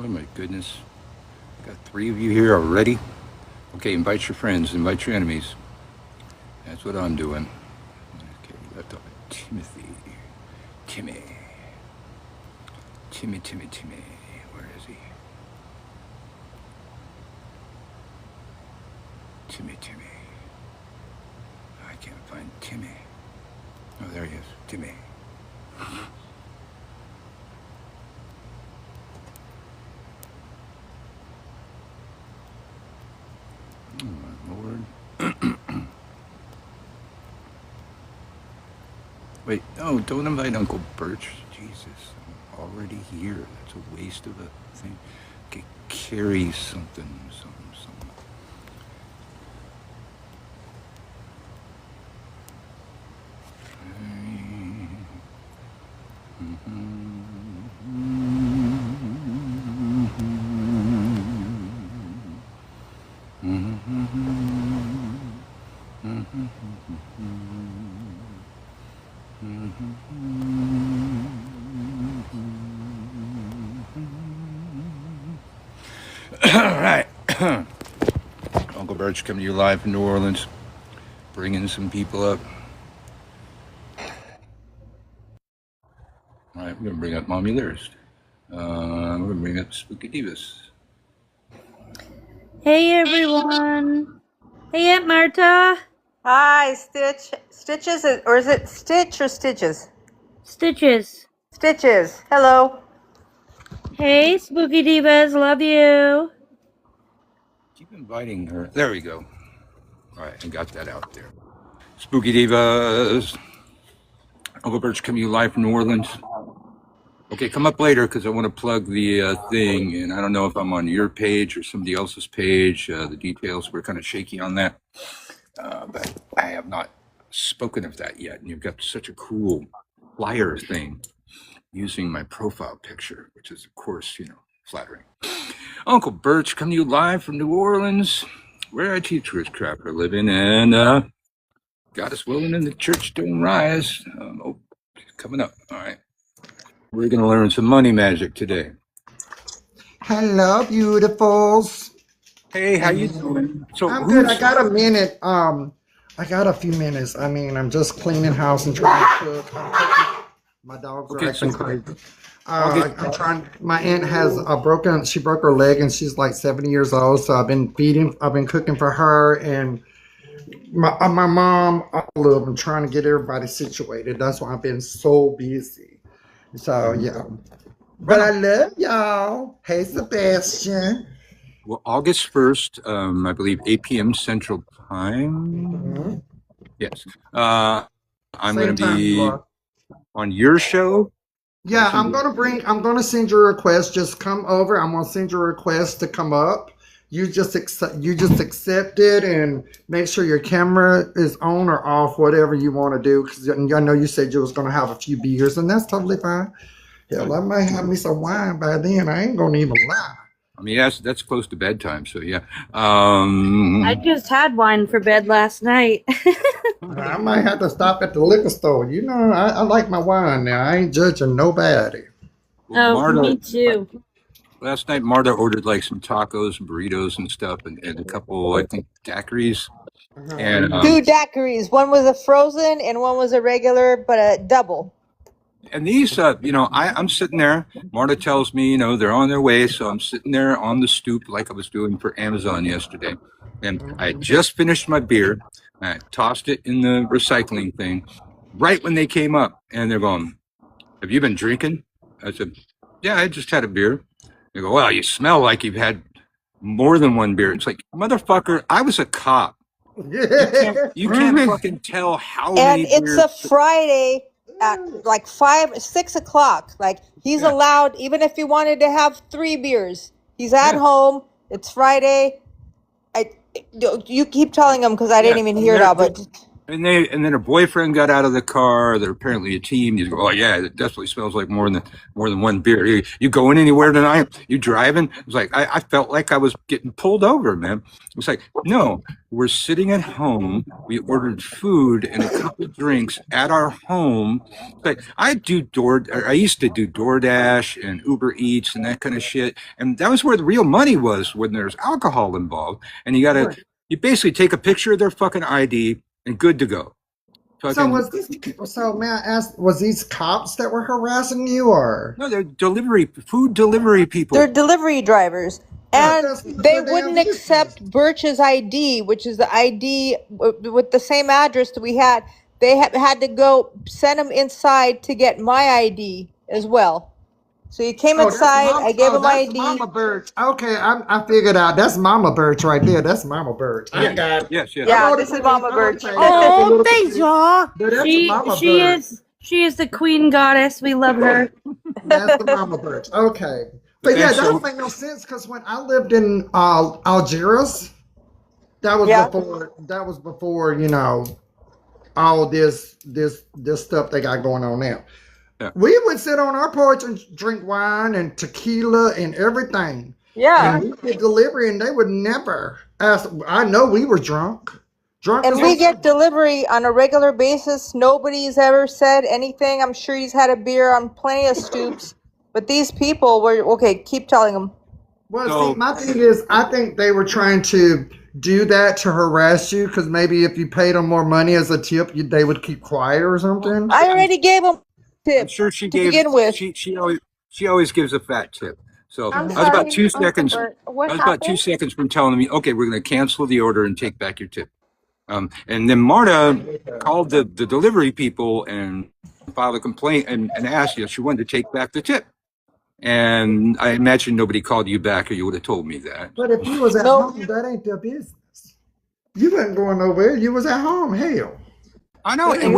Oh my goodness. Got three of you here already? Okay, invite your friends, invite your enemies. That's what I'm doing. Okay, left off Timothy. Timmy. Timmy. Where is he? Timmy. I can't find Timmy. Oh, there he is. Timmy. Oh, my Lord. Wait, no, don't invite Uncle Birch. Jesus, I'm already here. That's a waste of a thing. Okay, carry something. All right. Uncle Birch coming to you live from New Orleans, bringing some people up. All right, we're going to bring up Mommy Lyrist. We're going to bring up Spooky Divas. Hey everyone. Hey Aunt Marta. Hi, Stitches, or is it Stitch or Stitches? Stitches. Stitches. Hello. Hey Spooky Divas, love you. Keep inviting her. There we go. All right, I got that out there. Spooky Divas. Uncle Birch coming to you live from New Orleans. Okay, come up later because I want to plug the thing, and I don't know if I'm on your page or somebody else's page. The details were kind of shaky on that, but I have not spoken of that yet. And you've got such a cool flyer thing using my profile picture, which is, of course, flattering. Uncle Birch coming to you live from New Orleans, where I teach witchcraft for a living, and God is willing and the church don't rise. Coming up. All right. We're going to learn some money magic today. Hello, beautifuls. Hey, how you doing? So I'm good. I got a minute. I got a few minutes. I mean, I'm just cleaning house and trying to cook. My dogs are acting crazy. I'm trying. My aunt has she broke her leg and she's like 70 years old. So I've been cooking for her and my mom, all of them, trying to get everybody situated. That's why I've been so busy. So yeah. But I love y'all. Hey, Sebastian. Well, August 1st, I believe 8 p.m. Central Time. Yes. I'm going to be on your show. Yeah, I'm going to send you a request. Just come over. I'm going to send you a request to come up. You just accept it and make sure your camera is on or off, whatever you want to do. Because I know you said you was going to have a few beers, and that's totally fine. Hell, I might have me some wine by then. I ain't going to even lie. I mean, that's close to bedtime, so yeah. I just had wine for bed last night. I might have to stop at the liquor store. You know, I like my wine now. I ain't judging nobody. Well, Marta, me too. Last night, Marta ordered like some tacos and burritos and stuff, and a couple, I think, daiquiris. And 2 daiquiris. One was a frozen and one was a regular, but a double. And these, I'm sitting there. Marta tells me, they're on their way. So I'm sitting there on the stoop like I was doing for Amazon yesterday. And I just finished my beer. I tossed it in the recycling thing right when they came up. And they're going, "Have you been drinking?" I said, "Yeah, I just had a beer." They go, "Well, you smell like you've had more than one beer." It's like, motherfucker, I was a cop. You can't fucking tell how many beers. And it's a Friday at like 6 o'clock. Like he's allowed, even if he wanted to have 3 beers, he's at home. It's Friday. You keep telling him because I didn't even hear it all, but And then her boyfriend got out of the car. They're apparently a team. He's go, oh yeah, it definitely smells like more than one beer. You going anywhere tonight? You driving? It was like I felt like I was getting pulled over, man. It's like, no, we're sitting at home. We ordered food and a couple of drinks at our home. It's like I used to do DoorDash and Uber Eats and that kind of shit. And that was where the real money was, when there's alcohol involved. And you basically take a picture of their fucking ID and good to go. So was this? So may I ask? Was these cops that were harassing you, or No, they're food delivery people. They're delivery drivers. Yeah, And that's they their damn wouldn't business. accept Birch's ID, which is the ID with the same address that we had. They had to go send him inside to get my ID as well. So he came Oh, that's inside. Mama. I gave Oh, him my that's ID. Mama Birch. Okay, I figured out. That's Mama Birch right there. That's Mama Birch. I got it. Yes. Yeah, this is Mama Birch. Oh, thanks, y'all. But that's She Mama she Birch. is the queen goddess. We love her. That's the Mama Birch. Okay. But Okay, yeah, that so- don't make no sense because when I lived in Algiers, that was Yeah. before all this stuff they got going on now. Yeah. We would sit on our porch and drink wine and tequila and everything. Yeah. And we get delivery and they would never ask. I know we were drunk. And we get delivery on a regular basis. Nobody's ever said anything. I'm sure he's had a beer on plenty of stoops. But these people were, okay, keep telling them. Well, So- see, my thing is, I think they were trying to do that to harass you because maybe if you paid them more money as a tip, they would keep quiet or something. I already gave them I'm tips. sure she to gave. begin with. She always gives a fat tip. So I I'm was about sorry, 2 Uncle seconds. Bert. What I was about 2 happened? seconds from telling me, okay, we're going to cancel the order and take back your tip. And then Marta called the delivery people and filed a complaint and asked if she wanted to take back the tip. And I imagine nobody called you back, or you would have told me that. But if you was at No. home, that ain't their business. You wasn't going nowhere. You was at home. Hell. I know. And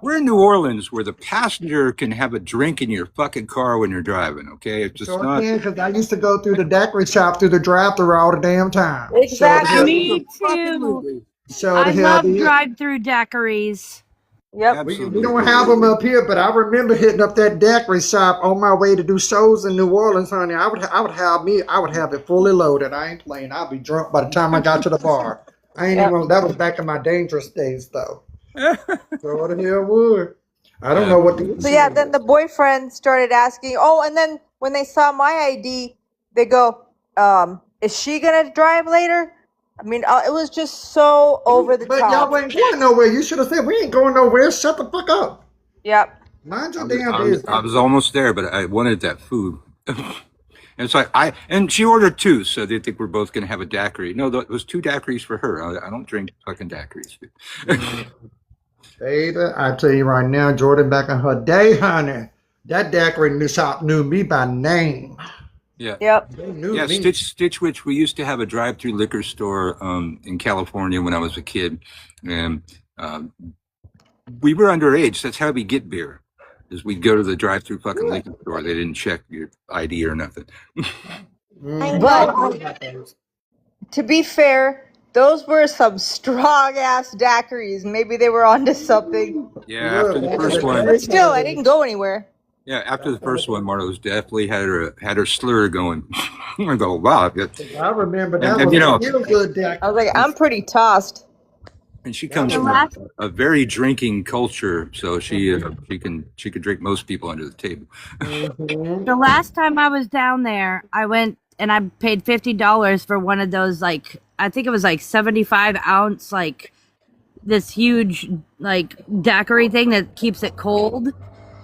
we're in New Orleans, where the passenger can have a drink in your fucking car when you're driving. Okay, it's just Sure not. can, because I used to go through the daiquiri shop through the drive-through all the damn time. Exactly. Me too. Show I the hell love did. drive-through daiquiris. Yep. We don't have them up here, but I remember hitting up that daiquiri shop on my way to do shows in New Orleans, honey. I would have it fully loaded. I ain't playing. I'd be drunk by the time I got to the bar. I ain't even. That was back in my dangerous days, though. So what the hell would? I don't know what the. So yeah, then the boyfriend started asking, oh, and then when they saw my ID, they go, is she gonna drive later? I mean, it was just so over the But y'all top. ain't going nowhere. You should have said we ain't going nowhere. Shut the fuck up. Yep. Mind I your was, damn I was, business. I was almost there, but I wanted that food. And it's like and she ordered two, so they think we're both gonna have a daiquiri. No, it was two daiquiris for her. I don't drink fucking daiquiris. Baby, I tell you right now, Jordan, back in her day, honey, that daiquiri shop knew me by name. Yeah. Yep. They knew Yeah, me. Stitch Witch. We used to have a drive-through liquor store in California when I was a kid, and we were underage. That's how we get beer. Is we'd go to the drive-through fucking liquor store. They didn't check your ID or nothing. Mm. But to be fair, those were some strong ass daiquiris. Maybe they were onto something. Yeah, after the first one. But still, I didn't go anywhere. Yeah, after the first one, Marlo's definitely had her slur going. I go, wow. I remember that And, was you know- a real good daiquiri. I was like, I'm pretty tossed. And she comes The from last- a very drinking culture, so she can drink most people under the table. Mhm. The last time I was down there, I went and I paid $50 for one of those, like, I think it was like 75 ounce, like this huge like daiquiri thing that keeps it cold.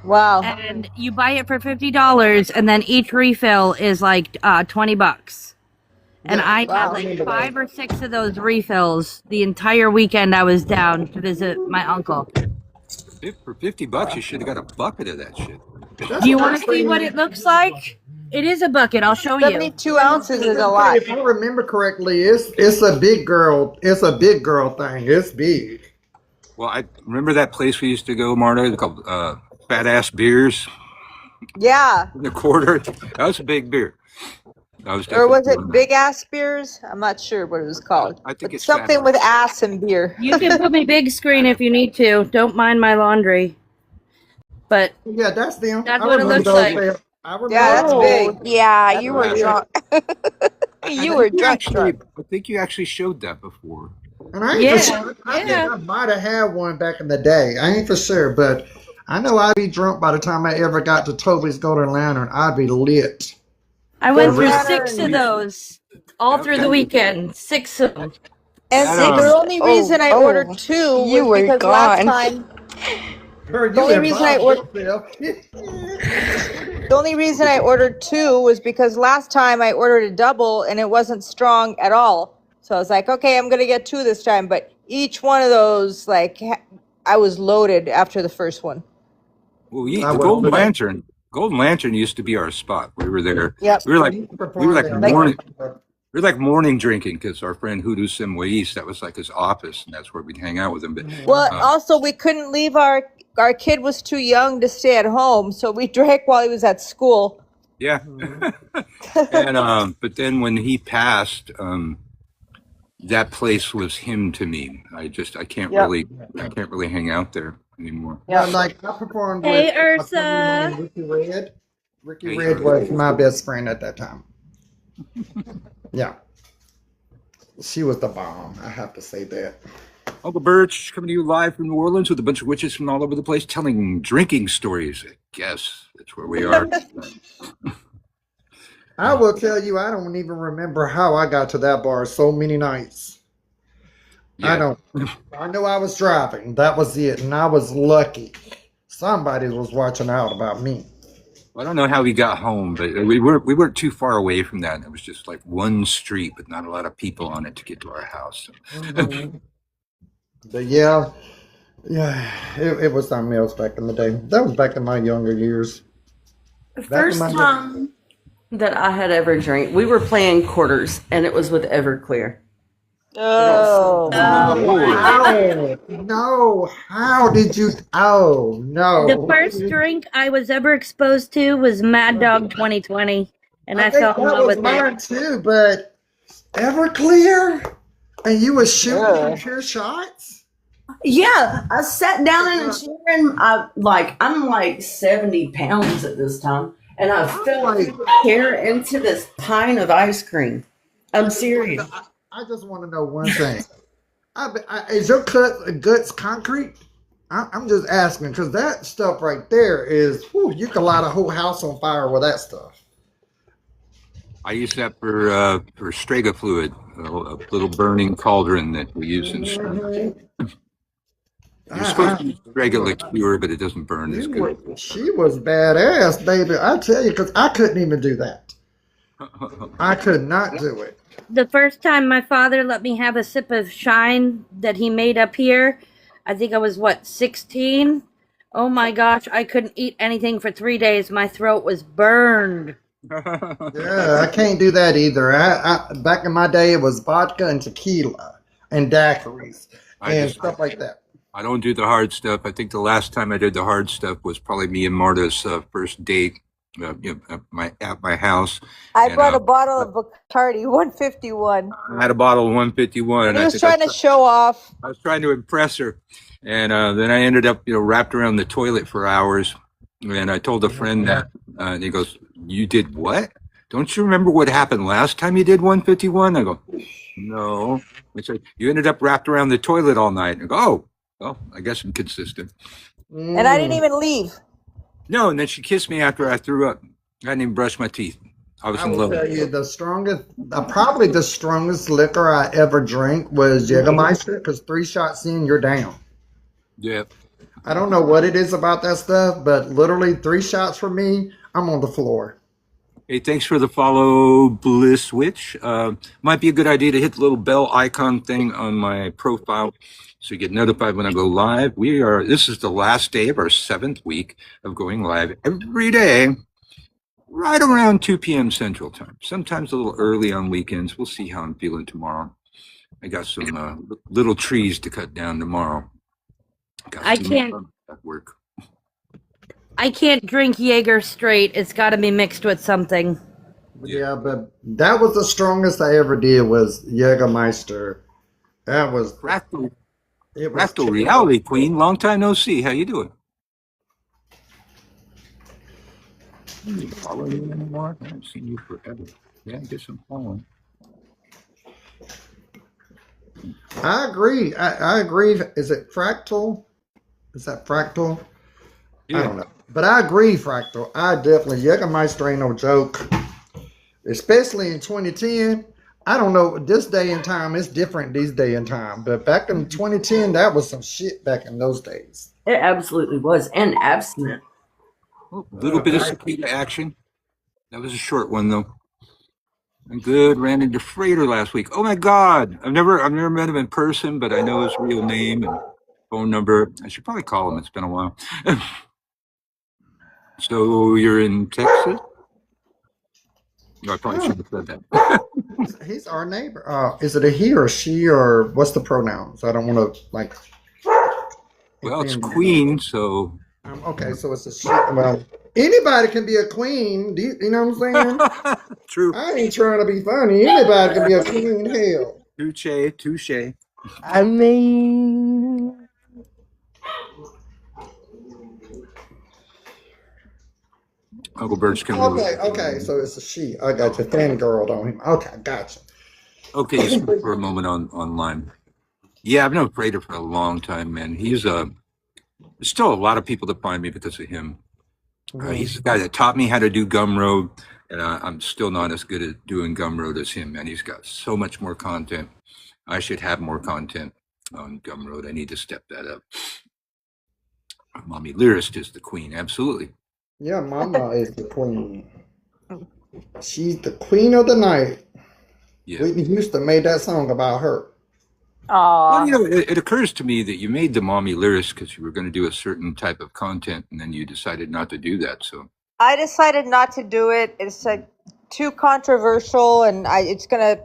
Wow. And you buy it for $50, and then each refill is like $20. And Yeah, I wow, had I like remember 5 or 6 of those refills the entire weekend I was down to visit my uncle. For $50, you should have got a bucket of that shit. That's Do you what want I'm to see saying. what it looks like? It is a bucket. I'll show you. 72 ounces is a lot. If I remember correctly, it's a big girl. It's a big girl thing. It's big. Well, I remember that place we used to go, Marta, called Fat Ass Beers Yeah. in the quarter. That was a big beer. I was Or was definitely it doing that. big ass beers? I'm not sure what it was called. I think But it's something fat with ass. ass and beer. You can put me big screen if you need to. Don't mind my laundry. But Yeah, that's them. that's I what it remember looks those. like. There. I Yeah, remember that's those. big. Oh, yeah, That's you were big. Yeah. drunk. I You were think you drunk, actually, drunk. I think you actually showed that before. And I ain't for Yeah, sure. I think yeah. I might have had one back in the day. I ain't for sure, but I know I'd be drunk by the time I ever got to Toby's Golden Lantern. I'd be lit. I went Golden through Yeah. 6 of Lantern. those all through the Okay. weekend. 6 of them. And That the 6. only Oh, reason I ordered oh, 2 you was were because last gone. time Girl, the you only reason I involved ordered yourself. the only reason I ordered 2 was because last time I ordered a double and it wasn't strong at all. So I was like, okay, I'm gonna get 2 this time. But each one of those, like, I was loaded after the first one. Well, I the was Golden with that. Lantern. Golden Lantern used to be our spot. We were there. Yep. We were like You we were performed like there. Like, morning. We were like morning drinking because our friend Hoodoo Simwais, that was like his office, and that's where we'd hang out with him. But well, uh, also we couldn't leave our kid was too young to stay at home, so we drank while he was at school. yeah, Mhm. and but then when he passed, that place was him to me. I can't Yep. really hang out there anymore. Well, Yep. like I performed Hey, with a friend of mine, Ursa. Ricky Red. Ricky Hey, Red was my best friend at that time. Yeah, she was the bomb. I have to say that. Uncle Birch coming to you live from New Orleans with a bunch of witches from all over the place telling drinking stories. I guess that's where we are. I will tell you, I don't even remember how I got to that bar so many nights. I Yeah. don't. I know I was driving. That was it, and I was lucky. Somebody was watching out about me. I don't know how we got home, but we weren't too far away from that. It was just like one street, but not a lot of people on it to get to our house. Mhm. But yeah, it was something else back in the day. That was back in my younger years. The Back in first my time that I had ever drank, we were playing quarters, and it was with Everclear. Oh. How? No, how did you? Oh The no! first drink I was ever exposed to was Mad Dog 2020, and I think fell in that love was with mine it. too, but Everclear, and you was shooting Yeah. pure shots. Yeah, I sat down in a chair, and I'm like 70 pounds at this time, and I fell Like, through the chair into this pint of ice cream. I'm serious. I just want to know one thing. Is your guts concrete? I'm just asking because that stuff right there is, whew, you can light a whole house on fire with that stuff. I use that for Strega fluid, a little burning cauldron that we use in Strega. You're supposed to use Strega liqueur, but it doesn't burn as good. She was badass, baby. I tell you, because I couldn't even do that. I could not do it. The first time my father let me have a sip of Shine that he made up here, I think I was, 16? Oh my gosh, I couldn't eat anything for 3 days. My throat was burned. Yeah, I can't do that either. Back in my day, it was vodka and tequila and daiquiris and stuff like that. I don't do the hard stuff. I think the last time I did the hard stuff was probably me and Marta's first date at my house. I And, brought a bottle of Bacardi 151. I had a bottle of 151. And he I was think trying to show off. I was trying to impress her, and then I ended up, wrapped around the toilet for hours. And I told a friend that, and he goes, "You did what? Don't you remember what happened last time you did 151?" I go, "No." He said, "You ended up wrapped around the toilet all night." I go, "Oh, well, I guess I'm consistent." And I didn't even leave. No, and then she kissed me after I threw up. I didn't even brush my teeth. I was I in will love. tell you the strongest, probably the strongest liquor I ever drank was Jägermeister, because 3 shots in, you're down. Yeah. I don't know what it is about that stuff, but literally 3 shots for me, I'm on the floor. Hey, thanks for the follow, Bliss Witch. Might be a good idea to hit the little bell icon thing on my profile so you get notified when I go live. This is the last day of our 7th week of going live every day, right around 2 p.m. Central Time. Sometimes a little early on weekends. We'll see how I'm feeling tomorrow. I got some little trees to cut down tomorrow. I can't- At work. I can't drink Jaeger straight. It's got to be mixed with something. Yeah, but that was the strongest I ever did was Jägermeister. That was Fractal, it was Fractal Reality Queen. Long time no see. How you doing? You follow me anymore? I haven't seen you forever. Yeah, get some following. I agree. I agree. Is it Fractal? Is that Fractal? I don't know. But I agree, Fractal. I definitely Jägermeister ain't no joke. Especially in 2010. I don't know. This day and time, it's different these day and time. But back in 2010, that was some shit back in those days. It absolutely was. And abstinent. A little bit of cicada action. That was a short one though. And good. Ran into Freighter last week. Oh my God! I've never met him in person, but I know his real name and phone number. I should probably call him. It's been a while. So you're in Texas? No, I probably should have said that. He's our neighbor. Is it a he or she or what's the pronouns? I don't want to like. Well, it's Queen, so. Okay, so it's a she. Well, anybody can be a queen. You know what I'm saying? True. I ain't trying to be funny. Anybody can be a queen. Hell. Touche. I mean, Uncle Bert's coming. Okay, so it's a she. I got you. Fangirled on him. Okay, gotcha. Okay, you speak for a moment online. Yeah, I've known Prater for a long time, man. He's there's still a lot of people that find me because of him. He's the guy that taught me how to do Gumroad, and I'm still not as good at doing Gumroad as him, man. He's got so much more content. I should have more content on Gumroad. I need to step that up. Mommy Lyrist is the queen, absolutely. Yeah, Mama is the queen. She's the queen of the night. Yeah. Whitney Houston made that song about her. Well, you know, it occurs to me that you made the Mommy Lyrist because you were going to do a certain type of content, and then you decided not to do that. So I decided not to do it. It's like too controversial, and it's gonna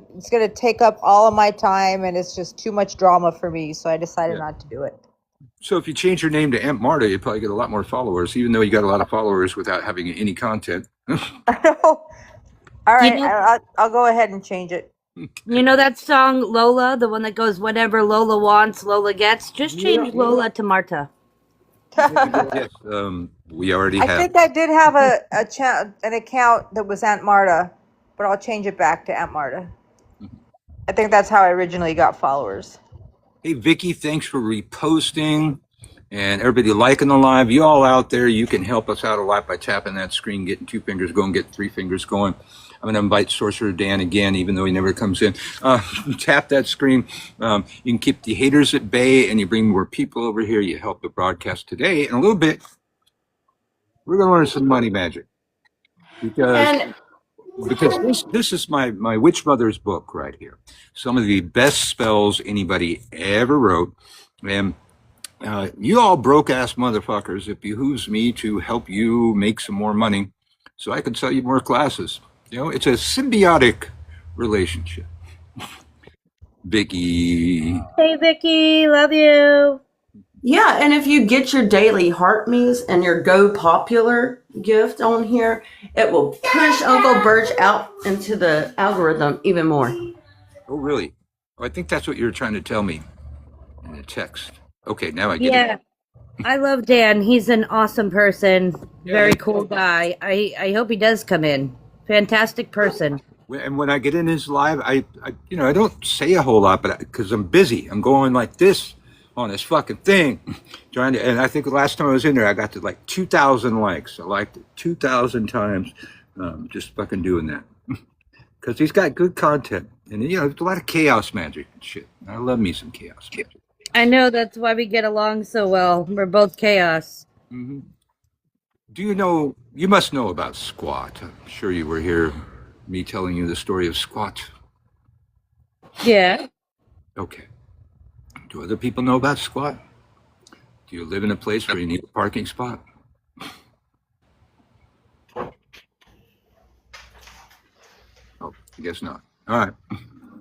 take up all of my time, and it's just too much drama for me. So I decided not to do it. So if you change your name to Aunt Marta, you'd probably get a lot more followers, even though you got a lot of followers without having any content. All right, I'll go ahead and change it. you know that song Lola, the one that goes whatever Lola wants, Lola gets? Just change Lola to Marta. Yes, we already I have. think I did have an account that was Aunt Marta, but I'll change it back to Aunt Marta. I think that's how I originally got followers. Hey, Vicky, thanks for reposting and everybody liking the live. You all out there, you can help us out a lot by tapping that screen, getting 2 fingers going, getting 3 fingers going. I'm going to invite Sorcerer Dan again, even though he never comes in. Tap that screen. You can keep the haters at bay, and you bring more people over here. You help the broadcast today. In a little bit, we're going to learn some money magic. Because this is my Witch Mother's book right here. Some of the best spells anybody ever wrote. And you all broke-ass motherfuckers, it behooves me to help you make some more money so I can sell you more classes. You know, it's a symbiotic relationship. Vicky. Hey, Vicky, love you. Yeah, and if you get your daily heart me's and your Go Popular gift on here, it will push Uncle Birch out into the algorithm even more. Oh, really? Oh, I think that's what you were trying to tell me in a text. Okay, now I get it. Yeah. I love Dan. He's an awesome person. Very cool guy. I hope he does come in. Fantastic person. And when I get in his live, I don't say a whole lot, but because I'm busy, I'm going like this on this fucking thing, and I think the last time I was in there, I got to like 2,000 likes. I liked it 2,000 times, just fucking doing that. Because he's got good content, and there's a lot of chaos magic and shit. I love me some chaos magic. I know, that's why we get along so well. We're both chaos. Mm-hmm. You must know about Squat. I'm sure you were here, me telling you the story of Squat. Yeah. Okay. Do other people know about Squat? Do you live in a place where you need a parking spot? Oh, I guess not. All right.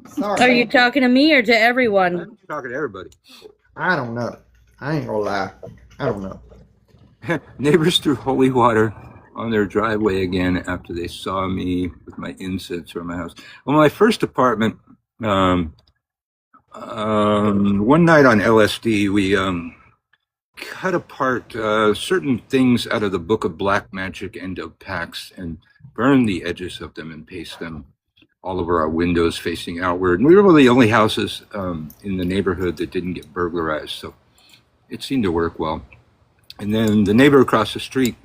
Sorry. Are you talking to me or to everyone? I'm talking to everybody. I don't know. I ain't gonna lie. I don't know. Neighbors threw holy water on their driveway again after they saw me with my incense around my house. Well, my first apartment, one night on LSD, we cut apart certain things out of the Book of Black Magic Endo packs and burned the edges of them and pasted them all over our windows facing outward. And we were one of the only houses in the neighborhood that didn't get burglarized, so it seemed to work well. And then the neighbor across the street,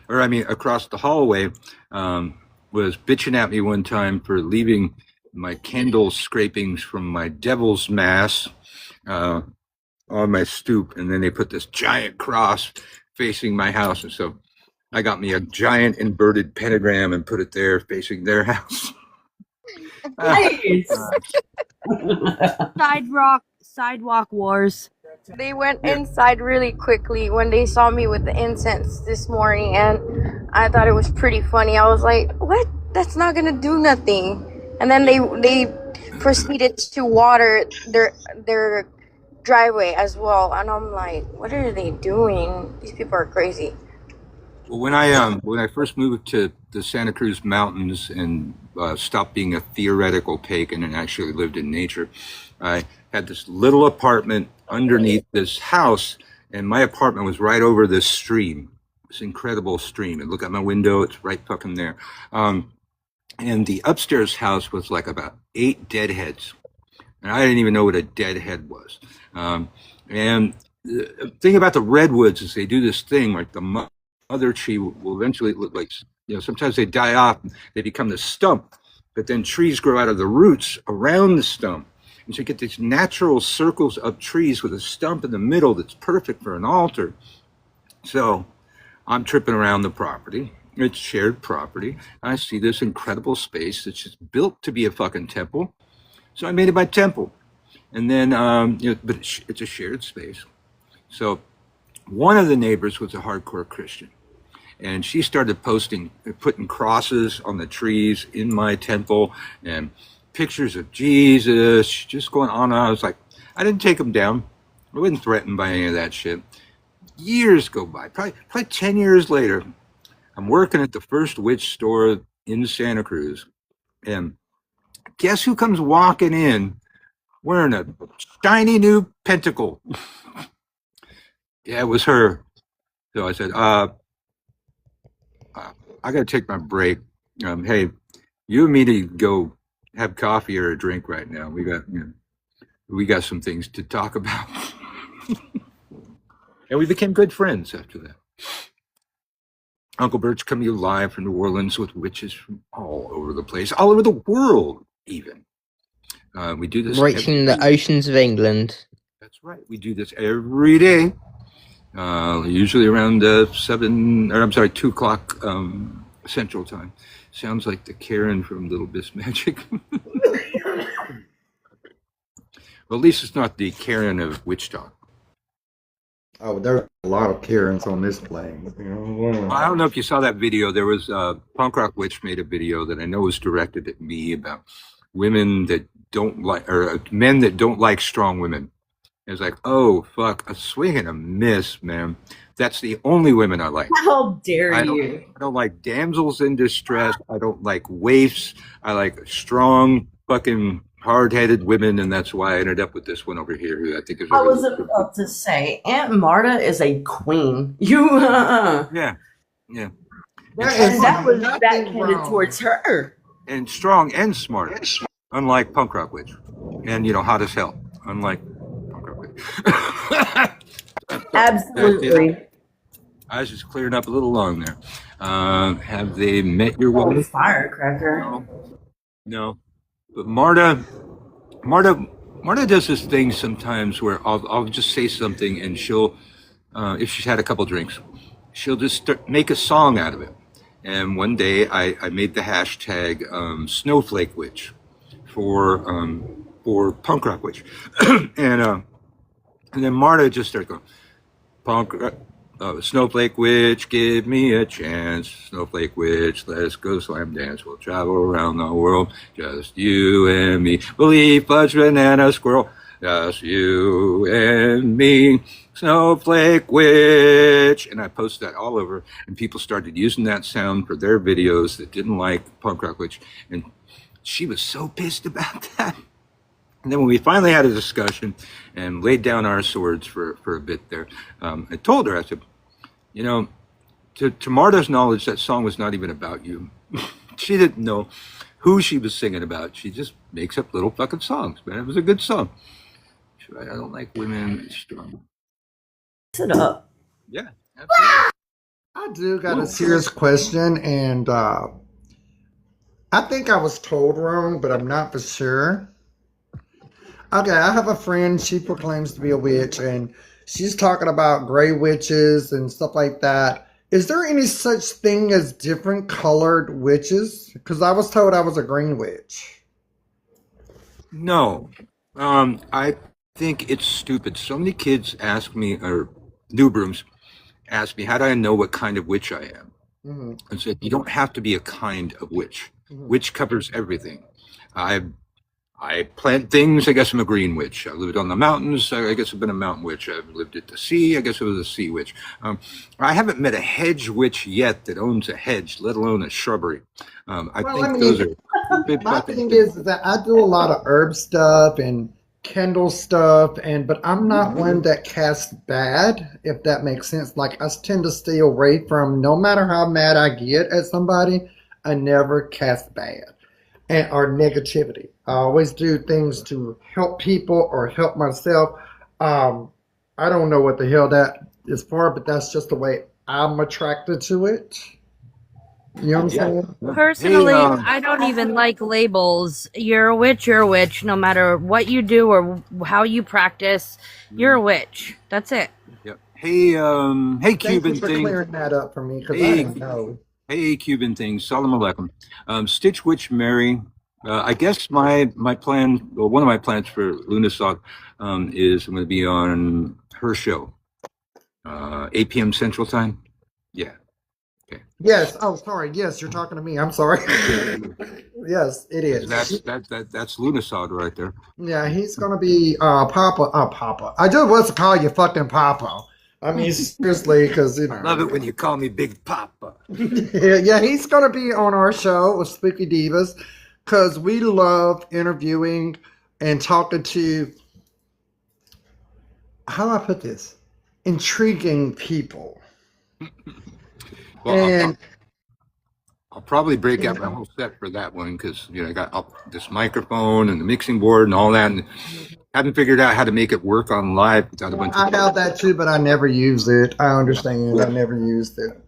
or I mean across the hallway, was bitching at me one time for leaving my candle scrapings from my devil's mass on my stoop, and then they put this giant cross facing my house, and so I got me a giant inverted pentagram and put it there facing their house. Nice. Sidewalk wars. They went inside really quickly when they saw me with the incense this morning, and I thought it was pretty funny. I was like, "What? That's not gonna do nothing." And then they proceeded to water their driveway as well, and I'm like, "What are they doing? These people are crazy." Well, when I first moved to the Santa Cruz Mountains and stopped being a theoretical pagan and actually lived in nature, I had this little apartment underneath this house, and my apartment was right over this stream, this incredible stream. And look out my window; it's right fucking there. And the upstairs house was like about 8 deadheads, and I didn't even know what a deadhead was. And the thing about the redwoods is they do this thing like the mother tree will eventually look like, sometimes they die off, they become the stump, but then trees grow out of the roots around the stump. And so you get these natural circles of trees with a stump in the middle that's perfect for an altar. So I'm tripping around the property. It's shared property. I see this incredible space that's just built to be a fucking temple. So I made it my temple. And then, but it's a shared space. So one of the neighbors was a hardcore Christian. And she started putting crosses on the trees in my temple and pictures of Jesus, just going on and on. I was like, I didn't take them down. I wasn't threatened by any of that shit. Years go by, probably 10 years later, I'm working at the first witch store in Santa Cruz. And guess who comes walking in wearing a shiny new pentacle? Yeah, it was her. So I said, I got to take my break. Hey, you and me to go have coffee or a drink right now. We got some things to talk about. And we became good friends after that. Uncle Bert's coming to you live from New Orleans with witches from all over the place, all over the world even. We do this reaching the oceans of England. That's right. We do this every day. Usually around 2 o'clock Central Time. Sounds like the Karen from Little Miss Magic. Well, at least it's not the Karen of Witch Talk. Oh, there's a lot of Karens on this plane. I don't know if you saw that video. There was Punk Rock Witch made a video that I know was directed at me about women that don't like, or men that don't like strong women. It's like, oh, fuck, a swing and a miss, man. That's the only women I like. How dare you? I don't like damsels in distress. I don't like waifs. I like strong, fucking hard-headed women, and that's why I ended up with this one over here, who I think is. I was about to say, Aunt Marta is a queen. Yeah. And that was backhanded towards her. And strong and smart, unlike Punk Rock Witch, and hot as hell, unlike Punk Rock Witch. Absolutely. I was just clearing up a little long there. Have they met your wife? Firecracker. No. But Marta does this thing sometimes where I'll just say something and she'll, if she's had a couple drinks, she'll just make a song out of it. And one day I made the hashtag Snowflake Witch for Punk Rock Witch, and then Marta just started going, Snowflake Witch, give me a chance. Snowflake Witch, let's go slam dance. We'll travel around the world, just you and me. Believe fudge, banana, squirrel. Just you and me, snowflake witch. And I posted that all over, and people started using that sound for their videos that didn't like punk rock witch. And she was so pissed about that. And then when we finally had a discussion and laid down our swords for a bit there, I told her, I said, you know, to Marta's knowledge, that song was not even about you. She didn't know who she was singing about. She just makes up little fucking songs, man. It was a good song. She's right, I don't like women strong. Sit up. Yeah, absolutely. I do got a serious question, and I think I was told wrong, but I'm not for sure. Okay, I have a friend. She proclaims to be a witch, and she's talking about gray witches and stuff like that. Is there any such thing as different colored witches? Because I was told I was a green witch. No, I think it's stupid. So many kids ask me, or new brooms ask me, how do I know what kind of witch I am? Hmm. I said, you don't have to be a kind of witch. Hmm. Witch covers everything. I plant things. I guess I'm a green witch. I lived on the mountains. I guess I've been a mountain witch. I've lived at the sea. I guess I was a sea witch. I haven't met a hedge witch yet that owns a hedge, let alone a shrubbery. I Well, think I mean, those are stupid My fucking thing things. is that I do a lot of herb stuff and candle stuff, but I'm not one that casts bad, if that makes sense. Like, I tend to stay away from, no matter how mad I get at somebody, I never cast bad or negativity. I always do things to help people or help myself. I don't know what the hell that is for, but that's just the way I'm attracted to it. You know what I'm saying? Personally, Hey, I don't even like labels. You're a witch, you're a witch. No matter what you do or how you practice, you're a witch. That's it. yeah. Hey, hey, Thank you Cuban for thing. clearing that up for me, because I Hey, didn't know. hey, Cuban thing. Salam alaikum. Stitch Witch Mary. I guess my plan, well, one of my plans for Lunasok is I'm going to be on her show, 8 p.m. Central Time. Yeah. Okay. Yes. Oh, sorry. Yes, you're talking to me. I'm sorry. Yes, it is. That's Lunasok right there. Yeah, he's gonna be Papa. Papa. I just want to call you fucking Papa. I mean, seriously, because you know. Love it when you call me Big Papa. Yeah, he's gonna be on our show with Spooky Divas, because we love interviewing and talking to. How do I put this? Intriguing people. Well, And I'll probably break out my whole set for that one because I got this microphone and the mixing board and all that, and haven't figured out how to make it work on live without a bunch I of. have that too, but I never use it. I understand. I never used it.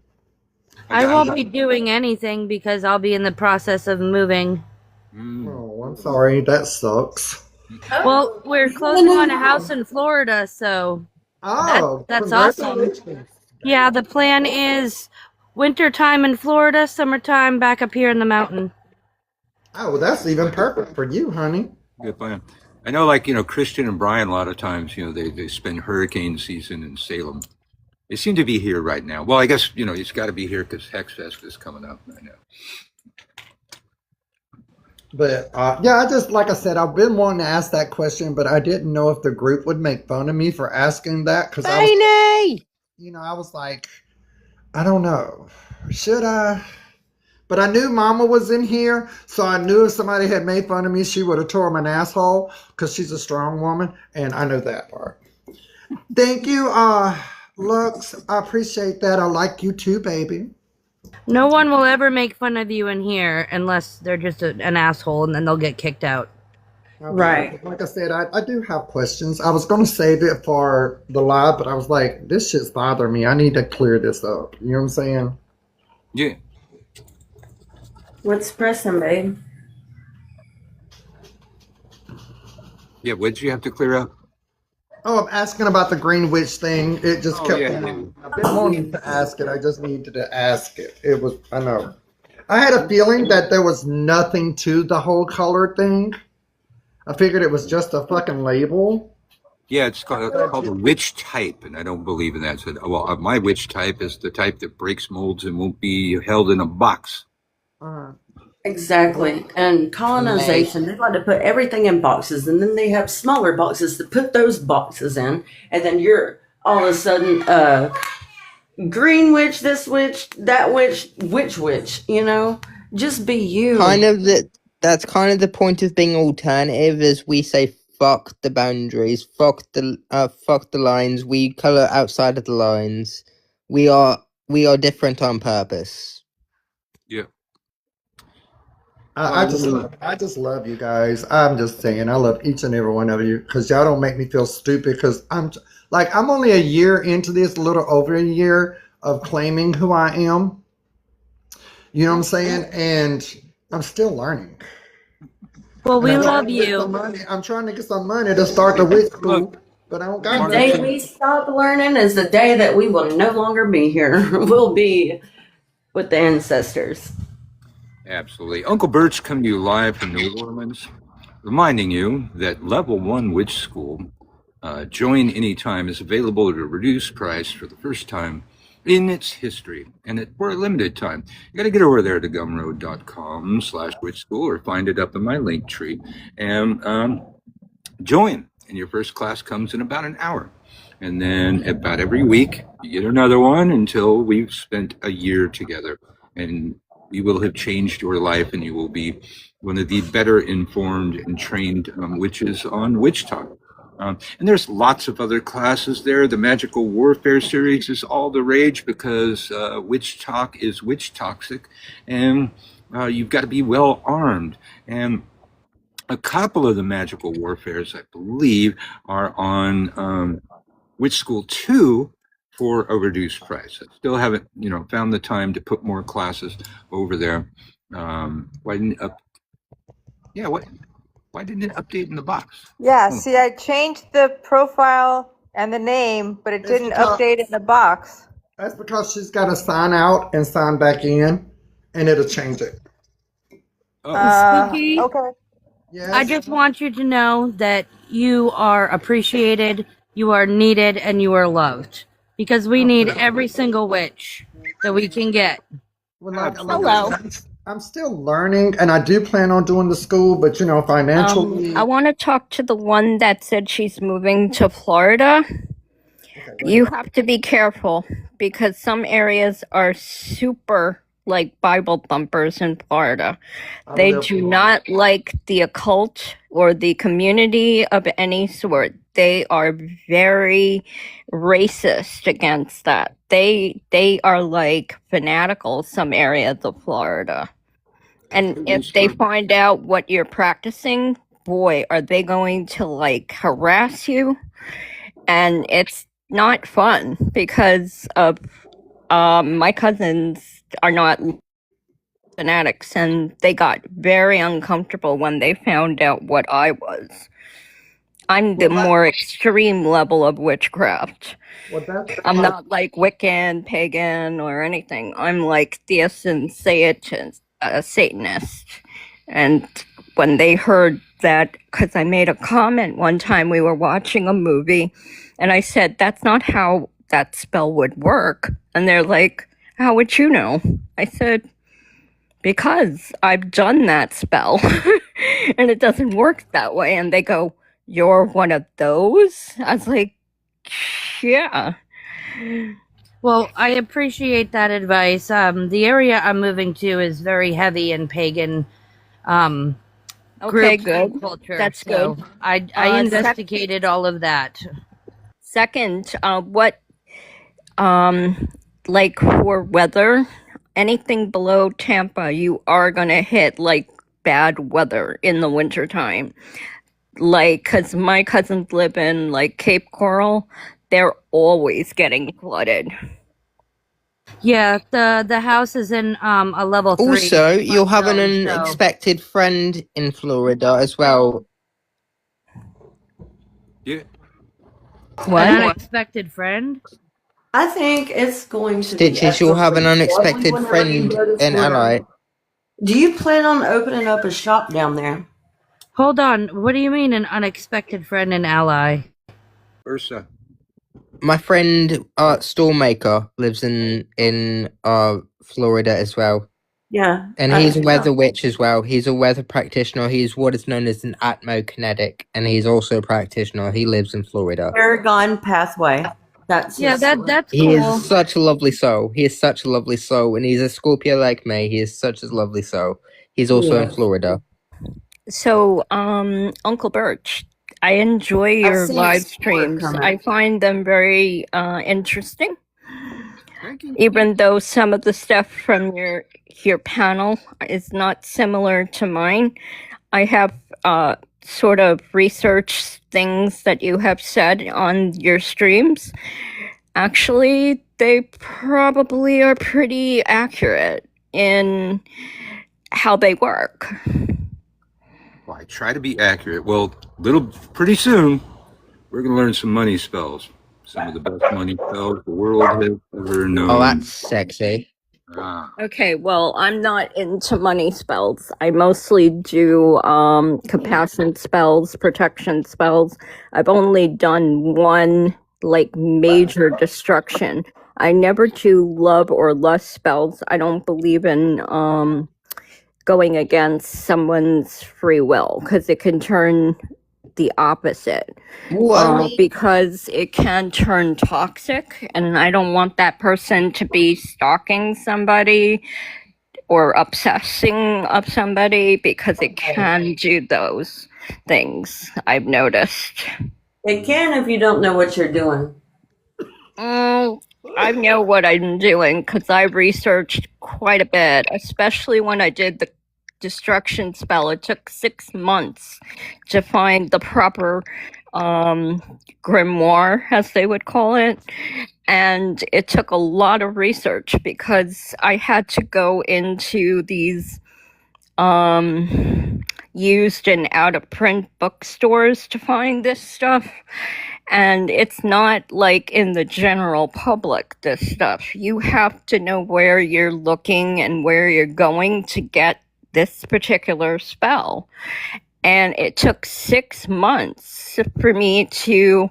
I won't be doing anything because I'll be in the process of moving. Oh, I'm sorry. That sucks. Well, we're closing on a house in Florida, so Oh, that's awesome. congratulations. yeah, the plan is winter time in Florida, summertime back up here in the mountain. Oh, well, that's even perfect for you, honey. Good plan. I know, like, Christian and Brian, a lot of times, they spend hurricane season in Salem. They seem to be here right now. Well, I guess, it's got to be here because Hex Fest is coming up right now. But yeah, I just, like I said, I've been wanting to ask that question, but I didn't know if the group would make fun of me for asking that, because I was like, I don't know, should I? But I knew Mama was in here, so I knew if somebody had made fun of me, she would have torn an asshole, because she's a strong woman, and I know that part. Thank you, Lux. I appreciate that. I like you too, baby. No one will ever make fun of you in here unless they're just an asshole, and then they'll get kicked out. Okay. Right. Like I said, I do have questions. I was going to save it for the live, but I was like, this shit's bothering me. I need to clear this up. You know what I'm saying? Yeah. What's pressing, babe? Yeah, what did you have to clear up? Oh, I'm asking about the Green Witch thing. It just kept yeah. coming. I've been wanting to ask it. I just needed to ask it. I know. I had a feeling that there was nothing to the whole color thing. I figured it was just a fucking label. Yeah, it's called a witch type, and I don't believe in that. So, well, my witch type is the type that breaks molds and won't be held in a box. Exactly. And colonization, they like to put everything in boxes, and then they have smaller boxes to put those boxes in, and then you're all of a sudden green witch, this witch, that witch, witch, you know? Just be you. That's kind of the point of being alternative, as we say fuck the boundaries, fuck the lines, we colour outside of the lines. We are different on purpose. Yeah. I just love you guys. I'm just saying, I love each and every one of you because y'all don't make me feel stupid. Because I'm only a year into this, a little over a year of claiming who I am. You know what I'm saying? And I'm still learning. Well, we And I'm love trying to get you. some money. I'm trying to get some money to start the witch school, but I don't got The day nothing. we stop learning is the day that we will no longer be here. We'll be with the ancestors. Absolutely. Uncle Bert's coming to you live from New Orleans, reminding you that Level 1 Witch School, join anytime, is available at a reduced price for the first time in its history, and for a limited time. You got to get over there to gumroad.com/witch school or find it up in my link tree and join. And your first class comes in about an hour. And then about every week, you get another one until we've spent a year together. And you will have changed your life, and you will be one of the better informed and trained witches on Witch Talk. And there's lots of other classes there. The Magical Warfare series is all the rage because Witch Talk is witch toxic, and you've got to be well armed. And a couple of the Magical Warfares, I believe, are on Witch School 2 for a reduced price. I still haven't, found the time to put more classes over there. Why didn't it update in the box? Yeah, see, I changed the profile and the name, but it It's didn't because- update in the box. That's because she's got to sign out and sign back in, and it'll change it. Spooky, Okay. Yes. I just want you to know that you are appreciated, you are needed, and you are loved. Because we need every single witch that we can get. Well, Hello. I'm still learning, and I do plan on doing the school, but financially. I want to talk to the one that said she's moving to Florida. You have to be careful because some areas are super like Bible thumpers in Florida. They do not like the occult or the community of any sort. They are very racist against that. They are like fanatical some areas of Florida. And if they find out what you're practicing, boy, are they going to like harass you. And it's not fun because of my cousins are not fanatics, and they got very uncomfortable when they found out what I was. I'm the more extreme level of witchcraft. I'm not like Wiccan, pagan, or anything. I'm like theist and Satanist. And when they heard that, because I made a comment one time, we were watching a movie, and I said, that's not how that spell would work. And they're like, how would you know? I said, because I've done that spell and it doesn't work that way. And they go, you're one of those? I was like, yeah. Well, I appreciate that advice. The area I'm moving to is very heavy in pagan Okay, groups good. and culture. That's so good. I investigated all of that. Second, what, like for weather, anything below Tampa, you are going to hit like bad weather in the wintertime. Like, because my cousins live in like Cape Coral, they're always getting flooded. Yeah, the house is in a level 3. Also, you'll have an zone, so- unexpected friend in Florida as well. Yeah. An unexpected friend? I think it's going to Stitches, be you'll have an excellent unexpected whenever friend you go to in Florida. Ally. Do you plan on opening up a shop down there? Hold on. What do you mean an unexpected friend and ally? Ursa. My friend Stormmaker lives in Florida as well. Yeah. And he's a weather witch as well. He's a weather practitioner. He's what is known as an atmokinetic, and he's also a practitioner. He lives in Florida. Paragon Pathway. That's Yeah, his- that's He cool. is such a lovely soul. He is such a lovely soul, and he's a Scorpio like me. He is such a lovely soul. He's also in Yeah. Florida. So, Uncle Birch, I enjoy your seen live his work streams. on it. I find them very interesting, Thank you. even though some of the stuff from your panel is not similar to mine. I have sort of researched things that you have said on your streams. Actually, they probably are pretty accurate in how they work. Well, I try to be accurate. Well, pretty soon, we're going to learn some money spells. Some of the best money spells the world has ever known. Oh, that's sexy. Ah, Okay, well, I'm not into money spells. I mostly do compassion spells, protection spells. I've only done one like major destruction. I never do love or lust spells. I don't believe in going against someone's free will because it can turn the opposite. Because it can turn toxic, and I don't want that person to be stalking somebody or obsessing of somebody because it can do those things, I've noticed. It can if you don't know what you're doing. I know what I'm doing because I researched quite a bit, especially when I did the destruction spell. It took 6 months to find the proper grimoire, as they would call it. And it took a lot of research because I had to go into these used and out of print bookstores to find this stuff. And it's not like in the general public, this stuff. You have to know where you're looking and where you're going to get this particular spell. And it took 6 months for me to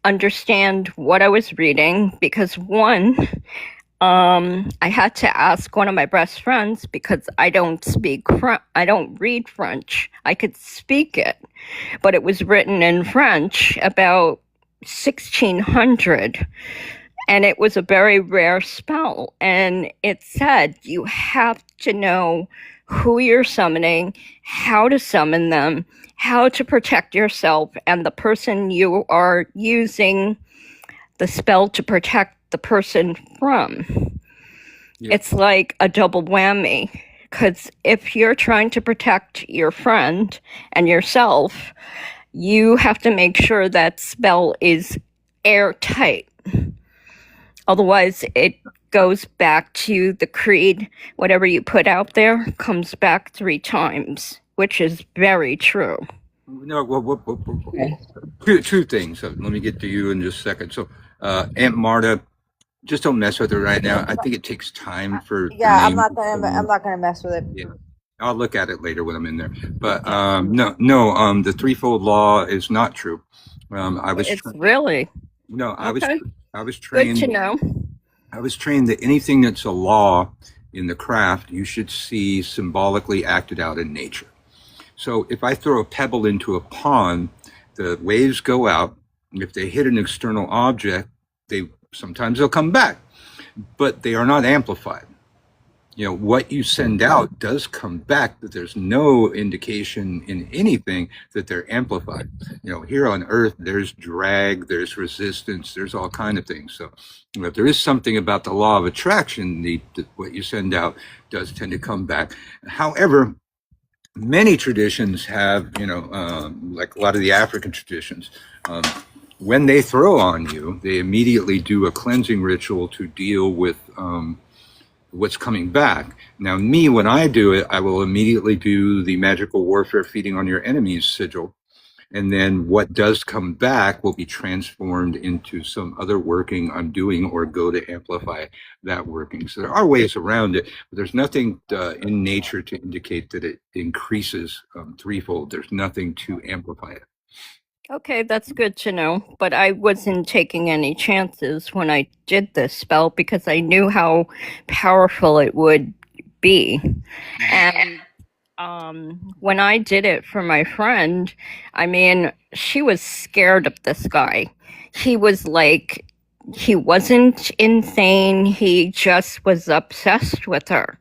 understand what I was reading because one, I had to ask one of my best friends because I don't read French. I could speak it, but it was written in French about 1600, and it was a very rare spell. And it said you have to know who you're summoning, how to summon them, how to protect yourself and the person you are using the spell to protect the person from. Yeah. It's like a double whammy, because if you're trying to protect your friend and yourself, you have to make sure that spell is airtight. Otherwise, it goes back to the creed. Whatever you put out there comes back 3 times, which is very true. no, two things. Let me get to you in just a second. So, Aunt Marta, just don't mess with her right now. I think it takes time for. Yeah, the I'm name not to gonna. come I'm not gonna mess with it. Yeah. I'll look at it later when I'm in there. But no, the threefold law is not true. I was It's really I was okay. Good trained. to know. I was trained that anything that's a law in the craft, you should see symbolically acted out in nature. So if I throw a pebble into a pond, the waves go out. If they hit an external object, sometimes they'll come back, but they are not amplified. What you send out does come back, but there's no indication in anything that they're amplified. Here on Earth, there's drag, there's resistance, there's all kind of things. So if there is something about the law of attraction, what you send out does tend to come back. However, many traditions have, like a lot of the African traditions, when they throw on you, they immediately do a cleansing ritual to deal with what's coming back. Now, when I do it, I will immediately do the magical warfare feeding on your enemy's sigil. And then what does come back will be transformed into some other working I'm doing or go to amplify that working. So there are ways around it, but there's nothing in nature to indicate that it increases threefold. There's nothing to amplify it. Okay, that's good to know. But I wasn't taking any chances when I did this spell because I knew how powerful it would be. And when I did it for my friend, I mean, she was scared of this guy. He was like, he wasn't insane. He just was obsessed with her.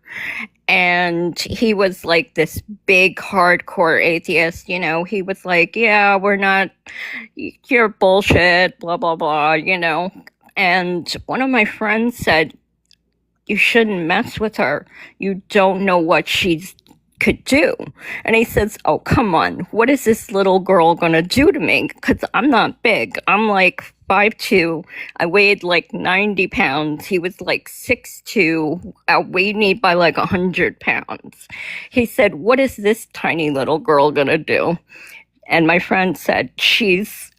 And he was like this big hardcore atheist, you know. He was like, yeah, we're not, you're bullshit, blah, blah, blah, you know. And one of my friends said, you shouldn't mess with her. You don't know what she's could do. And he says, oh, come on. What is this little girl going to do to me? Because I'm not big. I'm like 5'2". I weighed like 90 pounds. He was like 6'2", outweighed me by like 100 pounds. He said, what is this tiny little girl going to do? And my friend said, she's,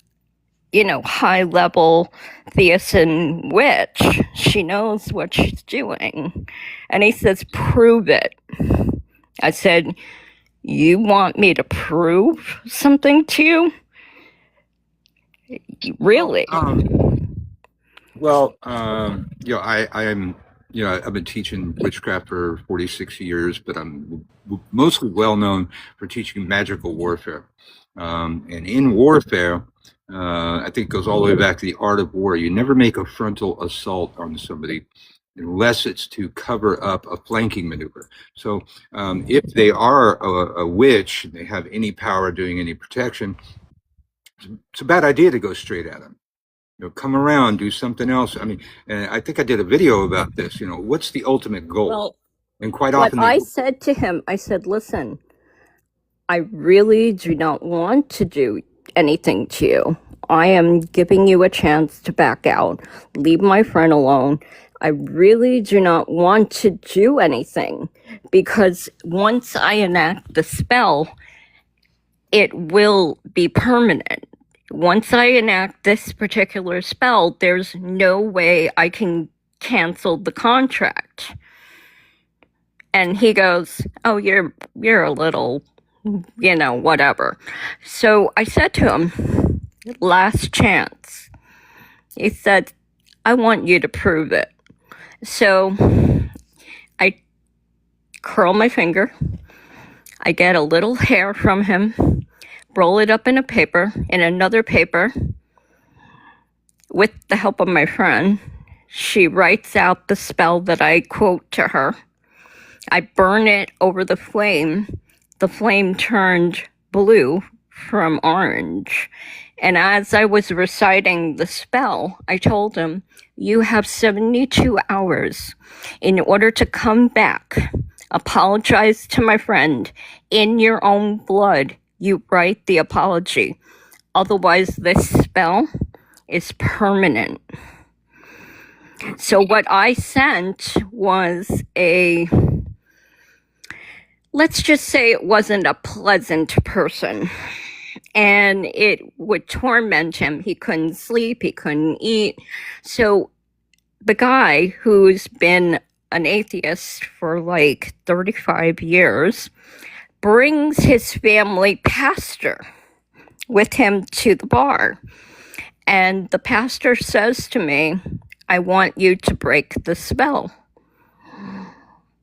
you know, high level Theosin witch. She knows what she's doing. And he says, prove it. I said, you want me to prove something to you? Really? Well, you know, I'm, you know, I've been teaching witchcraft for 46 years, but I'm mostly well known for teaching magical warfare. And in warfare, I think it goes all the way back to the art of war. You never make a frontal assault on somebody unless it's to cover up a flanking maneuver. So if they are a witch, and they have any power doing any protection, it's a bad idea to go straight at them. You know, come around, do something else. I mean, and I think I did a video about this. You know, what's the ultimate goal? Well, and quite what often, I said to him, I said, listen, I really do not want to do anything to you. I am giving you a chance to back out. Leave my friend alone. I really do not want to do anything, because once I enact the spell, it will be permanent. Once I enact this particular spell, there's no way I can cancel the contract. And he goes, oh, you're a little, you know, whatever. So I said to him, last chance. He said, I want you to prove it. So I curl my finger. I get a little hair from him, roll it up in a paper, in another paper. With the help of my friend, she writes out the spell that I quote to her. I burn it over the flame. The flame turned blue from orange. And as I was reciting the spell, I told him, you have 72 hours in order to come back, apologize to my friend. In your own blood, you write the apology. Otherwise, this spell is permanent. So what I sent was let's just say it wasn't a pleasant person. And it would torment him. He couldn't sleep, he couldn't eat. So the guy, who's been an atheist for like 35 years, brings his family pastor with him to the bar. And the pastor says to me, I want you to break the spell.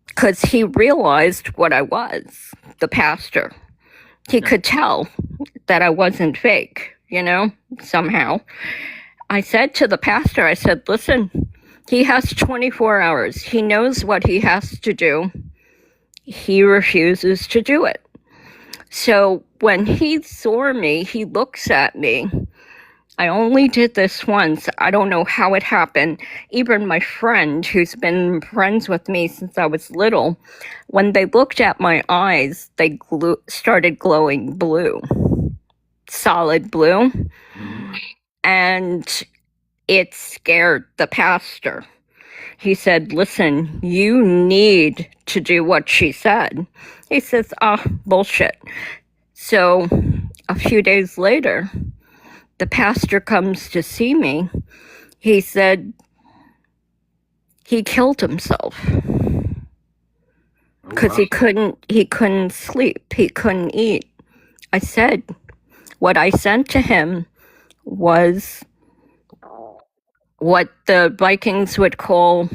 Because he realized what I was, the pastor. He could tell that I wasn't fake, you know, somehow. I said to the pastor, I said, listen, he has 24 hours. He knows what he has to do. He refuses to do it. So when he saw me, he looks at me. I only did this once. I don't know how it happened. Even my friend, who's been friends with me since I was little, when they looked at my eyes, they started glowing blue, solid blue. And it scared the pastor. He said, listen, you need to do what she said. He says, bullshit. So a few days later, the pastor comes to see me. He said he killed himself because he couldn't sleep. He couldn't eat. I said, what I sent to him was what the Vikings would call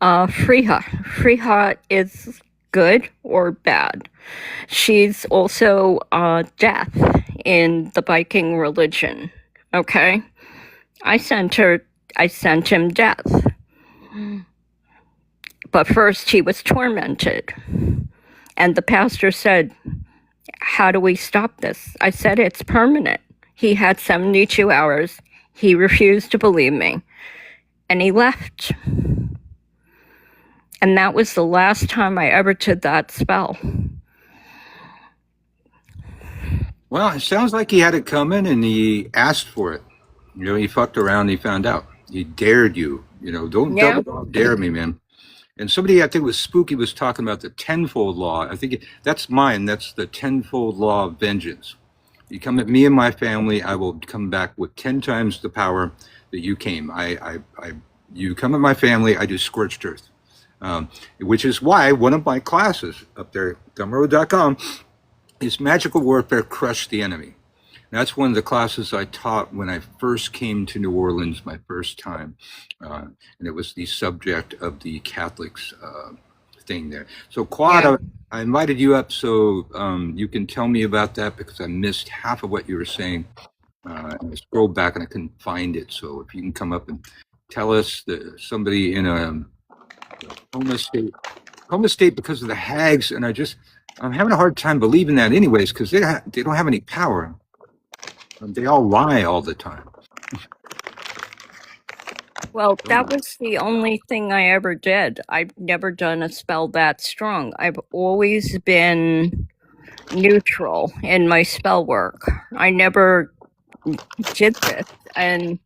Freya. Freya is good or bad. She's also death in the Viking religion. Okay? I sent him death. But first he was tormented. And the pastor said, how do we stop this? I said, it's permanent. He had 72 hours. He refused to believe me. And he left. And that was the last time I ever did that spell. Well, it sounds like he had it coming and he asked for it. You know, he fucked around and he found out. He dared you. You know, don't double dare me, man. And somebody, I think it was Spooky, was talking about the tenfold law. I think that's mine. That's the tenfold law of vengeance. You come at me and my family, I will come back with 10 times the power that you came. You come at my family, I do scorched earth. Which is why one of my classes up there, gumroad.com, is Magical Warfare Crush the Enemy. That's one of the classes I taught when I first came to New Orleans, my first time. And it was the subject of the Catholics thing there. So Quad, I invited you up so you can tell me about that because I missed half of what you were saying. I scrolled back and I couldn't find it. So if you can come up and tell us that somebody in a homeless state because of the hags, and I'm having a hard time believing that anyways because they don't have any power. They all lie all the time. Well, that was the only thing I ever did. I've never done a spell that strong. I've always been neutral in my spell work. I never did this. And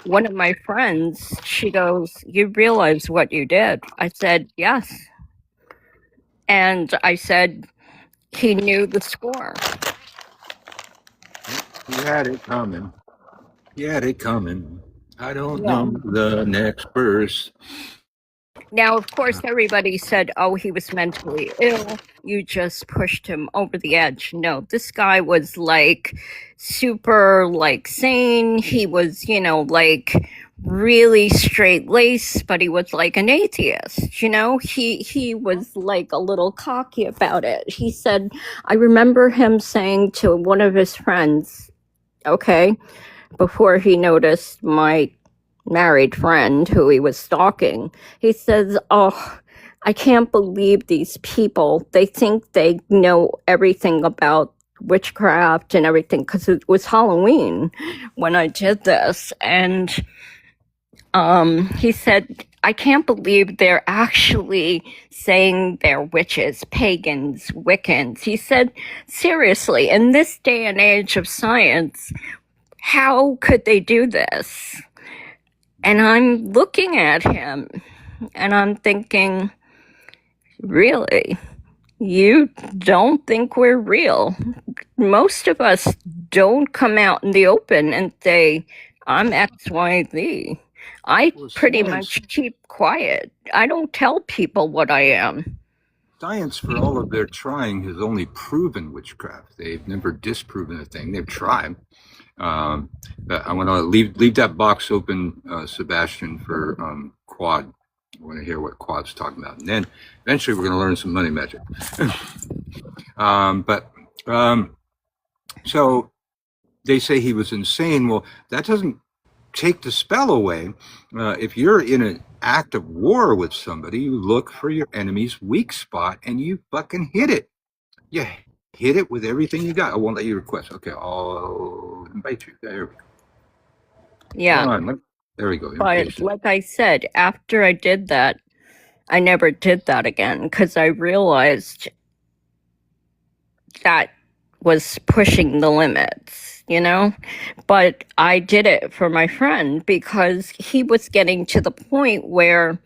one of my friends, she goes, you realize what you did? I said, yes. And I said, he knew the score. He had it coming. I don't know the next verse. Now, of course, everybody said, oh, he was mentally ill. You just pushed him over the edge. No, this guy was like super like sane. He was, you know, like really straight laced, but he was like an atheist, you know? He was like a little cocky about it. He said, I remember him saying to one of his friends, okay, before he noticed my married friend who he was stalking, he says, oh, I can't believe these people. They think they know everything about witchcraft and everything because it was Halloween when I did this. And he said, I can't believe they're actually saying they're witches, pagans, Wiccans. He said, seriously, in this day and age of science, how could they do this? And I'm looking at him and I'm thinking, really? You don't think we're real? Most of us don't come out in the open and say, I'm XYZ. I pretty much keep quiet. I don't tell people what I am. Science, for all of their trying, has only proven witchcraft. They've never disproven a thing. They've tried. But I want to leave that box open, Sebastian, for Quad. I want to hear what Quad's talking about. And then eventually we're going to learn some money magic. So they say he was insane. Well, that doesn't take the spell away. If you're in an act of war with somebody, you look for your enemy's weak spot and you fucking hit it. Yeah. Hit it with everything you got. I won't let you request. Okay, I'll invite you. There we go. Yeah. There we go. But like I said, after I did that, I never did that again because I realized that was pushing the limits, you know? But I did it for my friend because he was getting to the point where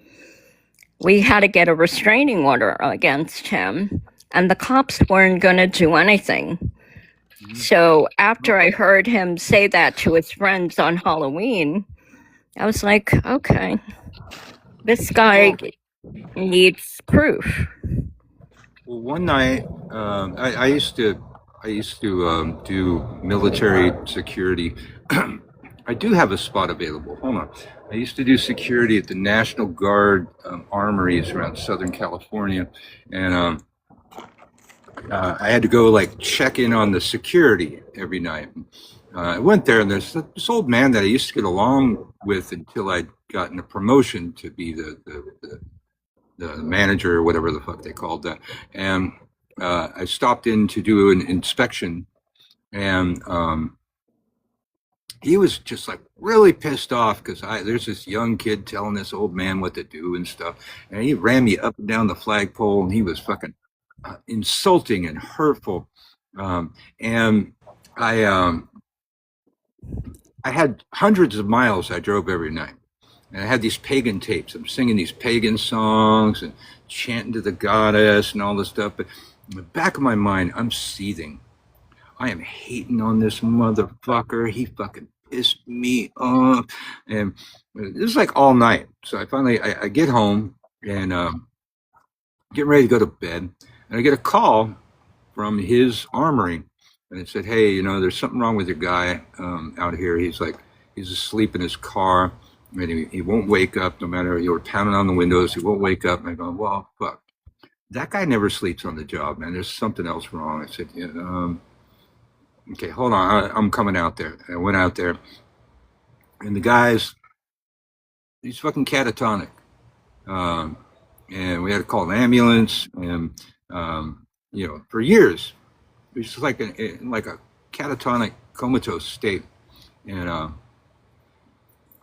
we had to get a restraining order against him. And the cops weren't going to do anything. Mm-hmm. So after I heard him say that to his friends on Halloween, I was like, okay, this guy needs proof. Well, one night, I used to do military security. I do have a spot available. Hold on. I used to do security at the National Guard armories around Southern California, and I had to go like check in on the security every night. I went there, and there's this old man that I used to get along with until I'd gotten a promotion to be the manager or whatever the fuck they called that. And I stopped in to do an inspection, and he was just like really pissed off because there's this young kid telling this old man what to do and stuff, and he ran me up and down the flagpole, and he was fucking insulting and hurtful. And I had hundreds of miles I drove every night, and I had these pagan tapes. I'm singing these pagan songs and chanting to the goddess and all this stuff. But in the back of my mind, I'm seething. I am hating on this motherfucker. He fucking pissed me off. And it was like all night. So I finally, I get home and getting ready to go to bed. And I get a call from his armory. And it said, hey, you know, there's something wrong with your guy out here. He's asleep in his car. And he won't wake up no matter, you were pounding on the windows. He won't wake up. And I go, well, fuck. That guy never sleeps on the job, man. There's something else wrong. I said, yeah, okay, hold on. I'm coming out there. And I went out there, and the guy's, he's fucking catatonic. And we had to call an ambulance, and you know, for years, it was just like a catatonic, comatose state. And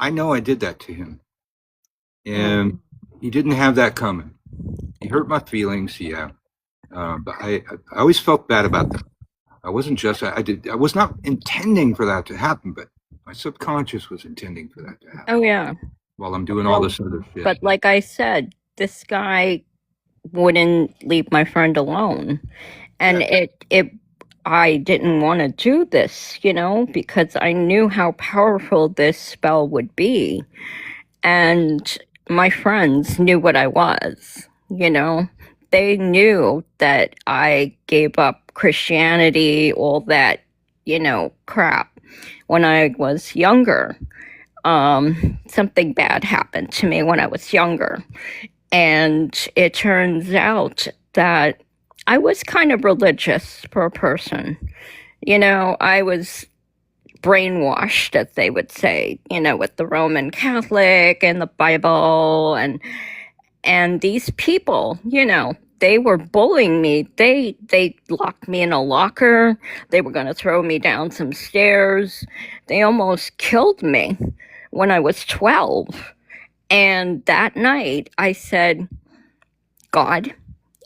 I know I did that to him, and he didn't have that coming. He hurt my feelings, yeah. But I always felt bad about that. I wasn't just, I was not intending for that to happen, but my subconscious was intending for that to happen. Oh, yeah. While I'm doing all this other shit. But like I said, this guy wouldn't leave my friend alone. And I didn't want to do this, you know, because I knew how powerful this spell would be. And my friends knew what I was, you know. They knew that I gave up Christianity, all that, you know, crap when I was younger. Something bad happened to me when I was younger. And it turns out that I was kind of religious for a person. You know, I was brainwashed, as they would say, you know, with the Roman Catholic and the Bible, and these people, you know, they were bullying me. They locked me in a locker. They were going to throw me down some stairs. They almost killed me when I was 12. And that night I said, God,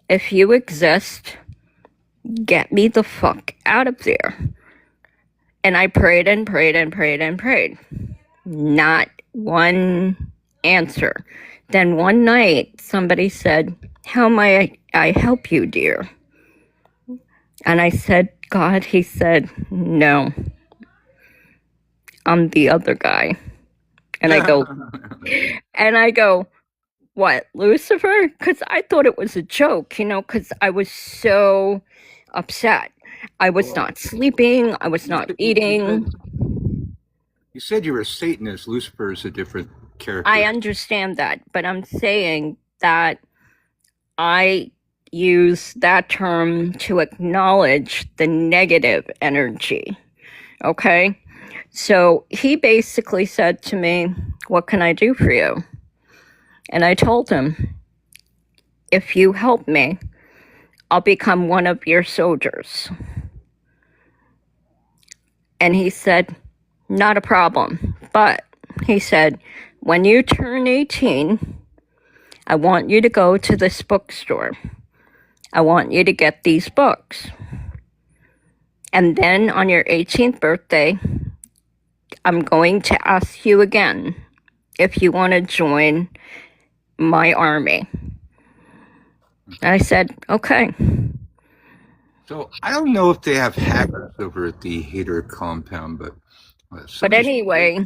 if you exist, get me the fuck out of there. And I prayed and prayed and prayed and prayed. Not one answer. Then one night somebody said, how may I help you, dear? And I said, God. He said, no, I'm the other guy. And I go, what, Lucifer? Because I thought it was a joke, you know, because I was so upset. I was not sleeping. I was not eating. You said you were a Satanist. Lucifer is a different character. I understand that, but I'm saying that I use that term to acknowledge the negative energy. Okay? So he basically said to me, what can I do for you? And I told him, if you help me, I'll become one of your soldiers. And he said, not a problem. But he said, when you turn 18, I want you to go to this bookstore. I want you to get these books. And then on your 18th birthday, I'm going to ask you again if you want to join my army. And I said, okay. So I don't know if they have hackers over at the Hater compound, but anyway,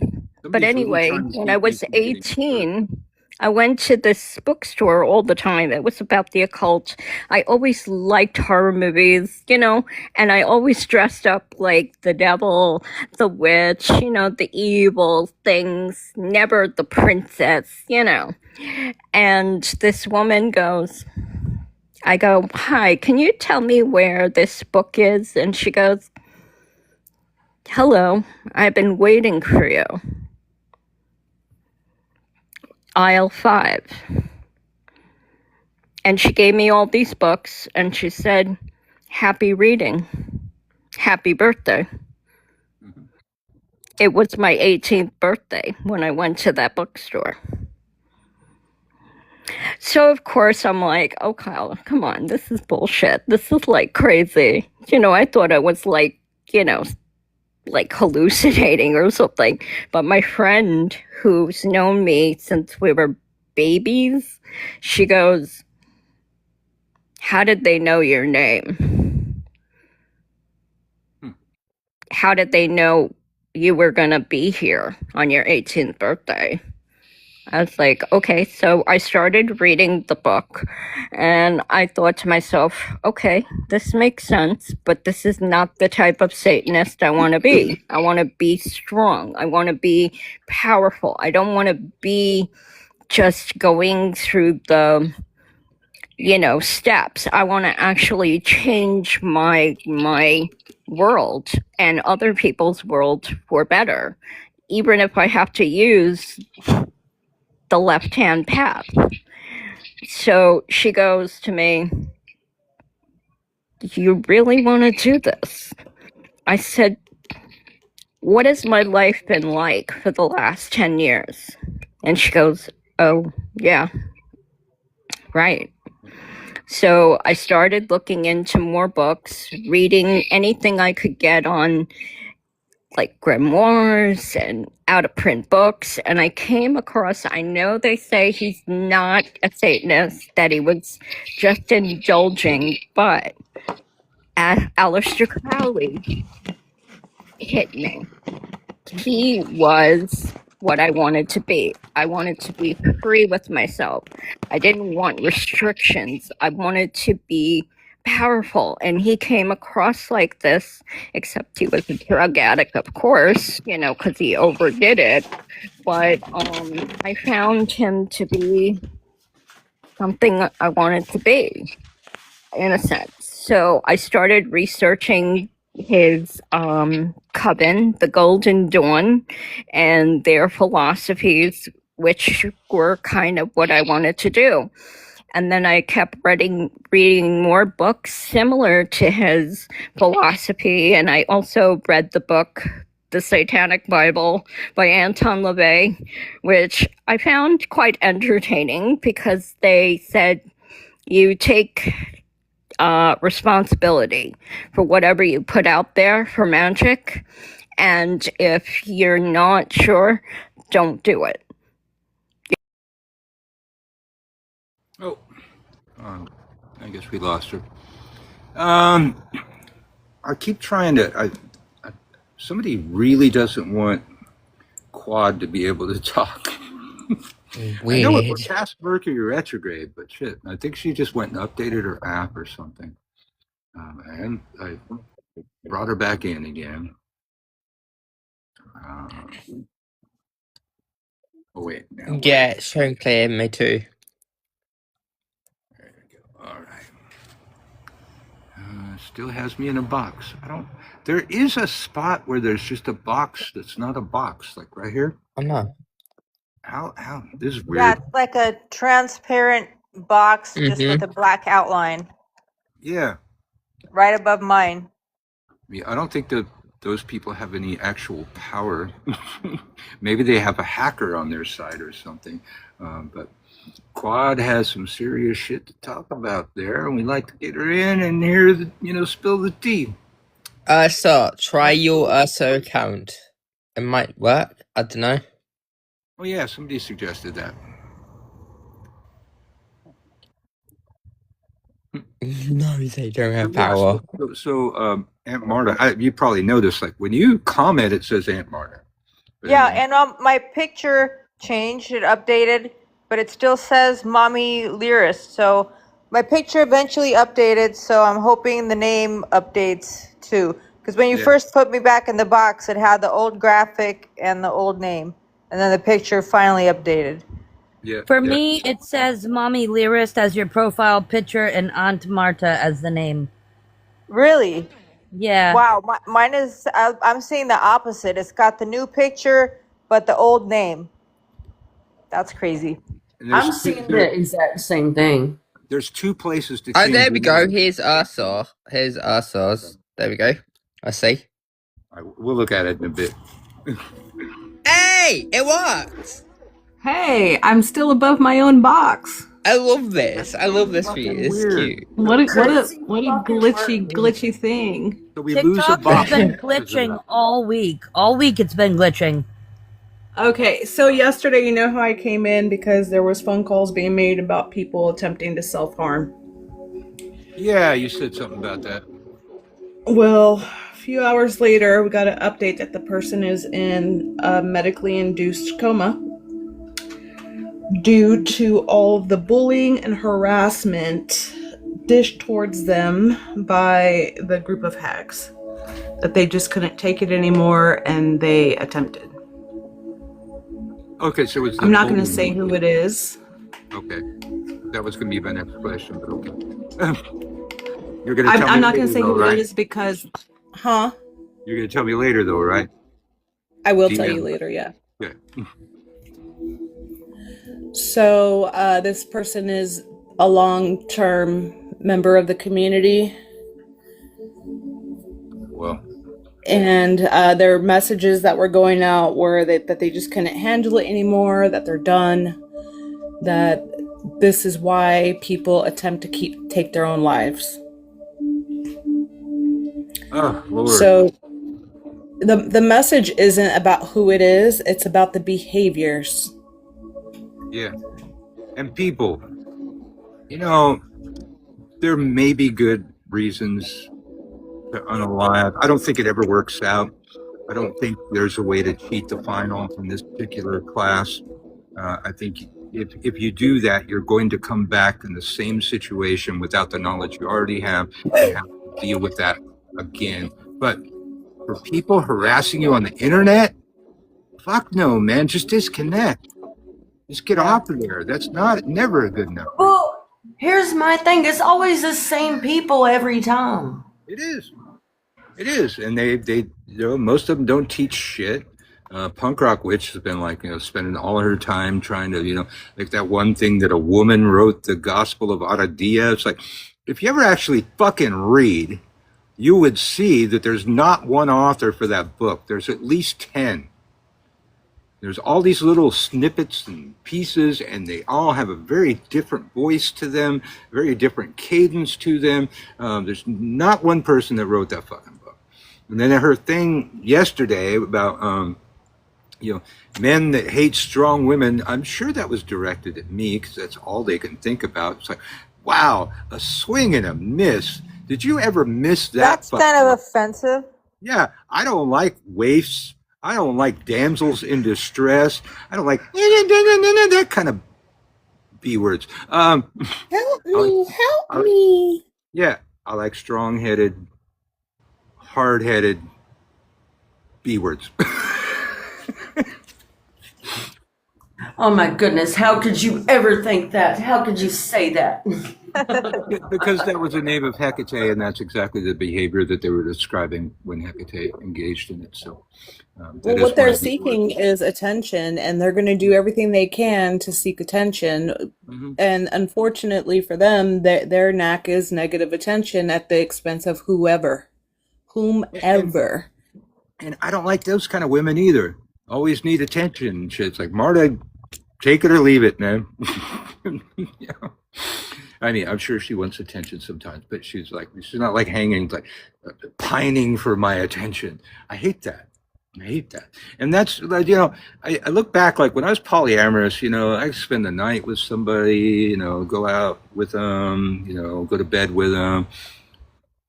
when I was 18, I went to this bookstore all the time. It was about the occult. I always liked horror movies, and I always dressed up like the devil, the witch, the evil things, never the princess. And this woman goes, I go, "Hi, can you tell me where this book is?" And she goes, "Hello, I've been waiting for you. Aisle 5. And she gave me all these books, and she said, "Happy reading. Happy birthday." It was my 18th birthday when I went to that bookstore. So, of course, I'm like, "Oh, Kyle, come on, this is bullshit. This is like crazy." I thought I was like hallucinating or something. But my friend, who's known me since we were babies, she goes, "How did they know your name? How did they know you were gonna be here on your 18th birthday?" I was like, okay. So I started reading the book, and I thought to myself, okay, this makes sense, but this is not the type of Satanist I want to be. I want to be strong. I want to be powerful. I don't want to be just going through the steps. I want to actually change my world and other people's world for better, even if I have to use the left-hand path. So she goes to me, "Do you really want to do this?" I said, "What has my life been like for the last 10 years? And she goes, "Oh, yeah, right." So I started looking into more books, reading anything I could get on like grimoires and out of print books, and I came across, I know they say he's not a Satanist, that he was just indulging, but Aleister Crowley hit me. He was what I wanted to be. I wanted to be free with myself. I didn't want restrictions. I wanted to be powerful, and he came across like this, except he was a drug addict, of course, because he overdid it. But I found him to be something I wanted to be, in a sense. So I started researching his coven, the Golden Dawn, and their philosophies, which were kind of what I wanted to do. And then I kept reading more books similar to his philosophy. And I also read the book, The Satanic Bible by Anton LaVey, which I found quite entertaining because they said you take responsibility for whatever you put out there for magic. And if you're not sure, don't do it. Oh, I guess we lost her. I keep trying to. Somebody really doesn't want Quad to be able to talk. I know it was past Mercury retrograde, but shit, I think she just went and updated her app or something. And I brought her back in again. Oh wait, now Yeah, it's showing clear. Me too. there you go. All right. Still has me in a box. There is a spot where there's just a box that's not a box, like right here. Oh no. How? This is weird. Yeah, it's like a transparent box just with a black outline Yeah. right above mine. Yeah, I don't think that those people have any actual power. Maybe they have a hacker on their side or something. But Quad has some serious shit to talk about there, and we like to get her in and hear spill the tea. So try your Urso account. It might work. I don't know. Oh yeah, somebody suggested that. No, they don't have power. So Aunt Marta, you probably know this. Like when you comment, it says Aunt Marta. Yeah, and my picture changed, it updated, but it still says Mommy Lyrist. So my picture eventually updated, so I'm hoping the name updates too. Because when you Yeah. first put me back in the box, it had the old graphic and the old name, and then the picture finally updated. Yeah. For Yeah. me, it says Mommy Lyrist as your profile picture and Aunt Marta as the name. Really? Yeah. Wow, mine is, I'm seeing the opposite. It's got the new picture, but the old name. That's crazy. And I'm seeing the exact same thing. there's two places to Oh, change there your we go. name. Here's Ursar. Here's Ursar's. There we go. I see. We'll look at it in a bit. Hey, it worked. Hey, I'm still above my own box. I love this. I love this for you. It's Weird. cute. What a glitchy thing. So we lose a TikTok has box. been glitching all week. All week it's been glitching. Okay, so yesterday, you know how I came in because there was phone calls being made about people attempting to self-harm. Yeah, you said something about that. Well, a few hours later, we got an update that the person is in a medically induced coma due to all of the bullying and harassment dished towards them by the group of hags. That they just couldn't take it anymore and they attempted. Okay, so it's. I'm not going to say who it is. Okay, that was going to be my next question, but okay. You're going to tell me. I'm not going to later, say though, who right? it is because, huh? You're going to tell me later, though, right? I will tell DM. you later, yeah. Okay. So this person is a long-term member of the community, Well, and their messages that were going out were that they just couldn't handle it anymore, that they're done, that this is why people attempt to take their own lives. oh Lord. So the message isn't about who it is, it's about the behaviors. Yeah. And people, you know, there may be good reasons to unalive. I don't think it ever works out. I don't think there's a way to cheat the final in this particular class. I think if you do that, you're going to come back in the same situation without the knowledge you already have and have to deal with that again. But for people harassing you on the internet, fuck no, man. Just disconnect. Just get off of there. That's never good enough. Well, here's my thing. It's always the same people every time. It is. It is. And they most of them don't teach shit. Punk Rock Witch has been spending all her time trying to, like that one thing that a woman wrote, the Gospel of Aradia. It's like, if you ever actually fucking read, you would see that there's not one author for that book. There's at least 10. There's all these little snippets and pieces, and they all have a very different voice to them, very different cadence to them. There's not one person that wrote that fucking book. And then her thing yesterday about, men that hate strong women, I'm sure that was directed at me because that's all they can think about. It's like, wow, a swing and a miss. Did you ever miss that? That's kind of offensive. Yeah, I don't like waifs. I don't like damsels in distress. I don't like that kind of B words. Help me. Yeah, I like strong-headed, hard-headed B words. Oh my goodness, how could you ever think that? How could you say that? Because that was the name of Hecate, and that's exactly the behavior that they were describing when Hecate engaged in it. So, Well, what they're seeking is attention, and they're going to do everything they can to seek attention. Mhm. And unfortunately for them, their knack is negative attention at the expense of whomever. And I don't like those kind of women either. Always need attention and shit. It's like, Marta, take it or leave it, man. I mean, I'm sure she wants attention sometimes, but she's not like hanging, like pining for my attention. I hate that. And that's, I look back, like when I was polyamorous, I spend the night with somebody, go out with them, go to bed with them.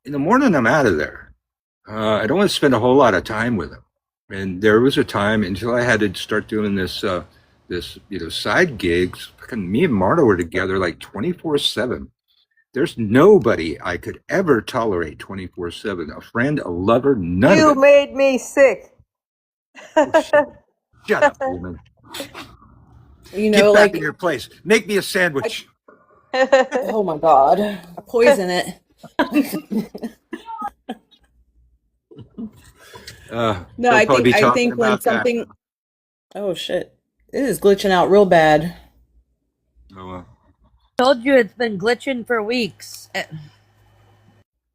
In the morning, I'm out of there. I don't want to spend a whole lot of time with them. And there was a time until I had to start doing this this, side gigs. Fucking me and Marta were together like 24/7. There's nobody I could ever tolerate 24/7. A friend, a lover, none You of it. made me sick. Shut up, woman. You Get know, back in like, your place. Make me a sandwich. oh my God, poison it. No, they'll I probably be think talking when about that. something, oh shit, it is glitching out real bad. Oh, Told you it's been glitching for weeks.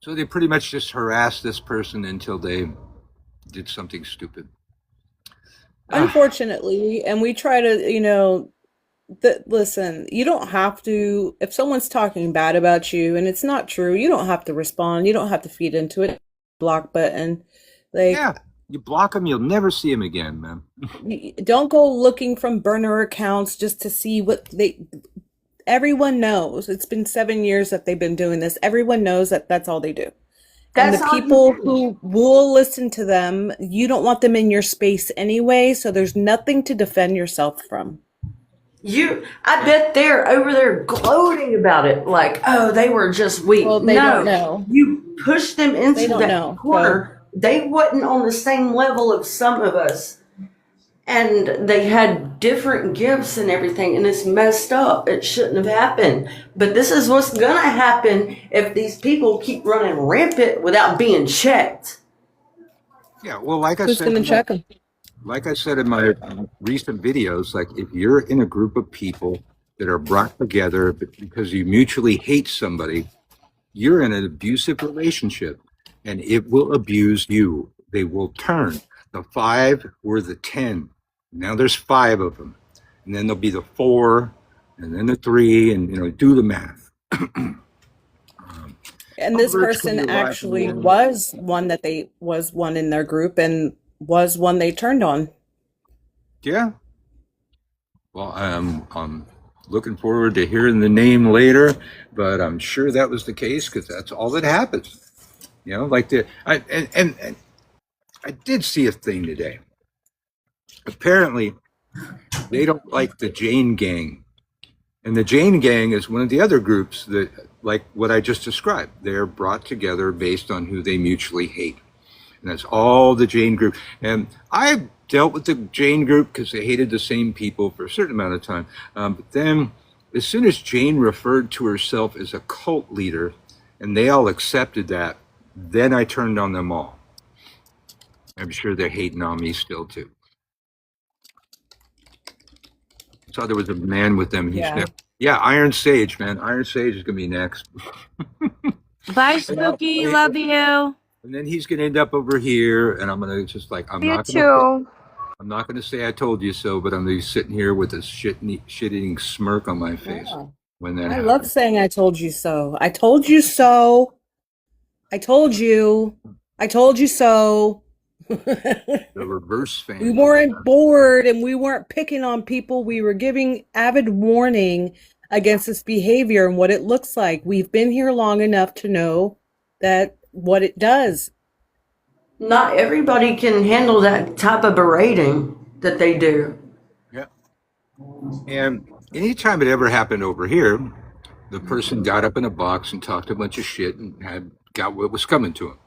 so they pretty much just harassed this person until they did something stupid. Unfortunately, and we try to, listen, you don't have to, if someone's talking bad about you and it's not true, you don't have to respond. You don't have to feed into it. Block button. Like, Yeah, you block them, you'll never see them again, man. don't go looking from burner accounts just to see everyone knows. It's been 7 years that they've been doing this. Everyone knows that that's all they do. And That's the all you people do. who will listen to them, you don't want them in your space anyway, so there's nothing to defend yourself from. I bet they're over there gloating about it, like, oh, they were just weak. Well, they don't know. You pushed them They into don't that know. corner. They wasn't on the same level of some of us. And they had different gifts and everything, and it's messed up. It shouldn't have happened. But this is what's going to happen if these people keep running rampant without being checked. Yeah, well, like I Who's said, going to check them? like I said in my recent videos, like if you're in a group of people that are brought together because you mutually hate somebody, you're in an abusive relationship and it will abuse you. They will turn. The 5 were the 10. Now there's 5 of them. And then there'll be the 4 and then the 3 and do the math. And this Birds person can be alive actually and was one in their group and was one they turned on. Yeah. Well, I'm looking forward to hearing the name later, but I'm sure that was the case because that's all that happens. And I did see a thing today. Apparently, they don't like the Jane Gang. And the Jane Gang is one of the other groups that, like what I just described, they're brought together based on who they mutually hate. And that's all the Jane group. And I dealt with the Jane group because they hated the same people for a certain amount of time. But then, as soon as Jane referred to herself as a cult leader, and they all accepted that, then I turned on them all. I'm sure they're hating on me still too. Saw there was a man with them. Yeah, Iron Sage, man. Iron Sage is gonna be next. Bye, Spooky. Love you. And then he's gonna end up over here, and I'm gonna just like I'm You not too. gonna say I told you so, but I'm gonna be sitting here with a shit-eating smirk on my face when that I happens. love saying I told you so. I told you so. I told you. I told you so. The reverse fan. We weren't bored and we weren't picking on people. We were giving avid warning against this behavior and what it looks like. We've been here long enough to know that what it does. Not everybody can handle that type of berating that they do. Yeah. And anytime it ever happened over here, the person got up in a box and talked a bunch of shit and got what was coming to them.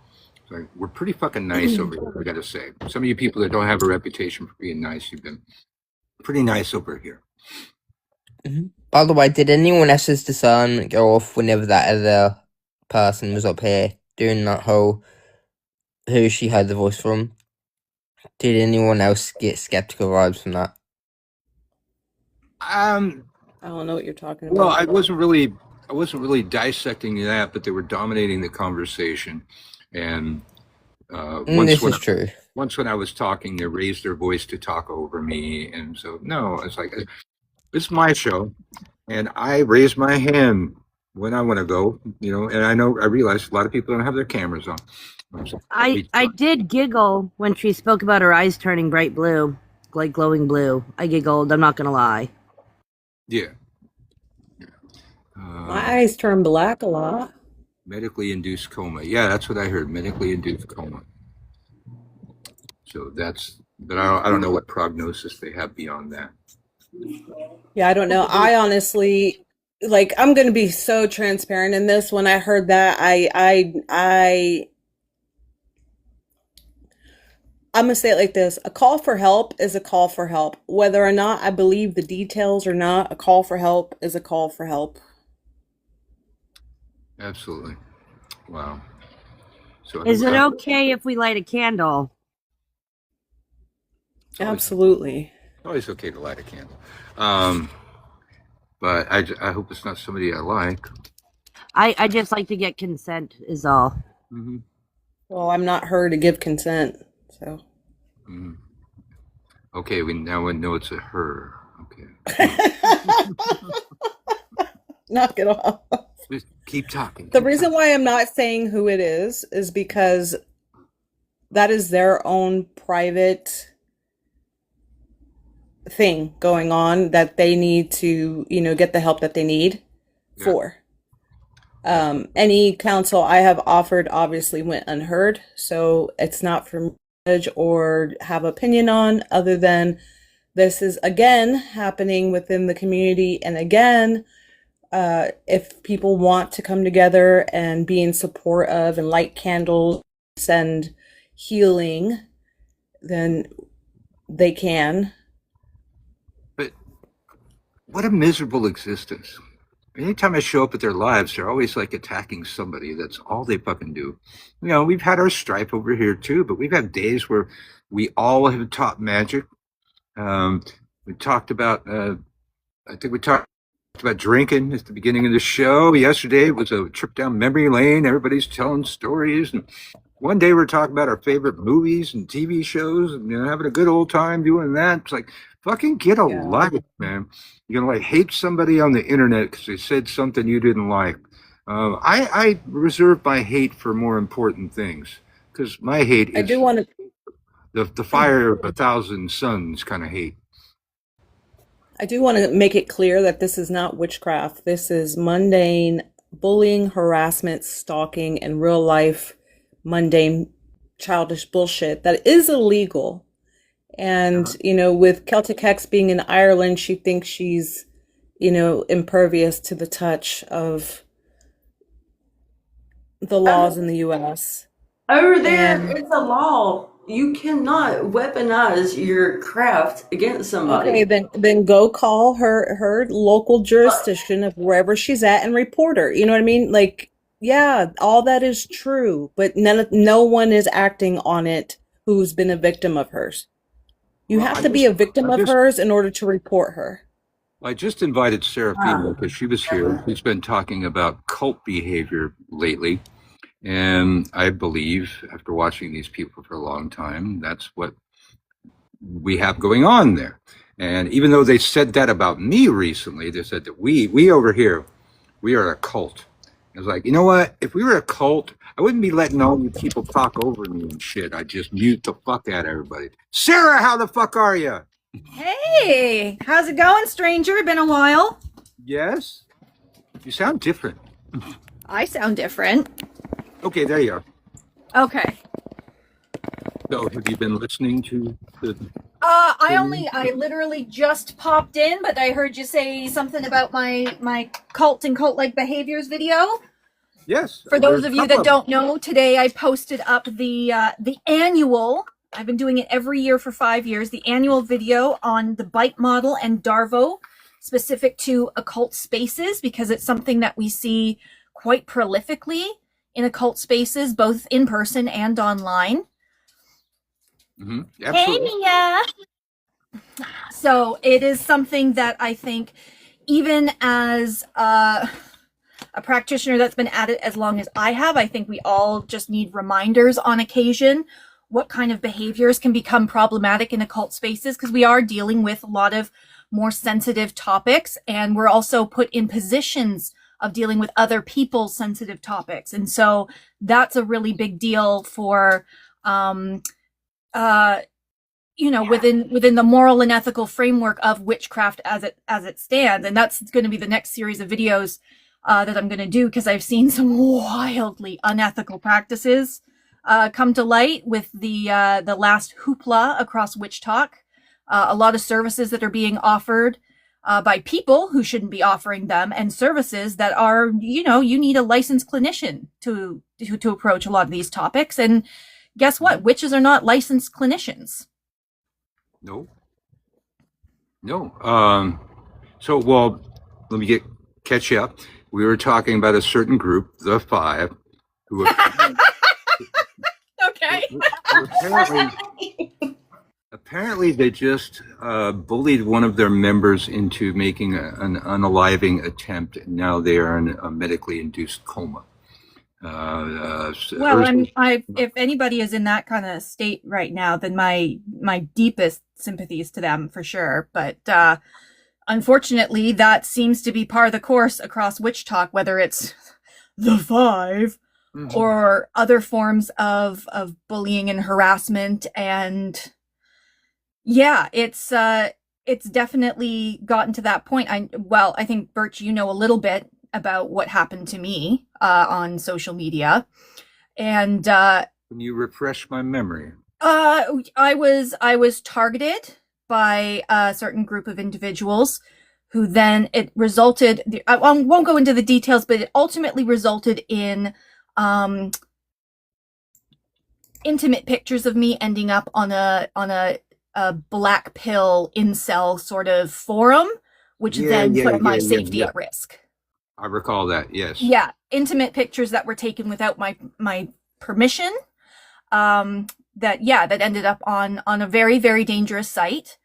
So we're pretty fucking nice over here, I gotta say. Some of you people that don't have a reputation for being nice, you've been pretty nice over here. By the way, did anyone else's discernment go off whenever that other person was up here doing that whole who she heard the voice from? Did anyone else get skeptical vibes from that? I don't know what you're talking about. Well, I wasn't really dissecting that, but they were dominating the conversation. And This is true. once when I was talking, they raised their voice to talk over me, and so no, it's like it's my show, and I raise my hand when I want to go, and I realize a lot of people don't have their cameras on. So I did giggle when she spoke about her eyes turning bright blue, like glowing blue. I giggled. I'm not gonna lie. yeah. My eyes turn black a lot. Medically induced coma. Yeah, that's what I heard. Medically induced coma. So but I don't know what prognosis they have beyond that. Yeah, I don't know. I honestly, like, I'm gonna be so transparent in this. When I heard that, I'm gonna say it like this: a call for help is a call for help. Whether or not I believe the details or not, a call for help is a call for help. Absolutely. Wow. So Is it okay if we light a candle? Absolutely. always okay to light a candle. But I hope it's not somebody I like. I just like to get consent is all. Mm-hmm. Well, I'm not her to give consent, so. Mm-hmm. Okay, we now know it's a her. Okay. Knock it off. Just keep talking. The reason why I'm not saying who it is because that is their own private thing going on that they need to, get the help that they need for. Any counsel I have offered obviously went unheard, so it's not for me to judge or have opinion on, other than this is again happening within the community, and again, if people want to come together and be in support of and light candles and healing, then they can. But what a miserable existence. Anytime I show up at their lives, they're always like attacking somebody. That's all they fucking do. We've had our strife over here too, but we've had days where we all have taught magic. We talked about, I think we talked about drinking at the beginning of the show. Yesterday was a trip down memory lane. Everybody's telling stories. And one day we're talking about our favorite movies and TV shows and having a good old time doing that. It's like, fucking get a life, man. You're gonna hate somebody on the internet because they said something you didn't like. I reserve my hate for more important things because my hate is the fire of 1,000 suns kind of hate. I do want to make it clear that this is not witchcraft. This is mundane bullying, harassment, stalking, and real life mundane childish bullshit that is illegal. And, with Celtic Hex being in Ireland, she thinks she's, impervious to the touch of the laws in the U.S. Over there, it's a law. You cannot weaponize your craft against somebody. Okay, then go call her local jurisdiction of wherever she's at and report her. You know what I mean? Like, yeah, all that is true, but no one is acting on it who's been a victim of hers. You have to be a victim of hers in order to report her. I just invited Serafina because she was here. She's been talking about cult behavior lately. And I believe, after watching these people for a long time, that's what we have going on there. And even though they said that about me recently, they said that we over here, we are a cult. I was like, you know what? If we were a cult, I wouldn't be letting all you people talk over me and shit. I'd just mute the fuck out of everybody. Sarah, how the fuck are you? Hey, how's it going, stranger? Been a while. Yes? You sound different. I sound different. Okay, there you are. Okay. So, have you been listening to the... I literally just popped in, but I heard you say something about my cult and cult-like behaviors video. Yes. For those of you that don't know, today I posted up the annual, I've been doing it every year for 5 years, the annual video on the bite model and Darvo, specific to occult spaces, because it's something that we see quite prolifically in occult spaces, both in person and online. Mm-hmm. Absolutely. Hey, Mia! So it is something that I think, even as a practitioner that's been at it as long as I have, I think we all just need reminders on occasion what kind of behaviors can become problematic in occult spaces, because we are dealing with a lot of more sensitive topics, and we're also put in positions of dealing with other people's sensitive topics. And so that's a really big deal for, within the moral and ethical framework of witchcraft as it stands. And that's going to be the next series of videos that I'm going to do, because I've seen some wildly unethical practices come to light with the last hoopla across Witch Talk a lot of services that are being offered by people who shouldn't be offering them, and services that are, you need a licensed clinician to approach a lot of these topics. And guess what? Witches are not licensed clinicians. No. No. So, well, let me catch you up. We were talking about a certain group, the Five, who Okay. apparently they just bullied one of their members into making an unaliving attempt. And now they are in a medically induced coma. Well, if anybody is in that kind of state right now, then my deepest sympathies to them for sure. But unfortunately, that seems to be par the course across Witch Talk, whether it's the Five or other forms of bullying and harassment. And yeah, it's definitely gotten to that point. I think, Birch, you know a little bit about what happened to me on social media. And can you refresh my memory? I was targeted by a certain group of individuals who then it resulted, I won't go into the details, but it ultimately resulted in intimate pictures of me ending up on a black pill incel sort of forum, which then put my safety at risk. I recall that, yes. Yeah, intimate pictures that were taken without my permission. That ended up on a very, very dangerous site.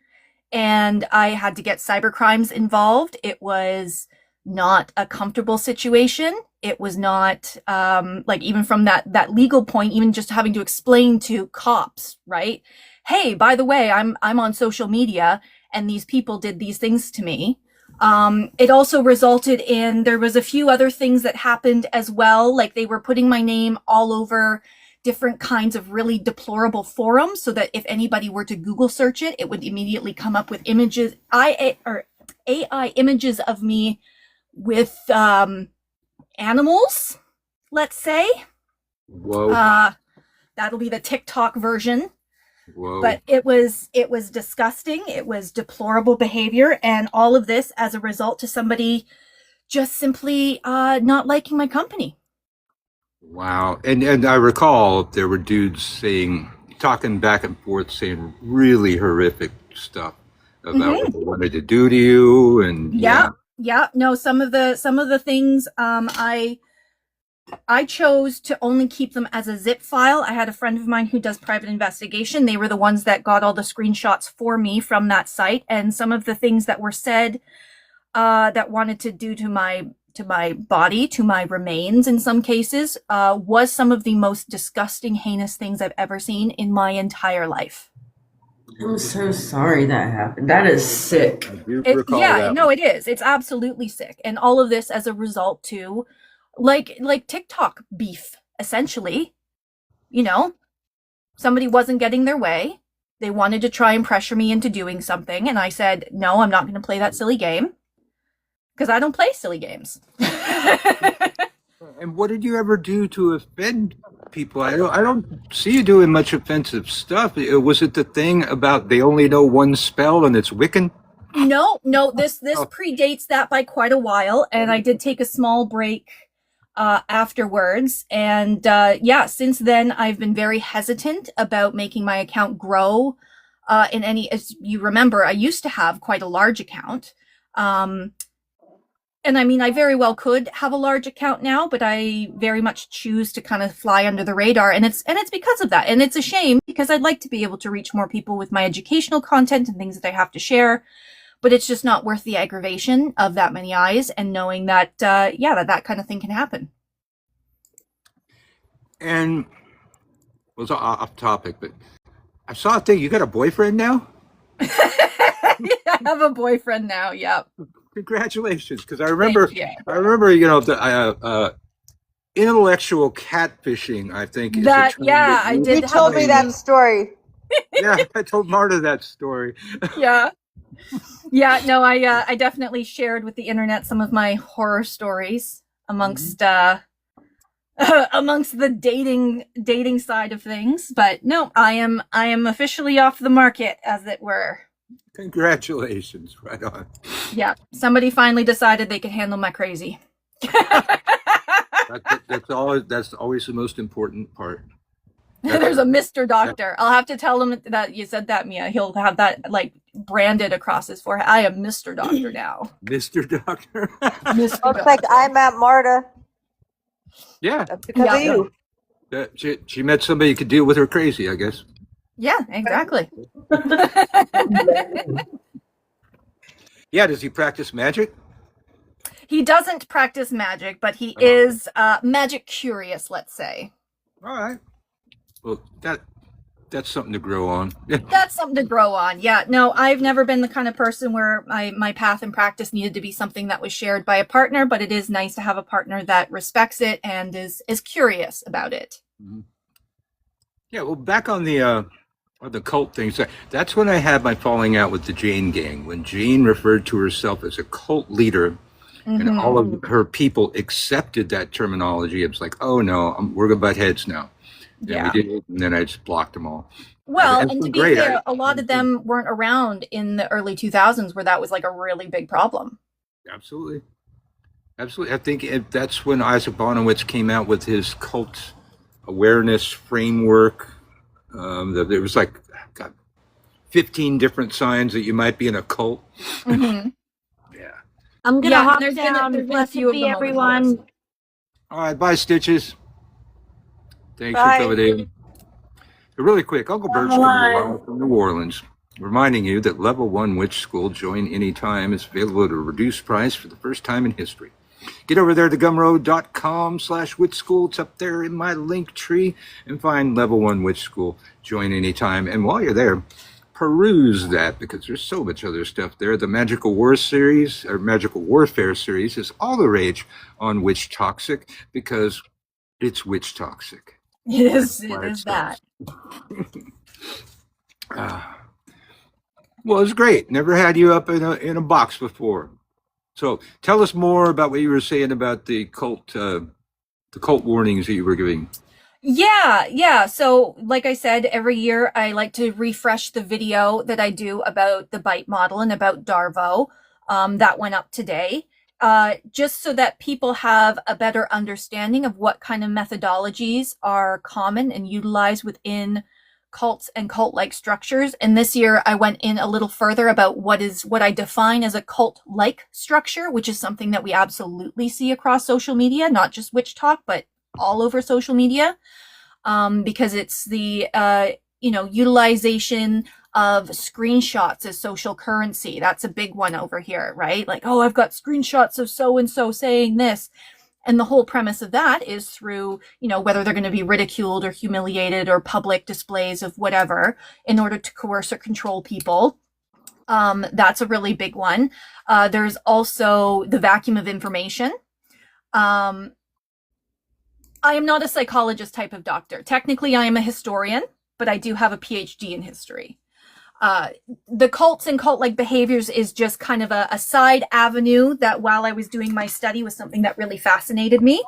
And I had to get cybercrimes involved. It was not a comfortable situation. It was not even from that legal point, even just having to explain to cops, right? Hey, by the way, I'm on social media and these people did these things to me. It also resulted in, there was a few other things that happened as well. Like they were putting my name all over different kinds of really deplorable forums so that if anybody were to Google search it, it would immediately come up with images, AI images of me with animals, let's say. Whoa. That'll be the TikTok version. Whoa. But it was disgusting. It was deplorable behavior, and all of this as a result to somebody just simply not liking my company. Wow. And I recall there were dudes talking back and forth, saying really horrific stuff about what they wanted to do to you. And yeah. No, some of the things I chose to only keep them as a zip file. I had a friend of mine who does private investigation. They were the ones that got all the screenshots for me from that site. And some of the things that were said that wanted to do to my body, to my remains in some cases, was some of the most disgusting, heinous things I've ever seen in my entire life. I'm so sorry that happened. That is sick. It is. It's absolutely sick. And all of this as a result to like TikTok beef, essentially. Somebody wasn't getting their way. They wanted to try and pressure me into doing something. And I said, no, I'm not going to play that silly game. Because I don't play silly games. And what did you ever do to offend people? I don't see you doing much offensive stuff. Was it the thing about they only know one spell and it's Wiccan? No, this predates that by quite a while, and I did take a small break afterwards. And since then I've been very hesitant about making my account grow as you remember, I used to have quite a large account. And I mean, I very well could have a large account now, but I very much choose to kind of fly under the radar. And it's because of that. And it's a shame because I'd like to be able to reach more people with my educational content and things that I have to share. But it's just not worth the aggravation of that many eyes and knowing that, that kind of thing can happen. And was off topic, but I saw a thing. You got a boyfriend now? I have a boyfriend now. Yep. Congratulations, because I remember, the intellectual catfishing. I think is that. Yeah, I did. You told me that story. Yeah, I told Marta that story. Yeah. No, I definitely shared with the internet some of my horror stories amongst amongst the dating side of things. But no, I am officially off the market, as it were. Congratulations. Right on. Yeah, somebody finally decided they could handle my crazy. That's always the most important part. There's a Mr. Doctor. I'll have to tell him that you said that, Mia. He'll have that like branded across his forehead. I am Mr. Doctor now. Mr. Doctor. Mr. Looks like I met Marta Yeah. because of you. She met somebody who could deal with her crazy, I guess. Yeah, exactly. Yeah, does he practice magic? He doesn't practice magic, but he is magic curious, let's say. All right. Well, that's something to grow on. That's something to grow on. Yeah, no, I've never been the kind of person where my path and practice needed to be something that was shared by a partner, but it is nice to have a partner that respects it and is curious about it. Mm-hmm. Yeah, well, back on the cult thing, so that's when I had my falling out with the Jane Gang, when Jane referred to herself as a cult leader, and all of her people accepted that terminology. It was like, oh no, we're gonna butt heads now. Yeah. We did it, and then I just blocked them all. Well, And and to be great. fair, a lot of them weren't around in the early 2000s where that was like a really big problem. Absolutely. Absolutely. I think that's when Isaac Bonowitz came out with his cult awareness framework. There was like 15 different signs that you might be in a cult. Mm-hmm. Yeah. I'm gonna Yeah, hop there's down. been a few of Recipe, them over the everyone. years. All right. Bye, Stitches. Thanks Bye. for coming in. Really quick, Uncle Bert's coming from New Orleans, reminding you that Level 1 Witch School Join Anytime is available at a reduced price for the first time in history. Get over there to gumroad.com/witch school. It's up there in my link tree, and find Level 1 Witch School Join Anytime. And while you're there, peruse that, because there's so much other stuff there. The Magical War series, or Magical Warfare series, is all the rage on Witch Toxic, because it's Witch Toxic. It is That's that. Well, it's great. Never had you up in a box before. So tell us more about what you were saying about the cult warnings that you were giving. Yeah. So, like I said, every year I like to refresh the video that I do about the bite model and about Darvo. That went up today. Just so that people have a better understanding of what kind of methodologies are common and utilized within cults and cult-like structures. And this year I went in a little further about what I define as a cult-like structure, which is something that we absolutely see across social media, not just Witch Talk, but all over social media, because it's the utilization of screenshots as social currency. That's a big one over here, right? Like, oh, I've got screenshots of so-and-so saying this. And the whole premise of that is through, whether they're going to be ridiculed or humiliated or public displays of whatever in order to coerce or control people. That's a really big one. There's also the vacuum of information. I am not a psychologist type of doctor. Technically, I am a historian, but I do have a PhD in history. The cults and cult-like behaviors is just kind of a side avenue that, while I was doing my study, was something that really fascinated me.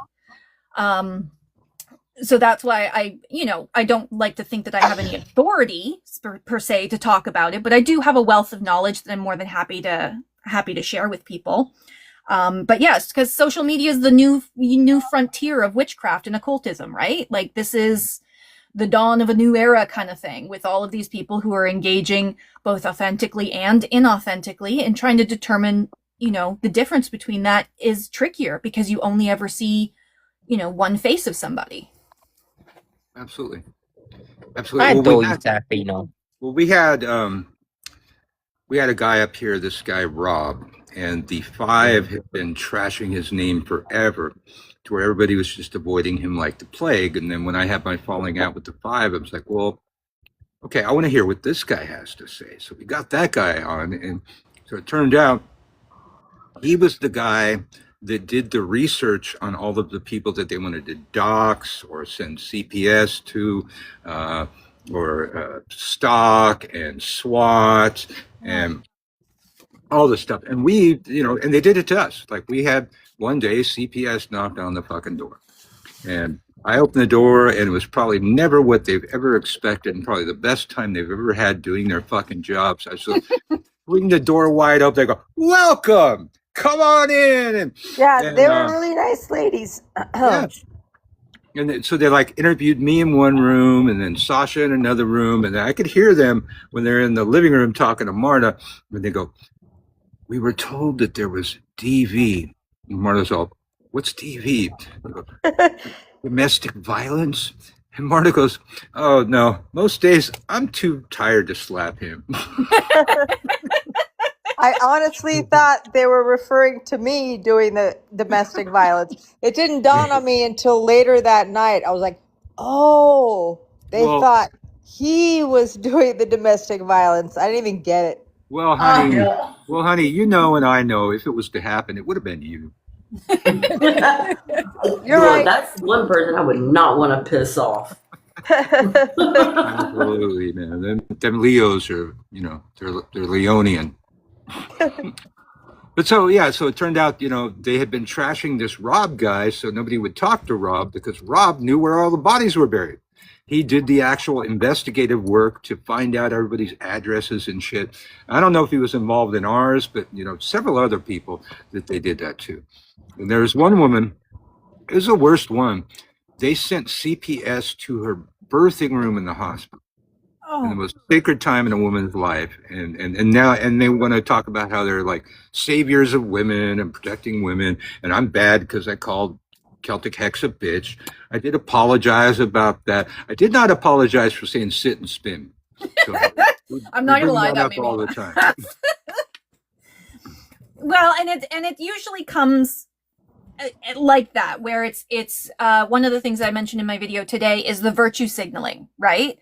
So that's why I don't like to think that I have any authority per se to talk about it, but I do have a wealth of knowledge that I'm more than happy to share with people. But yes, because social media is the new frontier of witchcraft and occultism, right? Like, this is the dawn of a new era kind of thing, with all of these people who are engaging both authentically and inauthentically and trying to determine, the difference between that is trickier because you only ever see, one face of somebody. Absolutely. I adore you, Taffino. Well, we had a guy up here, this guy Rob, and the Five have been trashing his name forever, to where everybody was just avoiding him like the plague. And then when I had my falling out with the Five, I was like, well, okay, I want to hear what this guy has to say. So we got that guy on, and so it turned out he was the guy that did the research on all of the people that they wanted to dox or send CPS to, or stalk and SWAT and all this stuff. And we, and they did it to us. Like, we had one day CPS knocked on the fucking door, and I opened the door, and it was probably never what they've ever expected, and probably the best time they've ever had doing their fucking jobs. I said, swing the door wide open. They go, "Welcome, come on in." And They were really nice ladies. yeah. So they like interviewed me in one room, and then Sasha in another room, and I could hear them when they're in the living room talking to Marta, when they go, "We were told that there was DV." And Marta's all, "What's DV?" They go, "Domestic violence." And Marta goes, "Oh no, most days I'm too tired to slap him." I honestly thought they were referring to me doing the domestic violence. It didn't dawn on me until later that night. I was like, oh, they Well- thought he was doing the domestic violence. I didn't even get it. Well, honey, you know, and I know if it was to happen, it would have been you. You're right. That's one person I would not want to piss off. Absolutely, man. Them Leos are, you know, they're Leonian. But so it turned out, you know, they had been trashing this Rob guy, so nobody would talk to Rob because Rob knew where all the bodies were buried. He did the actual investigative work to find out everybody's addresses and shit. I don't know if he was involved in ours, but you know, several other people that they did that to. And there was one woman, it was the worst one. They sent CPS to her birthing room in the hospital. Oh. And the most sacred time in a woman's life, and now they want to talk about how they're like saviors of women and protecting women, and I'm bad because I called Celtic Hex a bitch. I did apologize about that. I did not apologize for saying sit and spin. So I'm not gonna lie, that that up made me all the laugh. time. Well, and it usually comes like that, where it's one of the things I mentioned in my video today is the virtue signaling, right?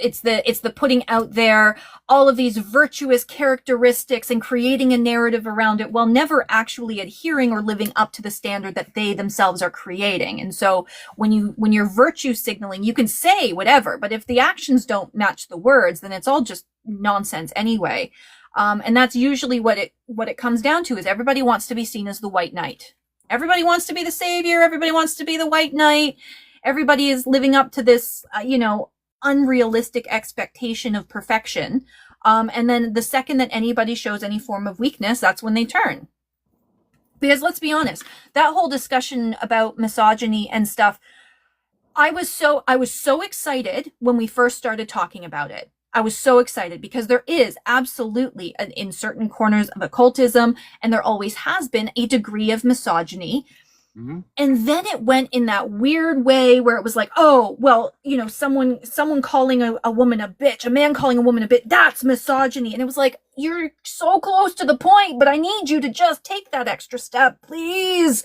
It's the putting out there all of these virtuous characteristics and creating a narrative around it while never actually adhering or living up to the standard that they themselves are creating. And so when you're virtue signaling, you can say whatever, but if the actions don't match the words, then it's all just nonsense anyway. And that's usually what it comes down to is everybody wants to be seen as the white knight. Everybody wants to be the savior. Everybody wants to be the white knight. Everybody is living up to this, unrealistic expectation of perfection. And then the second that anybody shows any form of weakness, that's when they turn. Because let's be honest, that whole discussion about misogyny and stuff, I was so excited when we first started talking about it. I was so excited because there is absolutely in certain corners of occultism, and there always has been a degree of misogyny. Mm-hmm. And then it went in that weird way where it was like, oh, well, someone calling a woman a bitch, a man calling a woman a bitch, that's misogyny. And it was like, you're so close to the point, but I need you to just take that extra step, please.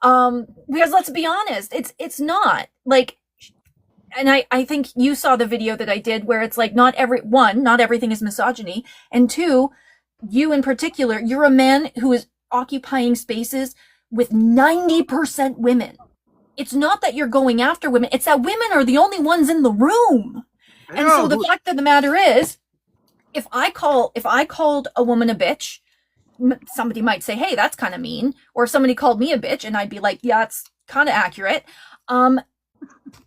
Because let's be honest, it's not like, and I think you saw the video that I did where it's like, not everything is misogyny. And two, you in particular, you're a man who is occupying spaces with 90% women. It's not that you're going after women. It's that women are the only ones in the room. And so the fact of the matter is, if I called a woman a bitch, somebody might say, hey, that's kind of mean. Or if somebody called me a bitch and I'd be like, yeah, it's kind of accurate. And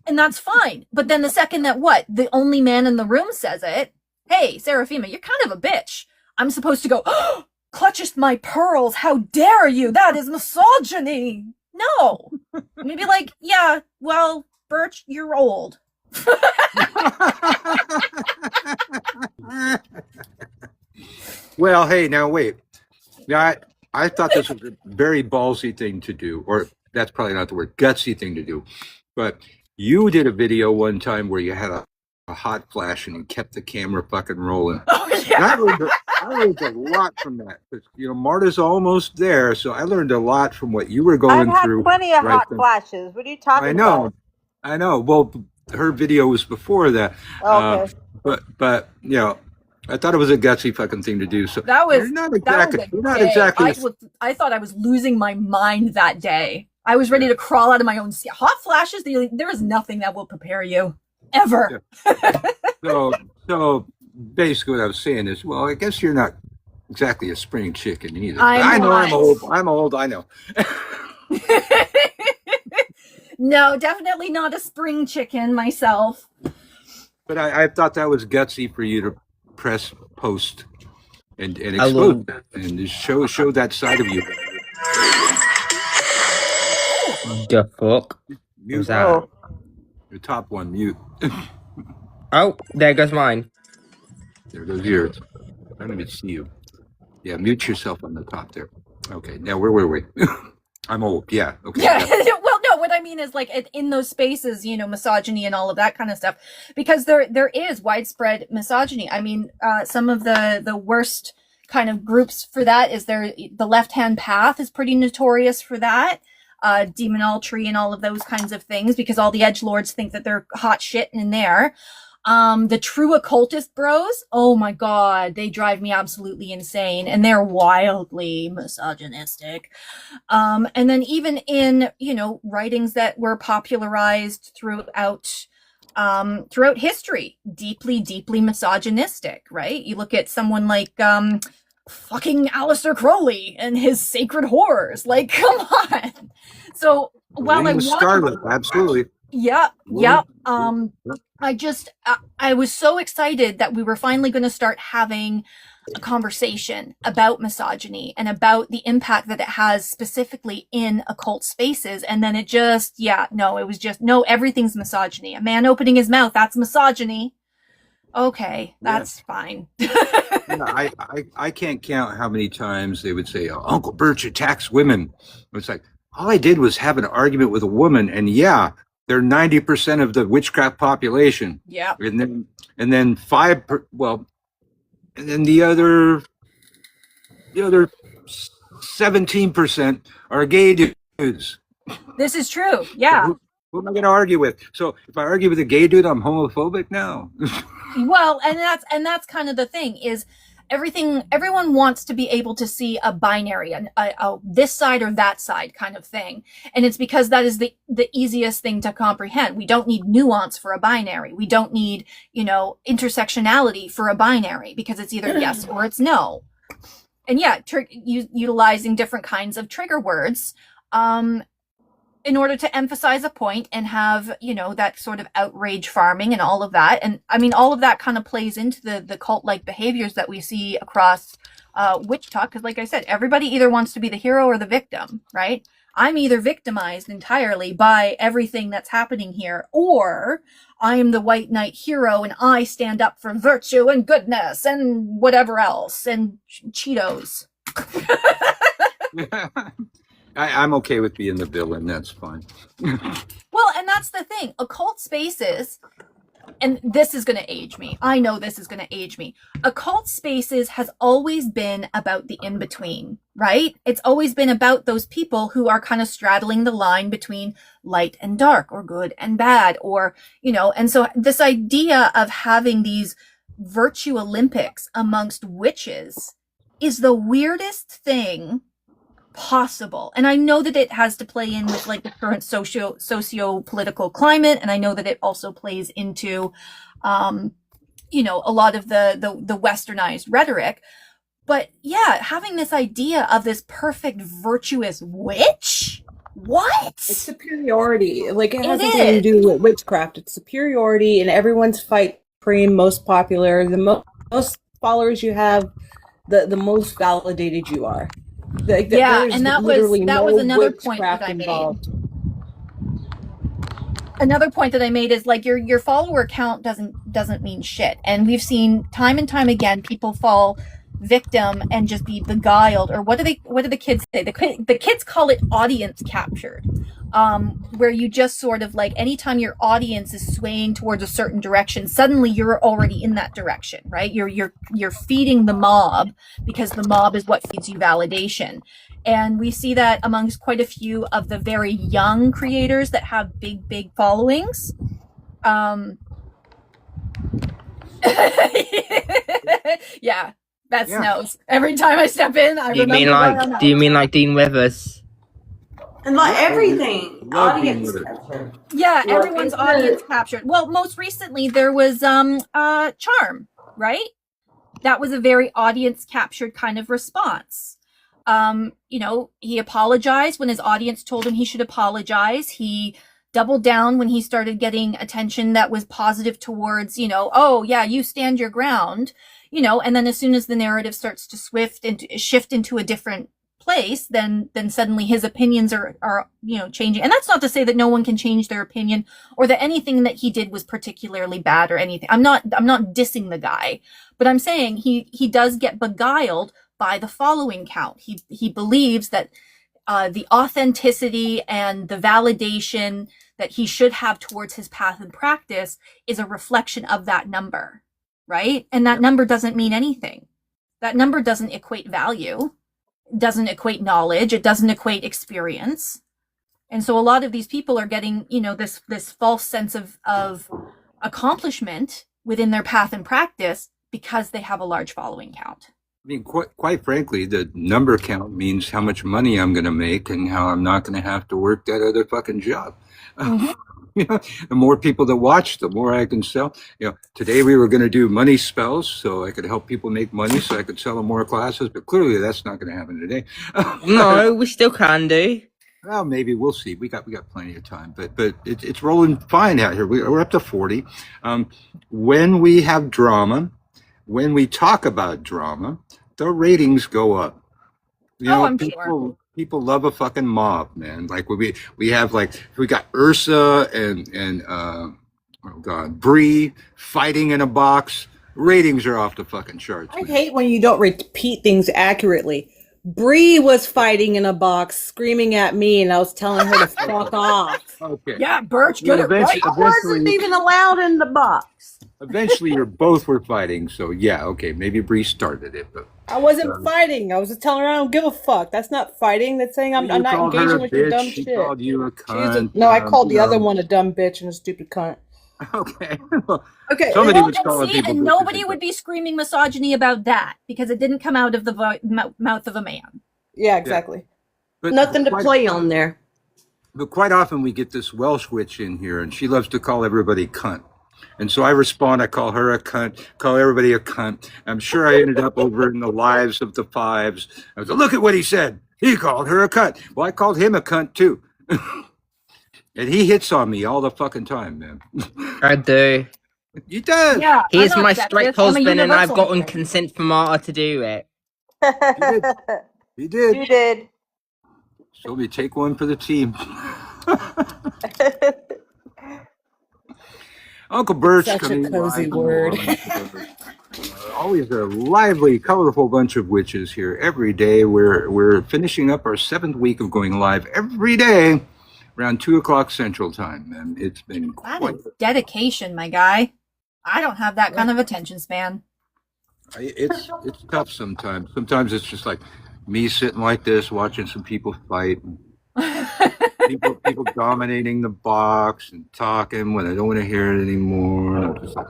that's fine. But then the second that the only man in the room says it, hey, Seraphima, you're kind of a bitch. I'm supposed to go, oh, clutchest my pearls, how dare you? That is misogyny. No. Maybe like, yeah, well, Birch, you're old. Well, hey, now wait. Yeah, I thought this was a very ballsy thing to do, or that's probably not the word, gutsy thing to do. But you did a video one time where you had a hot flash and you kept the camera fucking rolling. Oh, yeah. I learned a lot from that. Marta's almost there, so I learned a lot from what you were going I've had through. plenty of hot then. flashes. What are you talking about? I know. Well, her video was before that. Okay. But I thought it was a gutsy fucking thing to do. So That was you're not exactly. I thought I was losing my mind that day. I was ready to crawl out of my own skin. Hot flashes, there is nothing that will prepare you ever. Yeah. So basically what I was saying is, well, I guess you're not exactly a spring chicken either. I know I'm old. I know. No, definitely not a spring chicken myself. But I thought that was gutsy for you to press post and I expose love that and just show that side of you. the fuck. Mute Was that? Oh, your top one, mute. Oh, there goes mine. There goes yours. I don't even see you. Yeah, mute yourself on the top there. Okay, now where were we? I'm old. Yeah. Okay. Yeah. Yeah. Well, no, what I mean is like in those spaces, you know, misogyny and all of that kind of stuff, because there is widespread misogyny. I mean, some of the worst kind of groups for that is the Left Hand Path is pretty notorious for that. Demonoltry and all of those kinds of things, because all the edgelords think that they're hot shit in there. The true occultist bros, oh my god, they drive me absolutely insane, and they're wildly misogynistic. And then even in, you know, writings that were popularized throughout history, deeply misogynistic, right? You look at someone like fucking Aleister Crowley and his sacred horrors. Like, come on. So while Winning with Scarlet, absolutely. yeah. I was so excited that we were finally going to start having a conversation about misogyny and about the impact that it has specifically in occult spaces. And then it just, everything's misogyny. A man opening his mouth, that's misogyny. Okay, that's fine. I can't count how many times they would say, Uncle Birch attacks women. It's like, all I did was have an argument with a woman, and yeah, they're 90% of the witchcraft population. Yeah. And then and then the other 17% are gay dudes. This is true. Yeah. Who am I going to argue with? So if I argue with a gay dude, I'm homophobic now. Well, and that's kind of the thing is everyone wants to be able to see a binary, a this side or that side kind of thing. And it's because that is the easiest thing to comprehend. We don't need nuance for a binary. We don't need, intersectionality for a binary, because it's either yes or it's no. And yeah, utilizing different kinds of trigger words, in order to emphasize a point and have, that sort of outrage farming and all of that. And I mean, all of that kind of plays into the cult-like behaviors that we see across witch talk. Because like I said, everybody either wants to be the hero or the victim, right? I'm either victimized entirely by everything that's happening here, or I am the white knight hero and I stand up for virtue and goodness and whatever else, and Cheetos. I'm okay with being the villain. That's fine. Well, and that's the thing. Occult spaces, and this is going to age me. I know this is going to age me. Occult spaces has always been about the in-between, right? It's always been about those people who are kind of straddling the line between light and dark, or good and bad, or, and so this idea of having these virtue Olympics amongst witches is the weirdest thing possible. And I know that it has to play in with like the current socio-political climate, and I know that it also plays into a lot of the westernized rhetoric. But yeah, having this idea of this perfect virtuous witch, what? It's superiority. Like, it has nothing to do with witchcraft. It's superiority, and everyone's fight supreme, most popular, the most followers you have, the most validated you are. And that was another point that I made. Another point that I made is like your follower count doesn't mean shit, and we've seen time and time again people fall victim and just be beguiled, or what do the kids say? The kids call it audience captured, where you just sort of like, anytime your audience is swaying towards a certain direction, suddenly you're already in that direction, right? You're feeding the mob, because the mob is what feeds you validation. And we see that amongst quite a few of the very young creators that have big followings. Yeah, that snows. Every time I step in, I remember. Do you mean like Dean Withers? And like everything, audience capture. Yeah, everyone's audience captured. Well, most recently there was Charm, right? That was a very audience captured kind of response. He apologized when his audience told him he should apologize. He doubled down when he started getting attention that was positive towards, oh yeah, you stand your ground, and then as soon as the narrative starts to shift into a different place, then suddenly his opinions are changing. And that's not to say that no one can change their opinion or that anything that he did was particularly bad or anything. I'm not dissing the guy, but I'm saying he does get beguiled by the following count. He believes that the authenticity and the validation that he should have towards his path and practice is a reflection of that number, right? And that number doesn't mean anything. That number doesn't equate value, doesn't equate knowledge, it doesn't equate experience. And so a lot of these people are getting, this false sense of accomplishment within their path and practice because they have a large following count. I mean, quite frankly, the number count means how much money I'm going to make and how I'm not going to have to work that other fucking job. Mm-hmm. The more people that watch, the more I can sell. Today we were going to do money spells so I could help people make money so I could sell them more classes, but clearly that's not going to happen today. No, we still can do. Well, maybe we'll see. We got plenty of time, but it's rolling fine out here. We're up to 40. When we have drama, when we talk about drama, the ratings go up. I'm sure. People love a fucking mob, man. Like we have we got Ursa and Bree fighting in a box. Ratings are off the fucking charts. I hate when you don't repeat things accurately. Bree was fighting in a box, screaming at me, and I was telling her to fuck off. Okay. Yeah, Birch, get it right. I wasn't even allowed in the box. Eventually, you both were fighting. So yeah, okay, maybe Bree started it, but I wasn't fighting. I was just telling her I don't give a fuck. That's not fighting. That's saying I'm not engaging with your dumb she shit. called you a cunt. No, I called the other one a dumb bitch and a stupid cunt. Okay. Okay. Somebody Well, was calling people. and nobody would be screaming misogyny about that because it didn't come out of the mouth of a man. Yeah, exactly. But Nothing to play on there. But quite often we get this Welsh witch in here, and she loves to call everybody cunt. And so I respond, I call her a cunt, call everybody a cunt. I'm sure I ended up over in the lives of the fives. I was like, look at what he said. He called her a cunt. Well, I called him a cunt too. And he hits on me all the fucking time, man. I do. He does. Yeah, He's I'm my not straight sexist. I'm a husband, and I've universal. gotten consent from Marta to do it. He did. You did. So we take one for the team. Uncle Bert's Such a coming cozy live. word. Always a lively, colorful bunch of witches here every day. We're finishing up our 7th week of going live every day around 2:00 Central Time, and it's been That quite. is dedication, my guy. I don't have that kind of attention span. It's tough sometimes. Sometimes it's just like me sitting like this, watching some people fight. People dominating the box and talking when I don't want to hear it anymore. I'm just like,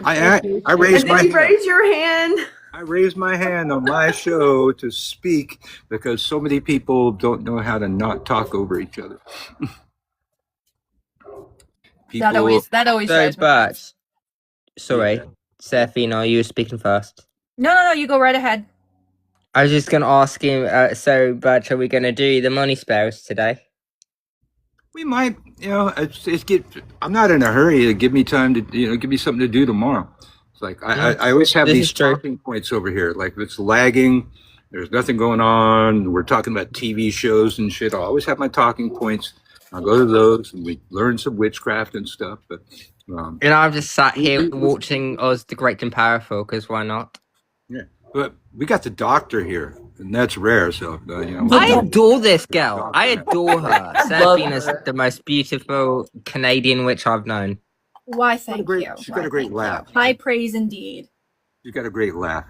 I raised my And then you hand. raise your hand. I raised my hand on my show to speak because so many people don't know how to not talk over each other. That always So, drives me. but sorry, Seraphina, you were speaking first. No, you go right ahead. I was just going to ask him, but are we going to do the money spells today? We might, I'm not in a hurry. Give me time to, give me something to do tomorrow. It's like, I always have This these is true. talking points over here. Like if it's lagging, there's nothing going on. We're talking about TV shows and shit. I'll always have my talking points. I'll go to those and we learn some witchcraft and stuff. But, And I'm just sat here watching Oz the Great and Powerful, because why not? yeah, but we got the doctor here and that's rare. So, I adore this girl. I adore her. Seraphina's the most beautiful Canadian witch I've known. Why, thank you. she's got a great laugh. High praise indeed. She's got a great laugh.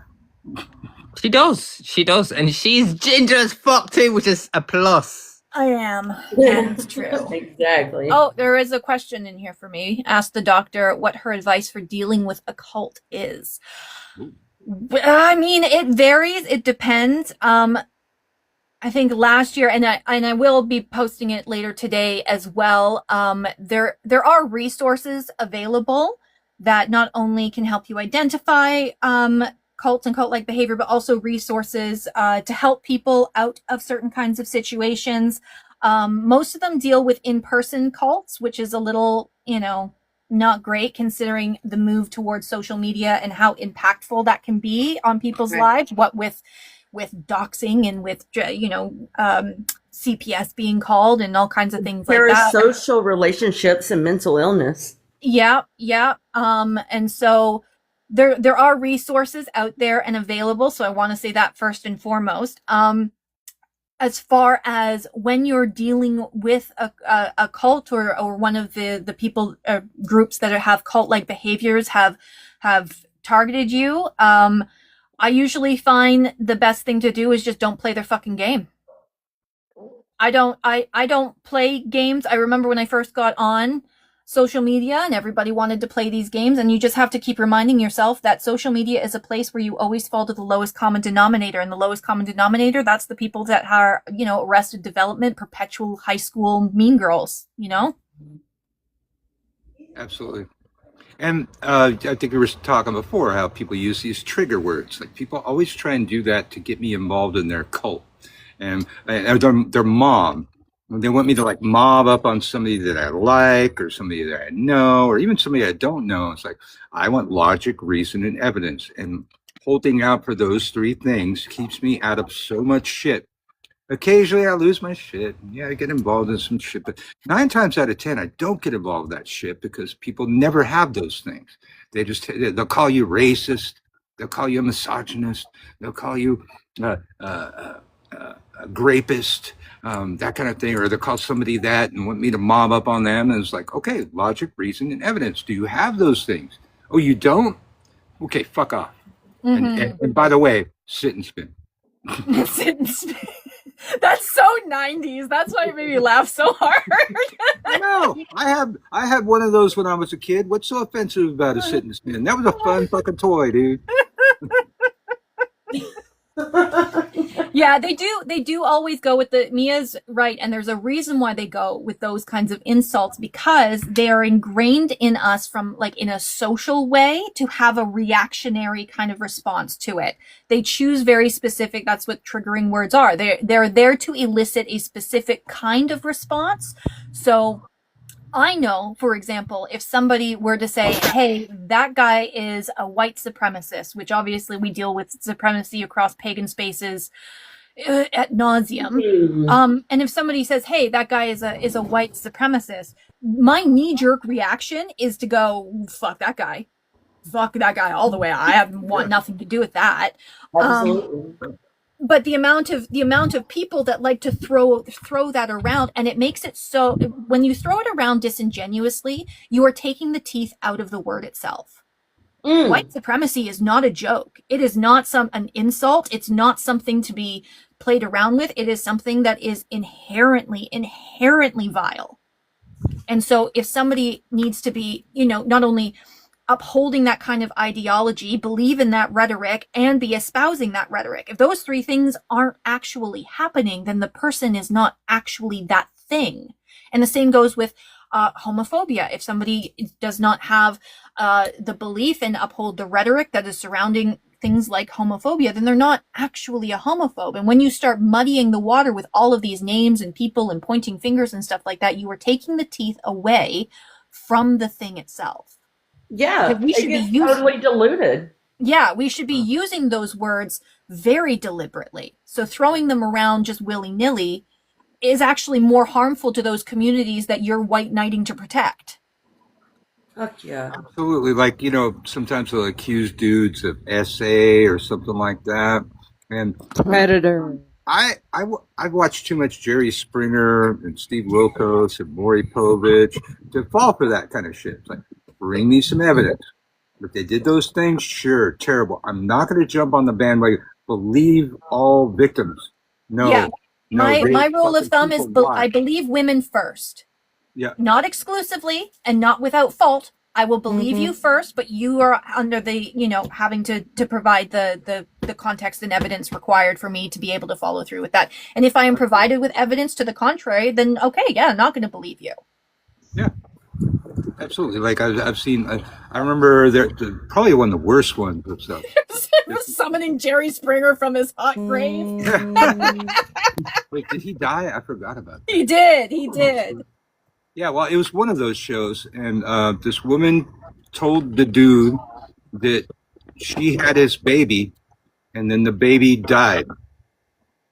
She does. And she's ginger as fuck too, which is a plus. I am. That's true. Exactly. Oh, there is a question in here for me. Ask the doctor what her advice for dealing with a cult is. I mean, it varies. It depends. I think last year, and I will be posting it later today as well. There are resources available that not only can help you identify cults and cult-like behavior, but also resources to help people out of certain kinds of situations. Most of them deal with in-person cults, which is a little, not great considering the move towards social media and how impactful that can be on people's lives. What with doxing and with CPS being called and all kinds of things like that. Parasocial relationships and mental illness. Yeah. And so there are resources out there and available. So I want to say that first and foremost. As far as when you're dealing with a cult or one of the people groups that have cult-like behaviors have targeted you, I usually find the best thing to do is just don't play their fucking game. I don't play games. I remember when I first got on social media and everybody wanted to play these games, and you just have to keep reminding yourself that social media is a place where you always fall to the lowest common denominator, and the lowest common denominator, that's the people that are, arrested development, perpetual high school mean girls, Absolutely. And I think we were talking before how people use these trigger words. Like people always try and do that to get me involved in their cult. And their mom, they want me to like mob up on somebody that I like or somebody that I know or even somebody I don't know. It's like, I want logic, reason, and evidence. And holding out for those three things keeps me out of so much shit. Occasionally I lose my shit. Yeah, I get involved in some shit, but 9 times out of 10, I don't get involved in that shit because people never have those things. They'll call you racist. They'll call you a misogynist. They'll call you a grapist, that kind of thing, or they'll call somebody that and want me to mob up on them. And it's like, okay, logic, reason, and evidence. Do you have those things? Oh, you don't? Okay, fuck off. Mm-hmm. And by the way, sit and spin. Sit and spin. That's so 90s. That's why it made me laugh so hard. No, I had one of those when I was a kid. What's so offensive about a sit and spin? That was a fun fucking toy, dude. Yeah, they do always go with Mia's right, and there's a reason why they go with those kinds of insults, because they are ingrained in us from like in a social way to have a reactionary kind of response to it. They choose very specific, that's what triggering words are. They're there to elicit a specific kind of response. So I know, for example, if somebody were to say, hey, that guy is a white supremacist, which obviously we deal with supremacy across pagan spaces at nauseum. And if somebody says, hey, that guy is a white supremacist, my knee-jerk reaction is to go, fuck that guy. Fuck that guy all the way. I want nothing to do with that. Absolutely. But the amount of people that like to throw that around, and it makes it so when you throw it around disingenuously, you are taking the teeth out of the word itself. White supremacy is not a joke. It is not an insult. It's not something to be played around with. It is something that is inherently vile. And so if somebody needs to be, not only upholding that kind of ideology, believe in that rhetoric, and be espousing that rhetoric. If those three things aren't actually happening, then the person is not actually that thing. And the same goes with homophobia. If somebody does not have the belief and uphold the rhetoric that is surrounding things like homophobia, then they're not actually a homophobe. And when you start muddying the water with all of these names and people and pointing fingers and stuff like that, you are taking the teeth away from the thing itself. Yeah, we should be totally diluted. Yeah, we should be using those words very deliberately. So throwing them around just willy-nilly is actually more harmful to those communities that you're white knighting to protect. Fuck yeah. Absolutely. Like, sometimes they'll accuse dudes of SA or something like that. And Predator. I've watched too much Jerry Springer and Steve Wilkos and Maury Povich to fall for that kind of shit. It's like, bring me some evidence. If they did those things, sure, terrible. I'm not going to jump on the bandwagon. Believe all victims. No. Yeah. My rule of thumb is I believe women first. Yeah. Not exclusively and not without fault. I will believe you first, but you are under the, having to provide the context and evidence required for me to be able to follow through with that. And if I am provided with evidence to the contrary, then okay, yeah, I'm not going to believe you. Yeah. Absolutely. Like I've seen, I remember probably one of the worst ones of stuff. Summoning Jerry Springer from his hot grave. Wait, did he die? I forgot about that. He did. He did. Yeah, well, it was one of those shows, and this woman told the dude that she had his baby, and then the baby died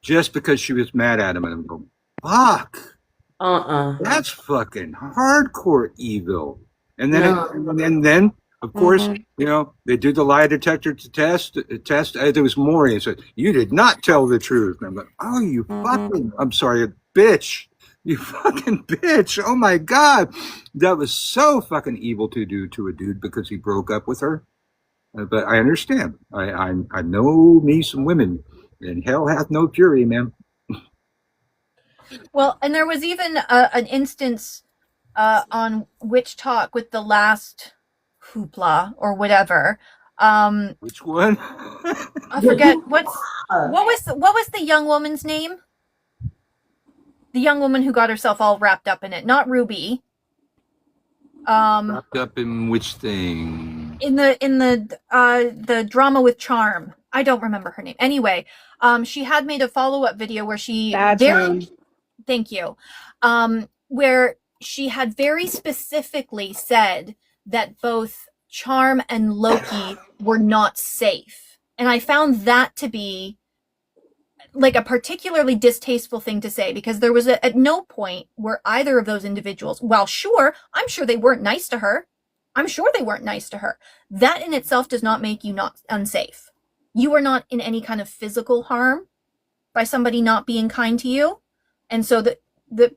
just because she was mad at him. And I'm going, fuck, that's fucking hardcore evil. And then, and then, of course, you know, they do the lie detector test. There was Maury and said, "You did not tell the truth." And I'm like, "Oh, you fucking, I'm sorry, bitch. You fucking bitch. Oh my God." That was so fucking evil to do to a dude because he broke up with her. But I understand. I know me some women, and hell hath no fury, man. Well, and there was even an instance on Witch Talk with the last hoopla or whatever. Which one? I forget what was the young woman's name? The young woman who got herself all wrapped up in it, not Ruby. Wrapped up in which thing? In the drama with Charm. I don't remember her name. Anyway, she had made a follow-up video where she thank you. Where she had very specifically said that both Charm and Loki were not safe. And I found that to be like a particularly distasteful thing to say, because there was at no point where either of those individuals, while sure, I'm sure they weren't nice to her. I'm sure they weren't nice to her. That in itself does not make you not unsafe. You are not in any kind of physical harm by somebody not being kind to you. And so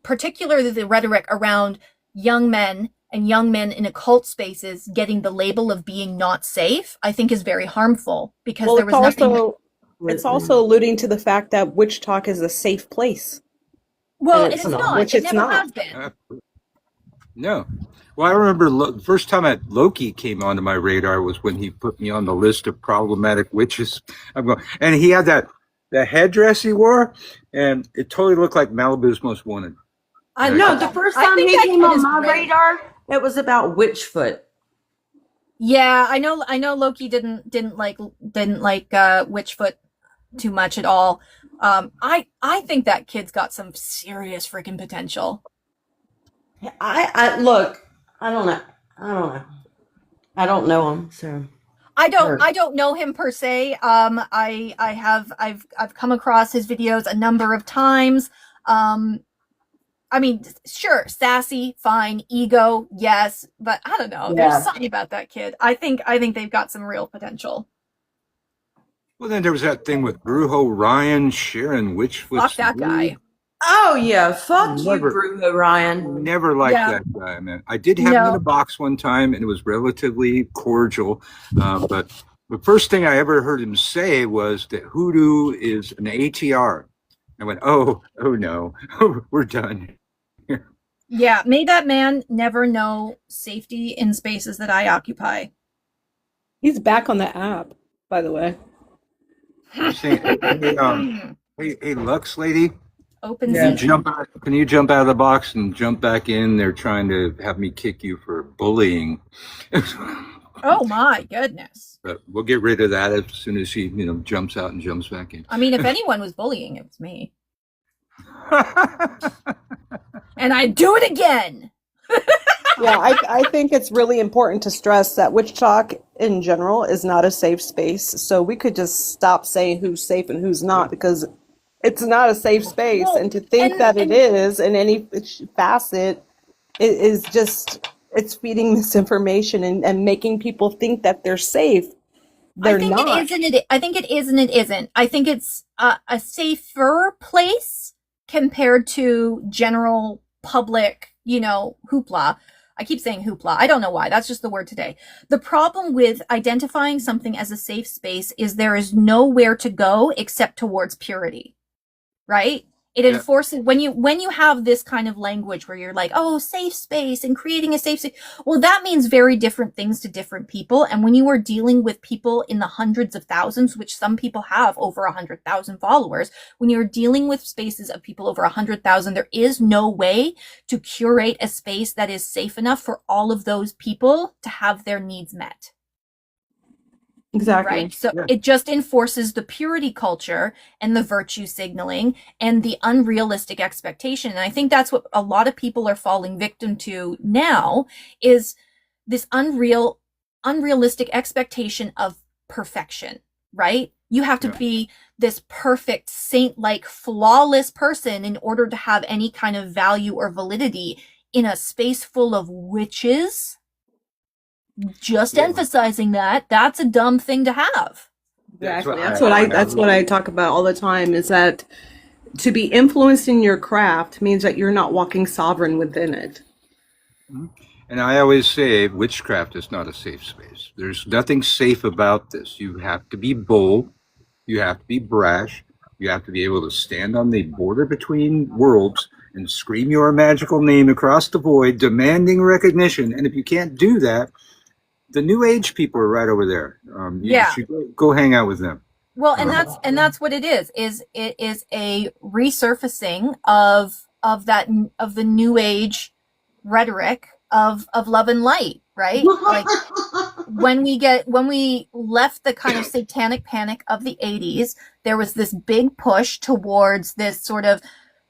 particularly the rhetoric around young men and young men in occult spaces getting the label of being not safe, I think is very harmful, because there was nothing. It's also alluding to the fact that Witch Talk is a safe place. Well, it's not. Which It it's never not. has been. No. Well, I remember the first time Loki came onto my radar was when he put me on the list of problematic witches. I'm going, and he had that headdress he wore, and it totally looked like Malibu's Most Wanted. I know the first time he came on my radar, it was about Witchfoot. Yeah, I know Loki didn't like Witchfoot too much at all. I think that kid's got some serious freaking potential. I look, I don't know. I don't know him, so I don't know him per se. I've come across his videos a number of times. I mean, sure, sassy, fine, ego, yes, but I don't know. Yeah. There's something about that kid. I think they've got some real potential. Well, then there was that thing with Brujo Ryan sharing Witchfoot. Fuck that guy. Oh yeah, fuck Never- you, Brujo Ryan. Never liked Yeah. that guy, man. I did have him in a box one time, and it was relatively cordial. But the first thing I ever heard him say was that hoodoo is an ATR. I went, oh no, we're done. Yeah, may that man never know safety in spaces that I occupy. He's back on the app, by the way. Saying, hey, Lux lady, Open can season. you jump out of the box and jump back in? They're trying to have me kick you for bullying. Oh my goodness. But we'll get rid of that as soon as he, jumps out and jumps back in. I mean, if anyone was bullying, it was me. And I'd do it again. Yeah, I think it's really important to stress that Witch Talk in general is not a safe space. So we could just stop saying who's safe and who's not, because it's not a safe space. Well, and to think that it is in any facet, it is just, it's feeding misinformation and making people think that they're safe. They're I think not. it is and I think it is and it isn't. I think it's a safer place compared to general public, hoopla. I keep saying hoopla. I don't know why. That's just the word today. The problem with identifying something as a safe space is there is nowhere to go except towards purity, right? It enforces when you have this kind of language where you're like, oh, safe space and creating a safe space. Well, that means very different things to different people. And when you are dealing with people in the hundreds of thousands, which some people have over 100,000 followers, when you're dealing with spaces of people over 100,000, there is no way to curate a space that is safe enough for all of those people to have their needs met. Exactly. Right? So Yeah. it just enforces the purity culture and the virtue signaling and the unrealistic expectation. And I think that's what a lot of people are falling victim to now is this unrealistic expectation of perfection, right? You have to Yeah. be this perfect saint-like flawless person in order to have any kind of value or validity in a space full of witches. Just emphasizing that that's a dumb thing to have. Exactly. That's That's what I talk about all the time is that to be influenced in your craft means that you're not walking sovereign within it. And I always say witchcraft is not a safe space. There's nothing safe about this. You have to be bold. You have to be brash. You have to be able to stand on the border between worlds and scream your magical name across the void, demanding recognition. And if you can't do that, the new age people are right over there. You should go hang out with them. Well, and that's what it is it is a resurfacing of the new age rhetoric of love and light, right? Like when we left the kind of satanic panic of the 80s, there was this big push towards this sort of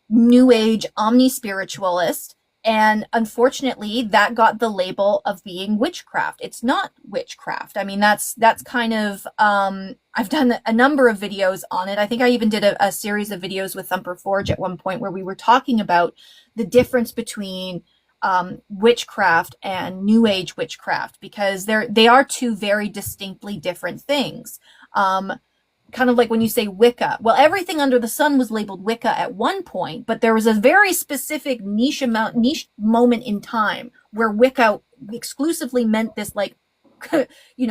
new age omni-spiritualist. And unfortunately, that got the label of being witchcraft. It's not witchcraft. I mean, that's kind of, I've done a number of videos on it. I think I even did a series of videos with Thumper Forge at one point where we were talking about the difference between witchcraft and new age witchcraft, because they are two very distinctly different things. Kind of like when you say Wicca. Well, everything under the sun was labeled Wicca at one point, but there was a very specific niche moment in time where Wicca exclusively meant this like,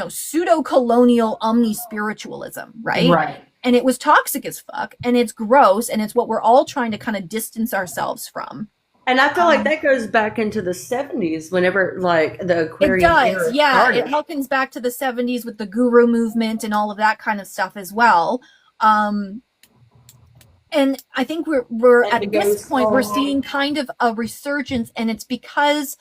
pseudo-colonial omni-spiritualism, right? Right. And it was toxic as fuck, and it's gross, and it's what we're all trying to kind of distance ourselves from. And I feel like that goes back into the 70s whenever like the It Aquarian does, era yeah. started. It harkens back to the 70s with the guru movement and all of that kind of stuff as well. And I think we're And at it this goes point we're on. seeing kind of a resurgence, and it's because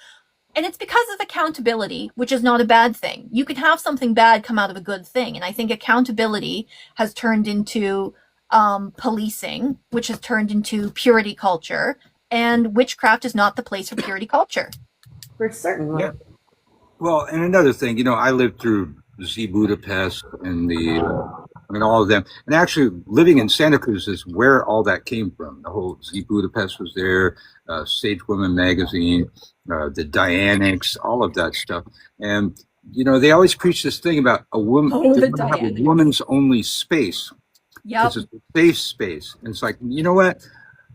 of accountability, which is not a bad thing. You can have something bad come out of a good thing, and I think accountability has turned into policing, which has turned into purity culture. And witchcraft is not the place for purity culture. For certain. Yeah. Well, and another thing, I lived through Z Budapest and all of them. And actually living in Santa Cruz is where all that came from. The whole Z Budapest was there, Sage Woman magazine, the Dianics, all of that stuff. And, they always preach this thing about a woman, they want to have a woman's only space. Yep. It's a safe space. And it's like, you know what?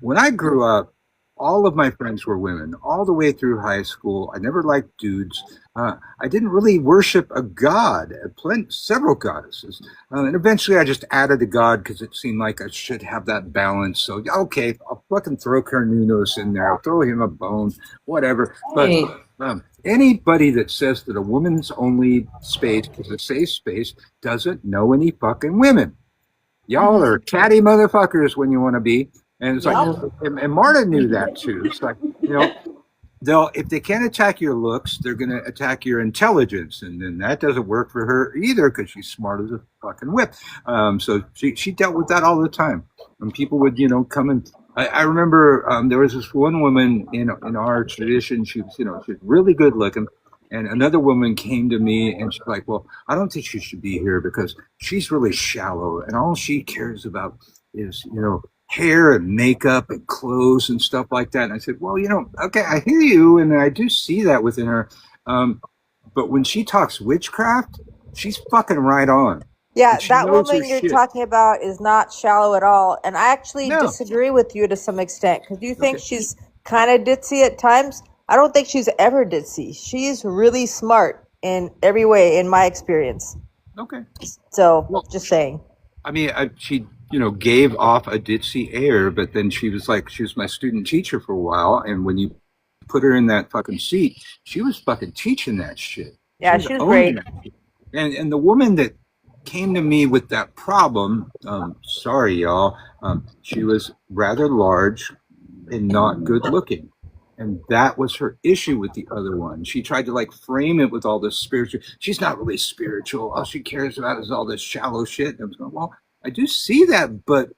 When I grew up, all of my friends were women all the way through high school. I never liked dudes. I didn't really worship a god, several goddesses. And eventually I just added a god because it seemed like I should have that balance. So, okay, I'll fucking throw Carnunos in there. I'll throw him a bone, whatever. Hey. But anybody that says that a woman's only space is a safe space doesn't know any fucking women. Y'all are catty motherfuckers when you want to be. And it's like, and Marta knew that too. It's like, if they can't attack your looks, they're going to attack your intelligence. And then that doesn't work for her either because she's smart as a fucking whip. So she dealt with that all the time. And people would, come and I remember there was this one woman in our tradition. She was, she was really good looking. And another woman came to me and she's like, well, I don't think she should be here because she's really shallow. And all she cares about is, hair and makeup and clothes and stuff like that. And I said, well, okay, I hear you. And I do see that within her. But when she talks witchcraft, she's fucking right on. Yeah, And she that knows her woman you're shit. talking about is not shallow at all. And I actually No. disagree with you to some extent because you think Okay. she's kind of ditzy at times. I don't think she's ever ditzy. She's really smart in every way, in my experience. Okay. So, Well- just saying. I mean, she, gave off a ditzy air, but then she was my student teacher for a while. And when you put her in that fucking seat, she was fucking teaching that shit. Yeah, she was owning great. that shit. And the woman that came to me with that problem, sorry, y'all, she was rather large and not good looking. And that was her issue with the other one. She tried to like frame it with all this spiritual. She's not really spiritual. All she cares about is all this shallow shit. And I was going, well, I do see that, but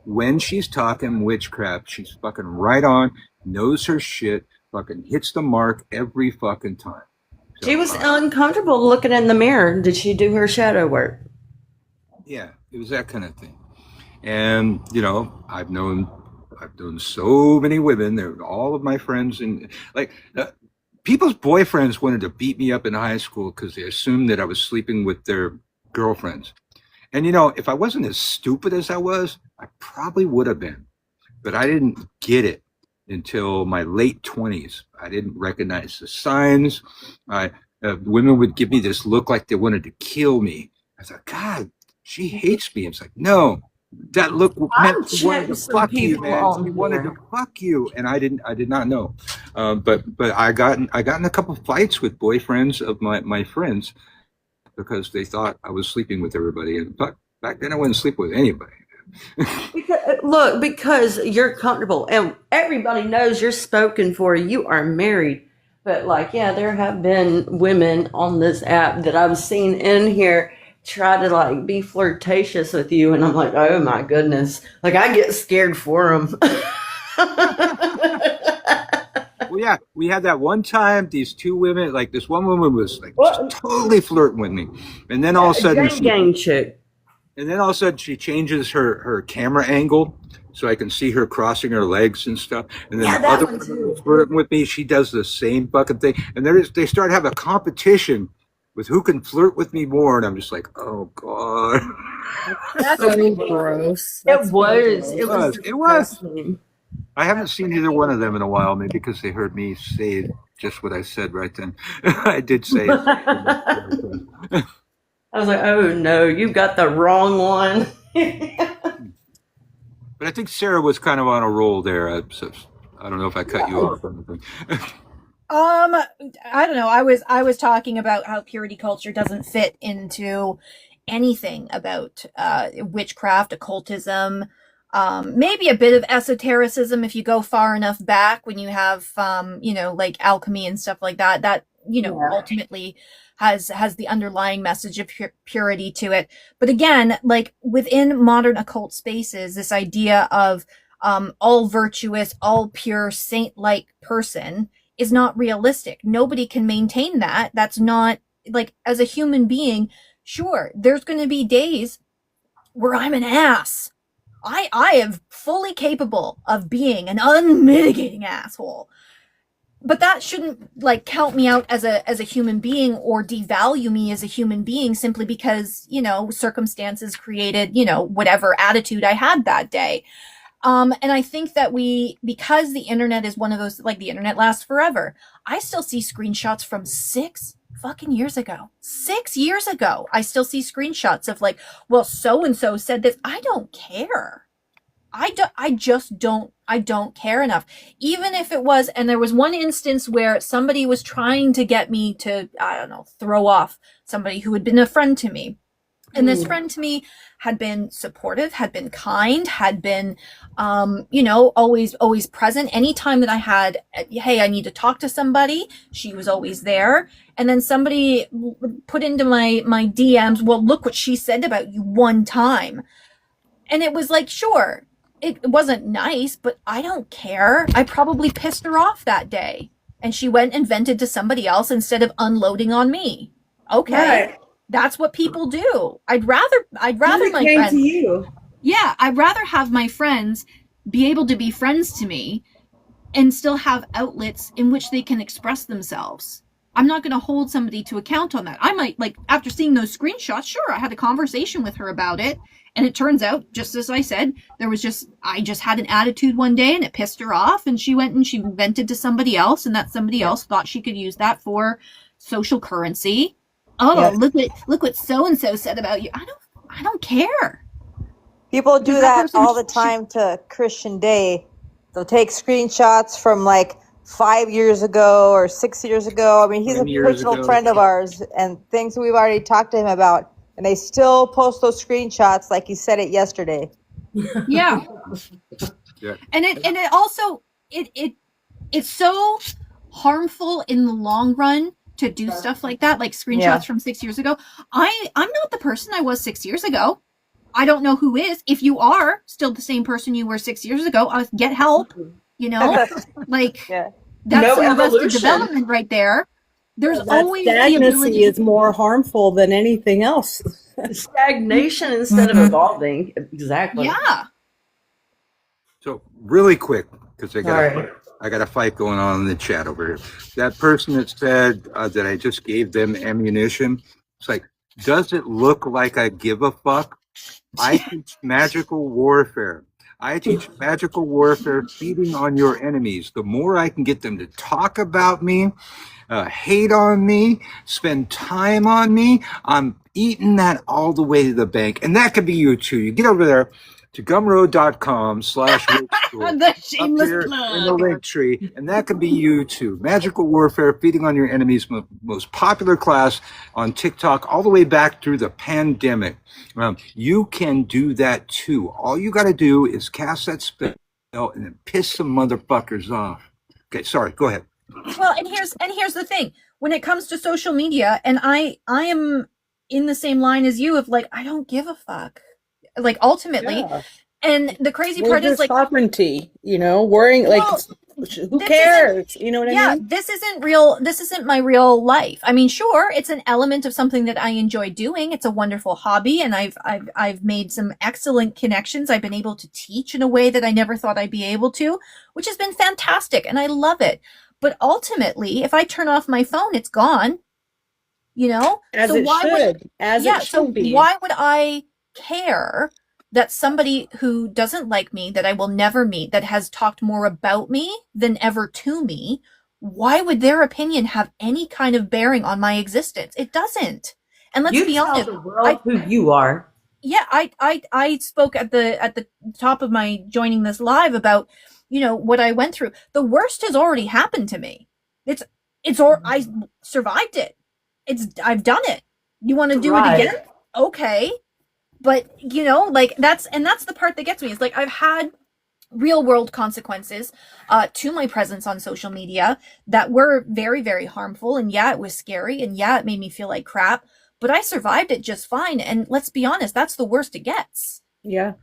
when she's talking witchcraft, she's fucking right on, knows her shit, fucking hits the mark every fucking time. So, She was uncomfortable looking in the mirror. Did she do her shadow work? yeah, it was that kind of thing. And you know, I've known so many women. They're all of my friends, and like people's boyfriends wanted to beat me up in high school because they assumed that I was sleeping with their girlfriends. And you know, if I wasn't as stupid as I was, I probably would have been. But I didn't get it until my late 20s. I didn't recognize the signs. Women would give me this look like they wanted to kill me. I thought, God, she hates me. It's like, no, that look meant she wanted to fuck you, man. She wanted to fuck you, and I did not know. But I got in a couple of fights with boyfriends of my friends because they thought I was sleeping with everybody. And back then I wouldn't sleep with anybody. Because you're comfortable and everybody knows you're spoken for, you are married. But like, yeah, there have been women on this app that I've seen in here try to like be flirtatious with you, and I'm like, oh my goodness, like I get scared for them. Well, yeah, we had that one time. These two women, like this one woman was like totally flirting with me, and then all of a sudden, she changes her camera angle so I can see her crossing her legs and stuff. And then the other woman flirting with me, she does the same fucking thing, and they start having a competition with who can flirt with me more, and I'm just like, oh god, That's so gross. It was. I haven't seen either one of them in a while, maybe because they heard me say just what I said right then. I did say it. I was like, oh no, you got the wrong one. But I think Sarah was kind of on a roll there. I don't know if I cut you off or anything. I don't know. I was talking about how purity culture doesn't fit into anything about witchcraft, occultism, maybe a bit of esotericism if you go far enough back when you have like alchemy and stuff like that. That ultimately has the underlying message of purity to it. But again, like within modern occult spaces, this idea of all virtuous, all pure, saint-like person is not realistic. Nobody can maintain that. That's not, like, as a human being, sure, there's going to be days where I'm an ass. I am fully capable of being an unmitigating asshole. But that shouldn't like count me out as a human being or devalue me as a human being simply because, circumstances created, whatever attitude I had that day. And I think that because the internet is one of those, like the internet lasts forever. I still see screenshots from 6 fucking years ago. 6 years ago. I still see screenshots of like, well, so-and-so said this. I don't care. I don't care enough. Even if it was, and there was one instance where somebody was trying to get me to, I don't know, throw off somebody who had been a friend to me. And this friend to me had been supportive, had been kind, had been, always present. Anytime that I had, hey, I need to talk to somebody, she was always there. And then somebody put into my DMs, well, look what she said about you one time. And it was like, sure, it wasn't nice, but I don't care. I probably pissed her off that day. And she went and vented to somebody else instead of unloading on me. Okay. Right. That's what people do. I'd rather my friends. To you. Yeah, I'd rather have my friends be able to be friends to me and still have outlets in which they can express themselves. I'm not going to hold somebody to account on that. I might, like, after seeing those screenshots, sure, I had a conversation with her about it. And it turns out, just as I said, I just had an attitude one day and it pissed her off. And she went and she vented to somebody else. And that somebody else thought she could use that for social currency. Oh, yeah. Look what so-and-so said about you. I don't care. People do that all the time to Christian Day. They'll take screenshots from like 5 years ago or 6 years ago. I mean, he's a personal friend of ours and things we've already talked to him about. And they still post those screenshots like he said it yesterday. Yeah. Yeah. And it also, it it's so harmful in the long run to do stuff like that, like screenshots Yeah. from 6 years ago. I'm not the person I was 6 years ago. I don't know who is. If you are still the same person you were 6 years ago, get help. You know, like Yeah. that's No some arrested evolution. development right there. There's That always the stagnancy ability. is more harmful than anything else. Stagnation instead of evolving. Exactly. Yeah. So really quick, because Sorry. I got a fight going on in the chat over here. That person that said that I just gave them ammunition, it's like, does it look like I give a fuck? I teach magical warfare. I teach magical warfare, feeding on your enemies. The more I can get them to talk about me, hate on me, spend time on me, I'm eating that all the way to the bank. And that could be you too. You get over there to gumroad.com/Rick The up shameless here in the plug. link tree, and that could be you too. Magical warfare, feeding on your enemies, most popular class on TikTok, all the way back through the pandemic. You can do that too. All you got to do is cast that spell and then piss some motherfuckers off. Okay, sorry. Go ahead. Well, and here's the thing. When it comes to social media, and I am in the same line as you of like, I don't give a fuck. Like ultimately. Yeah. And the crazy Where's part your is like, sovereignty, you know, worrying like well, who this cares? You know what I mean? this isn't real. This isn't my real life. I mean, sure, it's an element of something that I enjoy doing. It's a wonderful hobby, and I've made some excellent connections. I've been able to teach in a way that I never thought I'd be able to, which has been fantastic, and I love it. But ultimately, if I turn off my phone, it's gone. You know, As so it why would should. As yeah? it So should be. why would I care that somebody who doesn't like me, that I will never meet, that has talked more about me than ever to me, why would their opinion have any kind of bearing on my existence? It doesn't. And let's You be tell honest. the world who you are. Yeah, I spoke at the top of my joining this live about, you know, what I went through. The worst has already happened to me. I survived it. I've done it. You want to do it Right. again? Okay. But, you know, like that's the part that gets me. Is like I've had real world consequences to my presence on social media that were very, very harmful. And yeah, it was scary. And yeah, it made me feel like crap. But I survived it just fine. And let's be honest, that's the worst it gets. Yeah.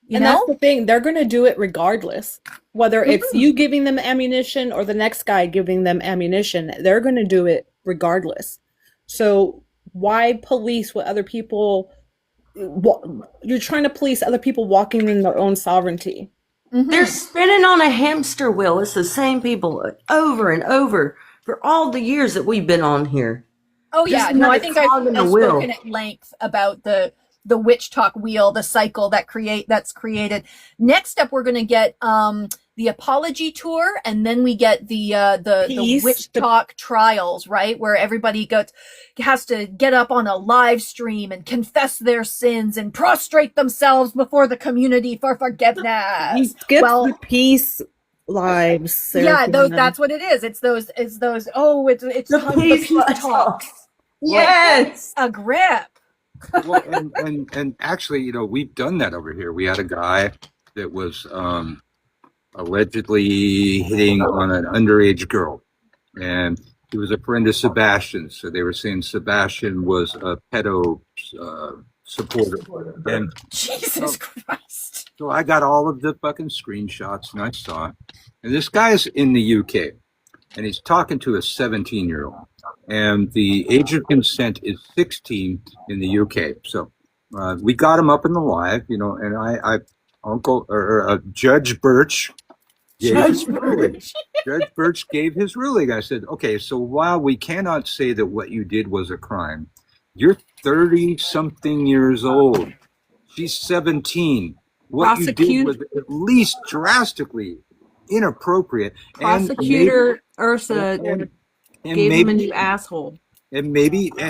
You And know? that's the thing, they're going to do it regardless. Whether it's you giving them ammunition or the next guy giving them ammunition, they're going to do it regardless. So why police what other people, you're trying to police other people walking in their own sovereignty. They're spinning on a hamster wheel. It's the same people over and over for all the years that we've been on here. Oh yeah, Just no, I another think cog in I've the wheel. spoken at length about the witch talk wheel, the cycle that's created. Next up, we're gonna get the apology tour, and then we get the Peace. witch talk trials, right, where everybody has to get up on a live stream and confess their sins and prostrate themselves before the community for You forgiveness. skip Well, the peace lives. yeah, Serafina. that's what it is. It's those. Oh, it's The time for peace peace talks. Yes. A grip. Well, and actually, you know, we've done that over here. We had a guy that was allegedly hitting on an underage girl, and he was a friend of Sebastian. So they were saying Sebastian was a pedo supporter, and Jesus Christ. so I got all of the fucking screenshots and I saw it. And this guy's in the UK, and he's talking to a 17-year-old, and the age of consent is 16 in the UK. So we got him up in the live, you know, and Judge Birch. Judge Birch gave his ruling. I said, okay, so while we cannot say that what you did was a crime, you're 30-something years old. She's 17. What you did was at least drastically inappropriate. Prosecutor Ursa and gave him a new asshole. And the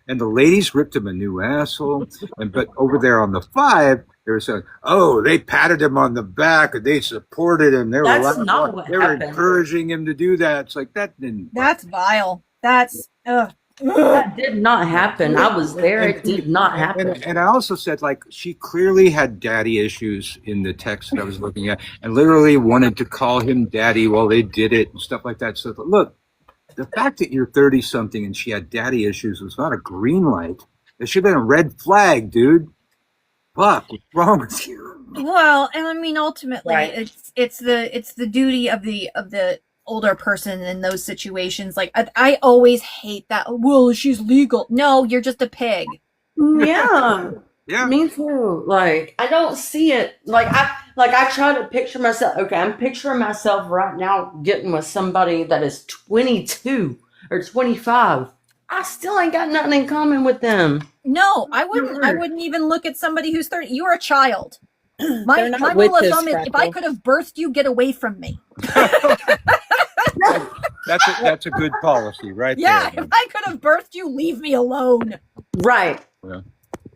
ladies ripped him a new asshole. But over there on the 5, they were saying, "Oh, they patted him on the back, and they supported him. They were That's not what they were happened. encouraging him to do that." It's like that didn't. That's vile. That's That did not happen. I was there. It did not happen. And I also said, like, she clearly had daddy issues in the text that I was looking at, and literally wanted to call him daddy while they did it and stuff like that. So look, the fact that you're 30 something and she had daddy issues was not a green light. It should have been a red flag, dude. Fuck, what's wrong with you? Well, and I mean, ultimately, Right. it's the duty of the older person in those situations. Like I always hate that. Well, she's legal. No, you're just a pig. Yeah. Yeah. Me too. Like I don't see it. I try to picture myself. Okay, I'm picturing myself right now getting with somebody that is 22 or 25. I still ain't got nothing in common with them. No, I wouldn't even look at somebody who's 30. You're a child. My They're not rule of witches, thumb is if I Freckle. could have birthed you, get away from me. That's a good policy, right Yeah, there. if I could have birthed you, leave me alone. Right. Well,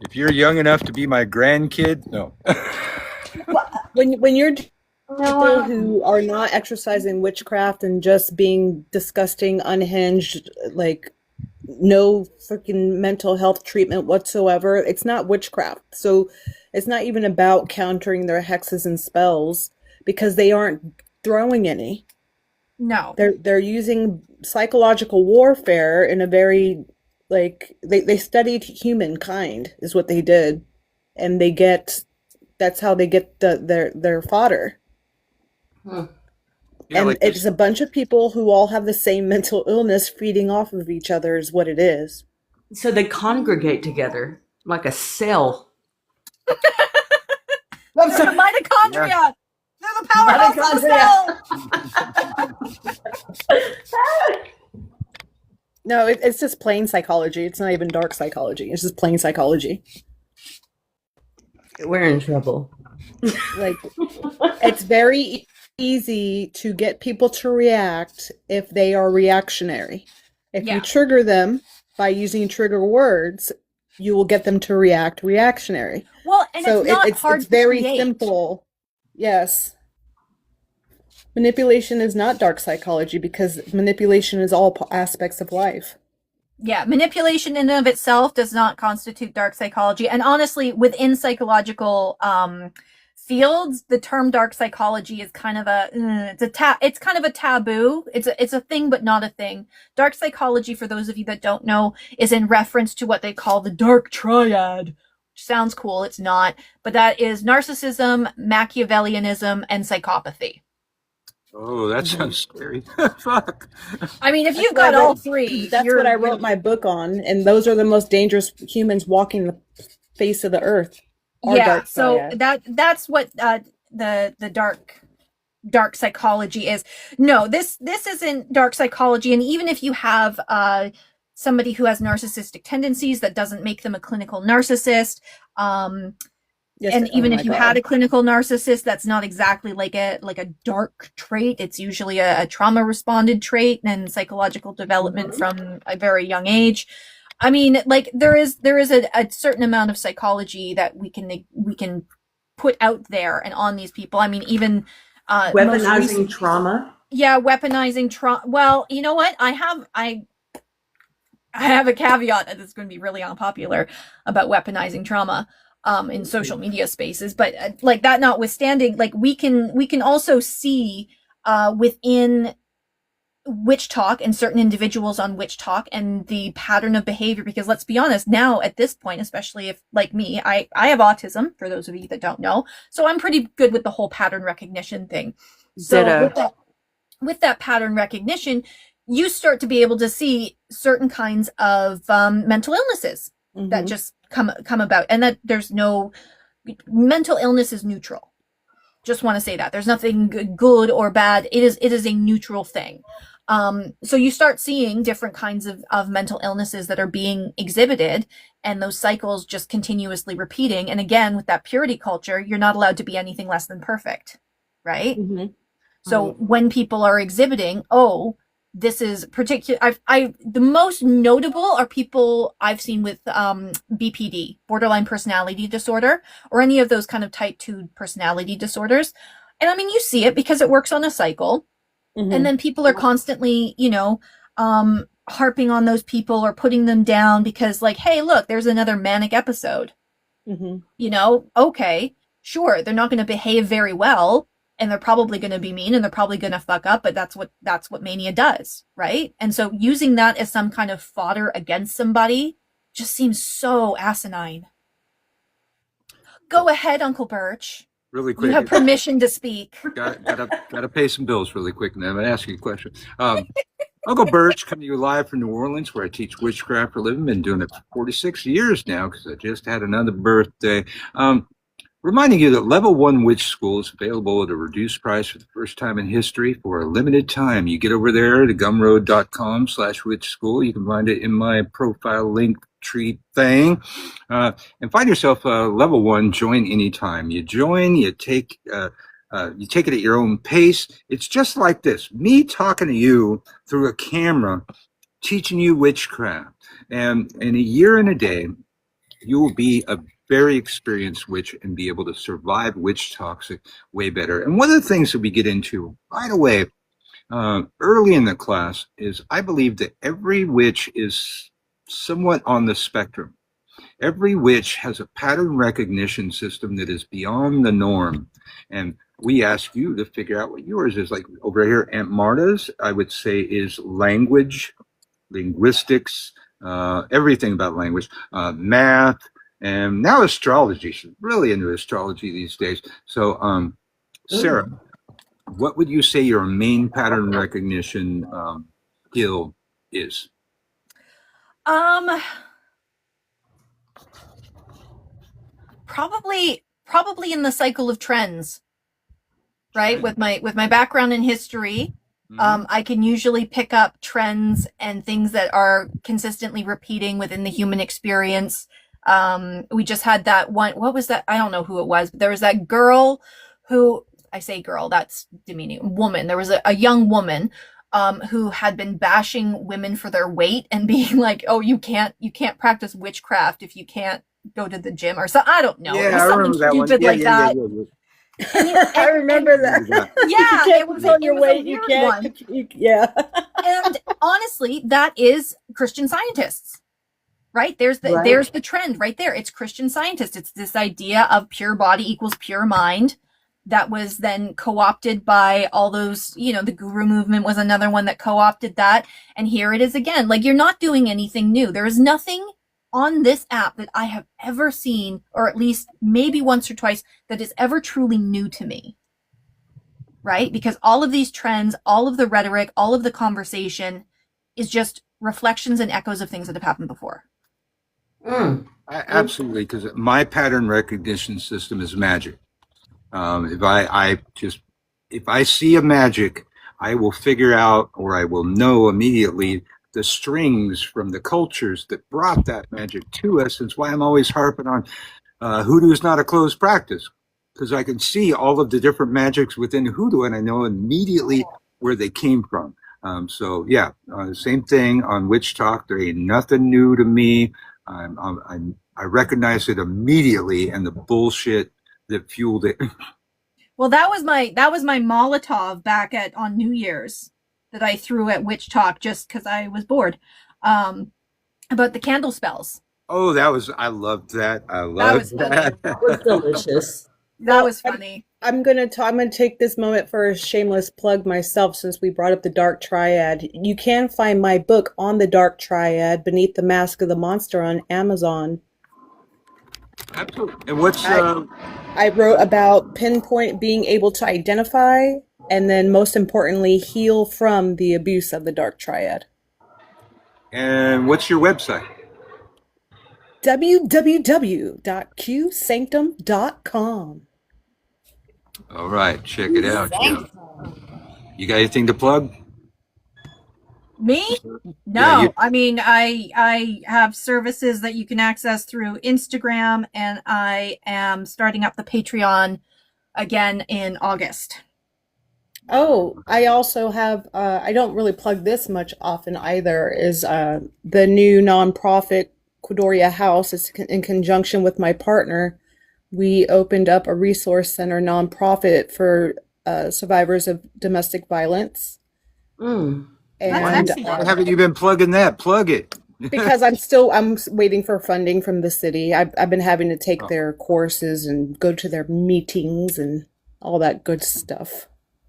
if you're young enough to be my grandkid, no. When you're people who are not exercising witchcraft and just being disgusting, unhinged, like no freaking mental health treatment whatsoever, it's not witchcraft. So it's not even about countering their hexes and spells because they aren't throwing any. No. They're using psychological warfare in a very like they studied humankind is what they did, and that's how they get their fodder. Hmm. Yeah, And like it's a bunch of people who all have the same mental illness feeding off of each other is what it is. So they congregate together like a cell. They're the mitochondria. They're the powerhouse of the cell. No, it's just plain psychology. It's not even dark psychology. It's just plain psychology. We're in trouble. Like, it's very easy to get people to react if they are reactionary. If Yeah. you trigger them by using trigger words, you will get them to react reactionary. Well, and So it's not hard it's to very create. simple. Yes. Manipulation is not dark psychology because manipulation is all aspects of life. Yeah, manipulation in and of itself does not constitute dark psychology. And honestly, within psychological fields, the term dark psychology is kind of it's kind of a taboo. It's a thing, but not a thing. Dark psychology, for those of you that don't know, is in reference to what they call the dark triad. Which sounds cool, it's not, but that is narcissism, Machiavellianism, and psychopathy. Oh, that sounds scary. Fuck. I mean, if That's you've what I got all wrote- three, That's what I wrote my book on, and those are the most dangerous humans walking the face of the earth. are Yeah, dark so triad. that's what the dark psychology is. No, this isn't dark psychology, and even if you have somebody who has narcissistic tendencies, that doesn't make them a clinical narcissist. Yes, And oh even my if you God. had a clinical narcissist, that's not exactly like a dark trait. It's usually a trauma responded trait and psychological development from a very young age. I mean, like there is a certain amount of psychology that we can put out there and on these people. I mean, even most Weaponizing recent- trauma. Yeah, weaponizing trauma. Well, you know what? I have a caveat that is going to be really unpopular about weaponizing trauma in social media spaces, but like that notwithstanding, like we can also see within witch talk and certain individuals on witch talk and the pattern of behavior, because let's be honest, now at this point, especially if like me, I have autism, for those of you that don't know, so I'm pretty good with the whole pattern recognition thing. So Ditto. with that pattern recognition, you start to be able to see certain kinds of mental illnesses that Mhm. just come about, and that there's no mental illness is neutral. Just want to say that there's nothing good or bad. It is a neutral thing. So you start seeing different kinds of mental illnesses that are being exhibited, and those cycles just continuously repeating. And again, with that purity culture, you're not allowed to be anything less than perfect, right? Mhm. So when people are exhibiting, oh, this is particular. The most notable are people I've seen with BPD, borderline personality disorder, or any of those kind of type 2 personality disorders. And I mean, you see it because it works on a cycle. Mhm. And then people are constantly, harping on those people or putting them down because, like, hey, look, there's another manic episode. Mm-hmm. You know, okay, sure, they're not going to behave very well, and they're probably going to be mean, and they're probably going to fuck up, but that's what mania does, right? And so using that as some kind of fodder against somebody just seems so asinine. Go ahead, Uncle Birch. Really quick. You have permission to speak. Gotta pay some bills really quick, and then I'm gonna ask you a question. Uncle Birch coming to you live from New Orleans, where I teach witchcraft for a living. Been doing it for 46 years now because I just had another birthday. Reminding you that Level 1 Witch School is available at a reduced price for the first time in history for a limited time. You get over there to gumroad.com/witch school. You can find it in my profile link tree thing. And find yourself a Level 1, join anytime. You join, you take it at your own pace. It's just like this, me talking to you through a camera, teaching you witchcraft. And in a year and a day, you will be a very experienced witch and be able to survive witch toxic way better. And one of the things that we get into right away, early in the class, is I believe that every witch is somewhat on the spectrum. Every witch has a pattern recognition system that is beyond the norm. And we ask you to figure out what yours is. Like over here, Aunt Marta's, I would say, is language, linguistics, everything about language, math, and now astrology. She's really into astrology these days. So, Sarah, what would you say your main pattern recognition skill is? Probably in the cycle of trends, right? With my background in history, I can usually pick up trends and things that are consistently repeating within the human experience. We just had that one. What was that? I don't know who it was, but there was that girl who, I say girl, that's demeaning, woman. There was a young woman who had been bashing women for their weight and being like, "Oh, you can't practice witchcraft if you can't go to the gym," or so. I don't know. Yeah, it was I something remember that one. stupid Yeah, like yeah, that. yeah. I remember that. Yeah, you can't it was control a your weight. You weird can't. one. Yeah. And honestly, that is Christian Scientists, right? There's the trend right there. It's Christian Scientists. It's this idea of pure body equals pure mind that was then co-opted by all those, the guru movement was another one that co-opted that. And here it is again. Like, you're not doing anything new. There is nothing on this app that I have ever seen, or at least maybe once or twice, that is ever truly new to me. Right? Because all of these trends, all of the rhetoric, all of the conversation is just reflections and echoes of things that have happened before. Absolutely, because my pattern recognition system is magic. If I see a magic, I will figure out, or I will know immediately, the strings from the cultures that brought that magic to us. That's why I'm always harping on hoodoo is not a closed practice, because I can see all of the different magics within hoodoo, and I know immediately where they came from. Same thing on Witch Talk. There ain't nothing new to me. I recognize it immediately, and the bullshit that fueled it. Well, that was my Molotov back on New Year's that I threw at Witch Talk just because I was bored. About the candle spells. Oh, I loved that. I loved that. That was delicious. That was funny. I'm gonna take this moment for a shameless plug myself, since we brought up the Dark Triad. You can find my book on the Dark Triad, Beneath the Mask of the Monster, on Amazon. Absolutely. And what's I wrote about being able to identify, and then most importantly, heal from the abuse of the Dark Triad. And what's your website? www.qsanctum.com. All right, check it out. You got anything to plug? Me? No. Yeah, I mean, I have services that you can access through Instagram, and I am starting up the Patreon again in August. Oh, I also have, I don't really plug this much often either, is the new nonprofit Quadoria House. It's in conjunction with my partner. We opened up a resource center nonprofit for survivors of domestic violence. And Why haven't you been plugging that? Plug it. because I'm waiting for funding from the city. I've been having to take their courses and go to their meetings and all that good stuff.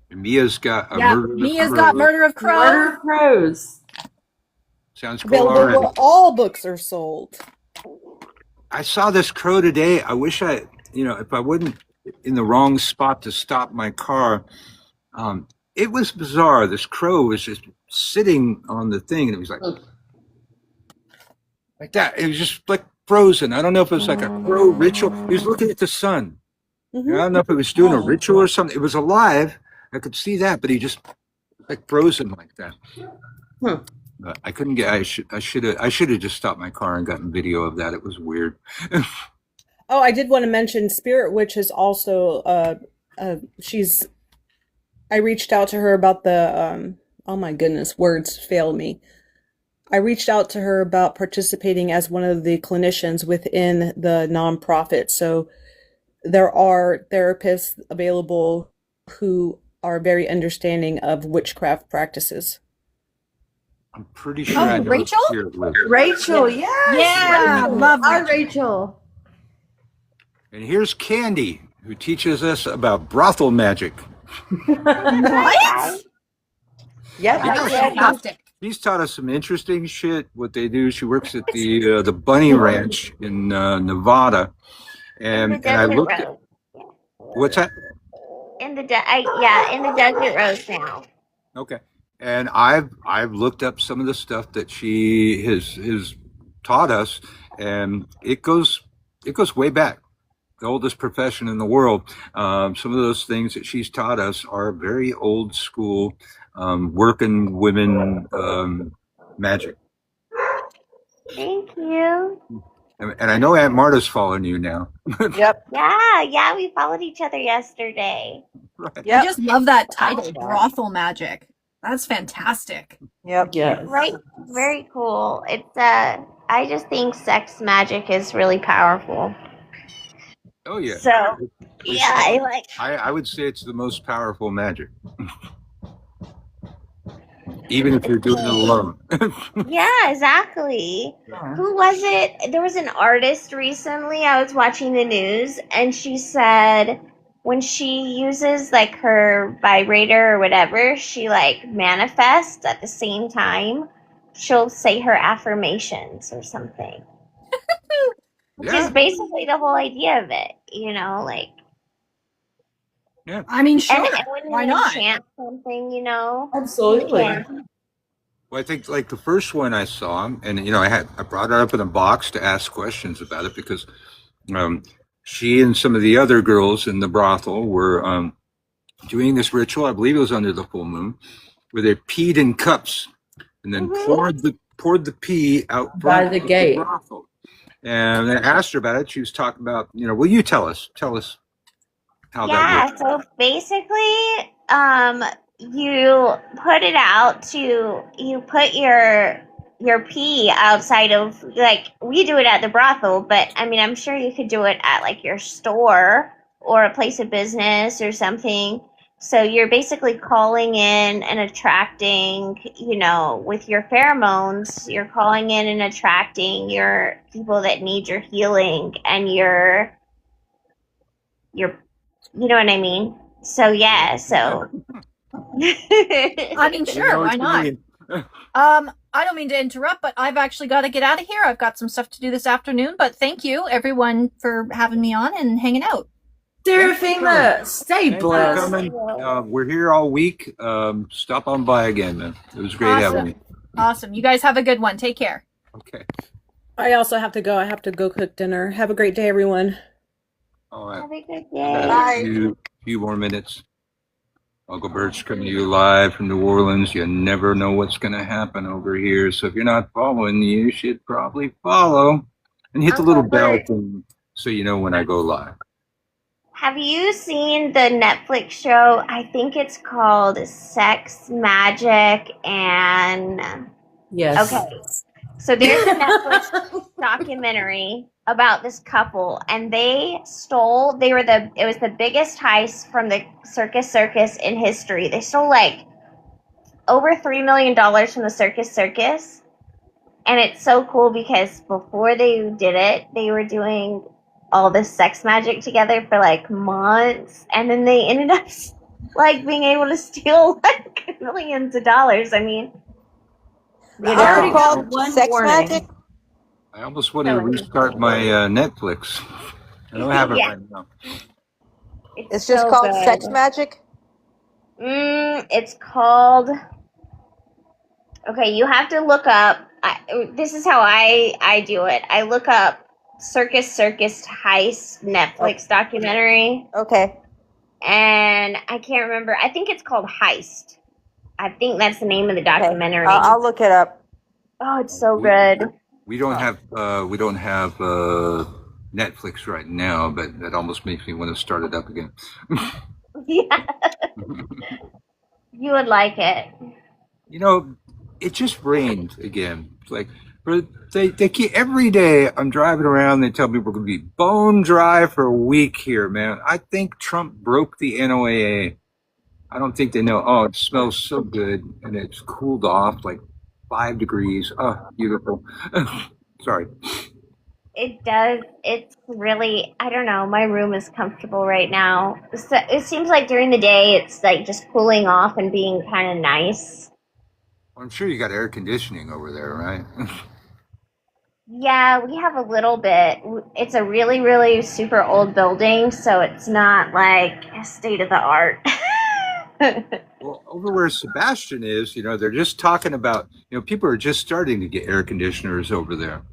Mia's got a Yeah, murder. of Mia's Crow. got Murder of Crow. Murder of Crows. Sounds cool Available already. where all books are sold. I saw this crow today. I wish if I wasn't in the wrong spot to stop my car, it was bizarre. This crow was just sitting on the thing, and it was like that. It was just like frozen. I don't know if it was like a crow ritual. He was looking at the sun. I don't know if it was doing a ritual or something. It was alive. I could see that, but he just like frozen like that. But I couldn't get. I should have just stopped my car and gotten video of that. It was weird. Oh, I did want to mention Spirit Witch is also I reached out to her about the oh my goodness, words fail me. I reached out to her about participating as one of the clinicians within the nonprofit. So there are therapists available who are very understanding of witchcraft practices. I'm pretty sure I know Rachel? Spirit Witch. Rachel, yes. Yeah, love Hi, Rachel. Rachel. And here's Candy, who teaches us about brothel magic. What? Yep. That's fantastic. She's taught us some interesting shit. What they do, she works at the Bunny Ranch in Nevada, and I looked at what's that? In the Desert Rose now. Okay, and I've looked up some of the stuff that she has taught us, and it goes way back. The oldest profession in the world. Some of those things that she's taught us are very old school, working women magic. Thank you. And I know Aunt Marta's following you now. Yep. Yeah, we followed each other yesterday. Right. I just love that title, brothel magic. That's fantastic. Yep. Yes. Right? Very cool. It's I just think sex magic is really powerful. Oh yeah. So yeah, I would say it's the most powerful magic. Even if you're doing it alone. yeah, exactly. Who was it? There was an artist recently. I was watching the news, and she said when she uses like her vibrator or whatever, she like manifests at the same time. She'll say her affirmations or something. Which is basically the whole idea of it, like. Yeah. I mean, sure. And when Why you not? enchant something, Absolutely. you can. Well, I think like the first one I saw, and I brought it up in a box to ask questions about it because she and some of the other girls in the brothel were doing this ritual. I believe it was under the full moon, where they peed in cups and then poured the pee out By front the of gate. brothel. And I asked her about it. She was talking about, will you tell us how that works? So basically, you put it out you put your pee outside of, like, we do it at the brothel, but I mean, I'm sure you could do it at like your store or a place of business or something. So you're basically calling in and attracting, with your pheromones, you're calling in and attracting your people that need your healing and your you know what I mean? So yeah, so I mean, sure, why not? I don't mean to interrupt, but I've actually got to get out of here. I've got some stuff to do this afternoon, but thank you everyone for having me on and hanging out. Serafima, stay Thanks for blessed. coming. We're here all week. Stop on by again, man. It was great having you. Awesome. You guys have a good one. Take care. Okay. I also have to go. I have to go cook dinner. Have a great day, everyone. All right. have a good A day. few more minutes. Uncle Bert's coming to you live from New Orleans. You never know what's going to happen over here. So if you're not following, you should probably follow and hit the little bell thing so you know when I go live. Have you seen the Netflix show? I think it's called Sex, Magic, and Yes. okay. So there's a Netflix documentary about this couple, and it was the biggest heist from the Circus in history. They stole like over $3 million from the Circus. And it's so cool because before they did it, they were doing all this sex magic together for like months. And then they ended up like being able to steal like millions of dollars. I mean, you What's it know. called? One Sex warning. magic? I almost want to restart my Netflix. I don't have it Yeah. right now. It's just so called good. sex magic? It's called. Okay, you have to look up. This is how I do it. I look up Circus Heist Netflix documentary, Okay. and I can't remember. I think it's called Heist. I think that's the name of the Okay. documentary. I'll look it up. Oh, it's so good. We don't have Netflix right now, but that almost makes me want to start it up again. Yeah, you would like it. You know, it just rained again. It's like they keep every day. I'm driving around. They tell me we're going to be bone dry for a week here, man. I think Trump broke the NOAA. I don't think they know. Oh, it smells so good, and it's cooled off like 5 degrees. Oh, beautiful. Sorry. It does. It's really. I don't know. My room is comfortable right now. So it seems like during the day it's like just cooling off and being kind of nice. I'm sure you got air conditioning over there, right? Yeah, we have a little bit. It's a really, really super old building, so it's not like state of the art. Well, over where Sebastian is, they're just talking about, people are just starting to get air conditioners over there.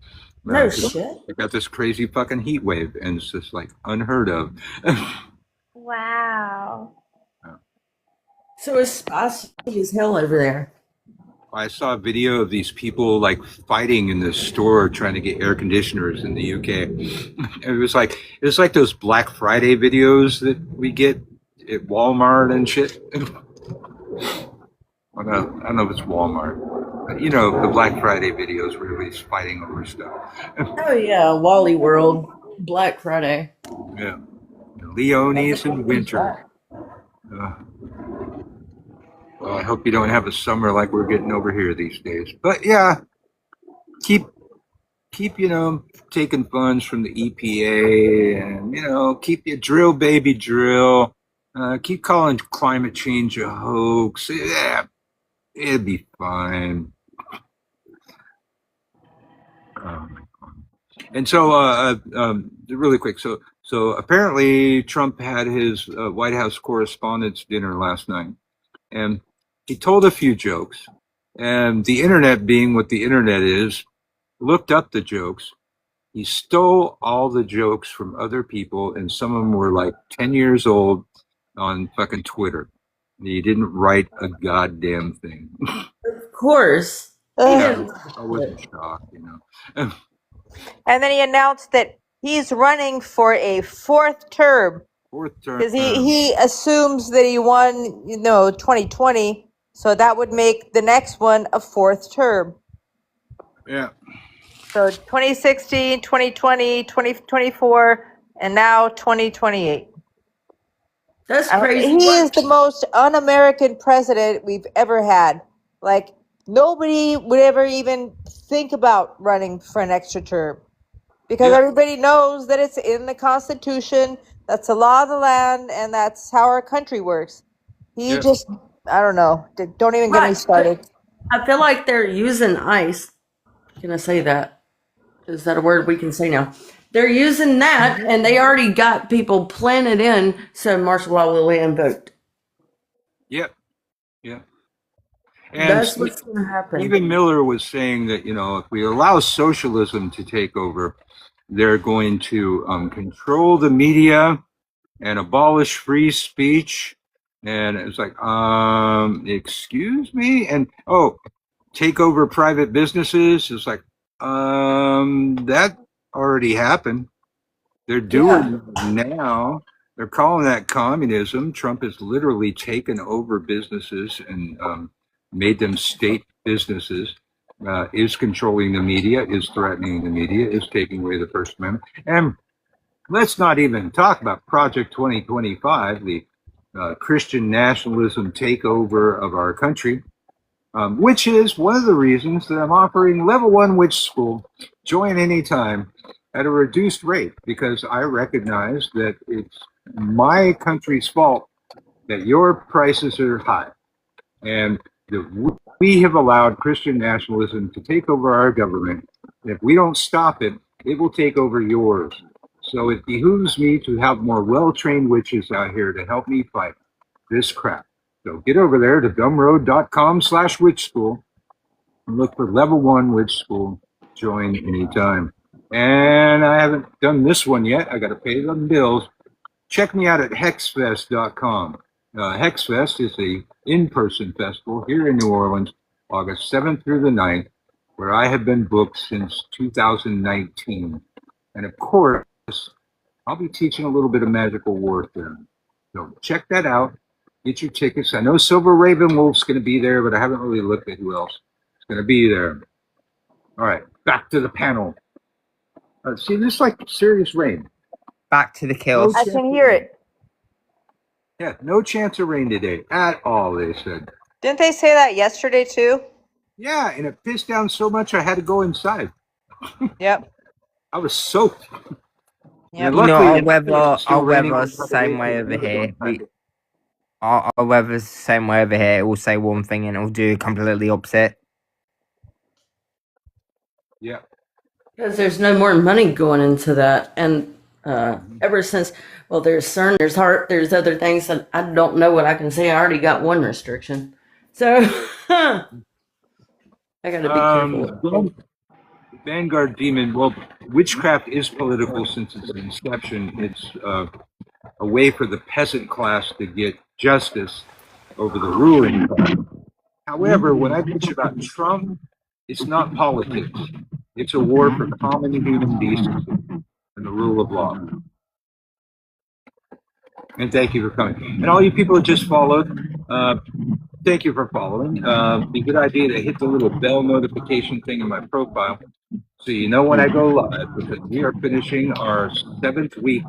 No Because shit. they got this crazy fucking heat wave, and it's just like unheard of. Wow. So it's spicy as hell over there. I saw a video of these people like fighting in the store trying to get air conditioners in the UK. It was like those Black Friday videos that we get at Walmart and shit. I don't know if it's Walmart. But, the Black Friday videos where everybody's fighting over stuff. Oh yeah, Wally World, Black Friday. Yeah. Leonis in winter. Well, I hope you don't have a summer like we're getting over here these days. But yeah, keep taking funds from the EPA, and keep your drill, baby, drill. Keep calling climate change a hoax. Yeah, it'll be fine. And so, really quick, so apparently Trump had his White House Correspondents' Dinner last night, and he told a few jokes, and the internet, being what the internet is, looked up the jokes. He stole all the jokes from other people, and some of them were like 10 years old on fucking Twitter. He didn't write a goddamn thing. Of course. Ugh. I wasn't shocked, And then he announced that he's running for a fourth term Fourth term. because he assumes that he won, 2020. So that would make the next one a fourth term. Yeah. So 2016, 2020, 2024, and now 2028. That's crazy. He is the most un-American president we've ever had. Like, nobody would ever even think about running for an extra term because Yeah. everybody knows that it's in the Constitution. That's the law of the land, and that's how our country works. He Yeah. just, I don't know. Don't even get me Right. started. I feel like they're using ICE. Can I say that? Is that a word we can say now? They're using that, and they already got people planted in, so martial law will be invoked. Yep. Yeah. And That's what's going to happen. Stephen Miller was saying that, if we allow socialism to take over, they're going to control the media and abolish free speech. And it's like, excuse me? And, take over private businesses. It's like, that already happened. They're doing it now. They're calling that communism. Trump has literally taken over businesses and made them state businesses, is controlling the media, is threatening the media, is taking away the First Amendment. And let's not even talk about Project 2025, the Christian nationalism takeover of our country. which is one of the reasons that I'm offering Level 1 Witch School. Join anytime at a reduced rate, because I recognize that it's my country's fault that your prices are high. And we have allowed Christian nationalism to take over our government. If we don't stop it, it will take over yours. So it behooves me to have more well-trained witches out here to help me fight this crap. So get over there to gumroad.com/witch school and look for Level 1 Witch School. Join anytime. And I haven't done this one yet. I got to pay them bills. Check me out at hexfest.com. Hexfest is a in-person festival here in New Orleans, August 7th through the 9th, where I have been booked since 2019. And of course, I'll be teaching a little bit of magical warfare. So check that out. Get your tickets. I know Silver Raven Wolf's going to be there, but I haven't really looked at who else is going to be there. All right, back to the panel. See, this is like serious rain. Back to the kills. I can hear it. Yeah, no chance of rain today at all, they said. Didn't they say that yesterday too? Yeah, and it pissed down so much I had to go inside. Yep. I was soaked. Yep. You know, our it's still raining weather's the on same Saturday, way and over it here. was on Our weather's the same way over here. It will say one thing and it will do completely opposite. Yeah. Because there's no more money going into that. And ever since, well, there's CERN, there's HAARP, there's other things that I don't know what I can say. I already got one restriction. So I got to be careful. Vanguard Demon, well, witchcraft is political since its inception. It's a way for the peasant class to get justice over the ruling class. However, when I bitch about Trump, it's not politics. It's a war for common human decency and the rule of law. And thank you for coming. And all you people that just followed, thank you for following. It'd be a good idea to hit the little bell notification thing in my profile so you know when I go live, because we are finishing our 7th week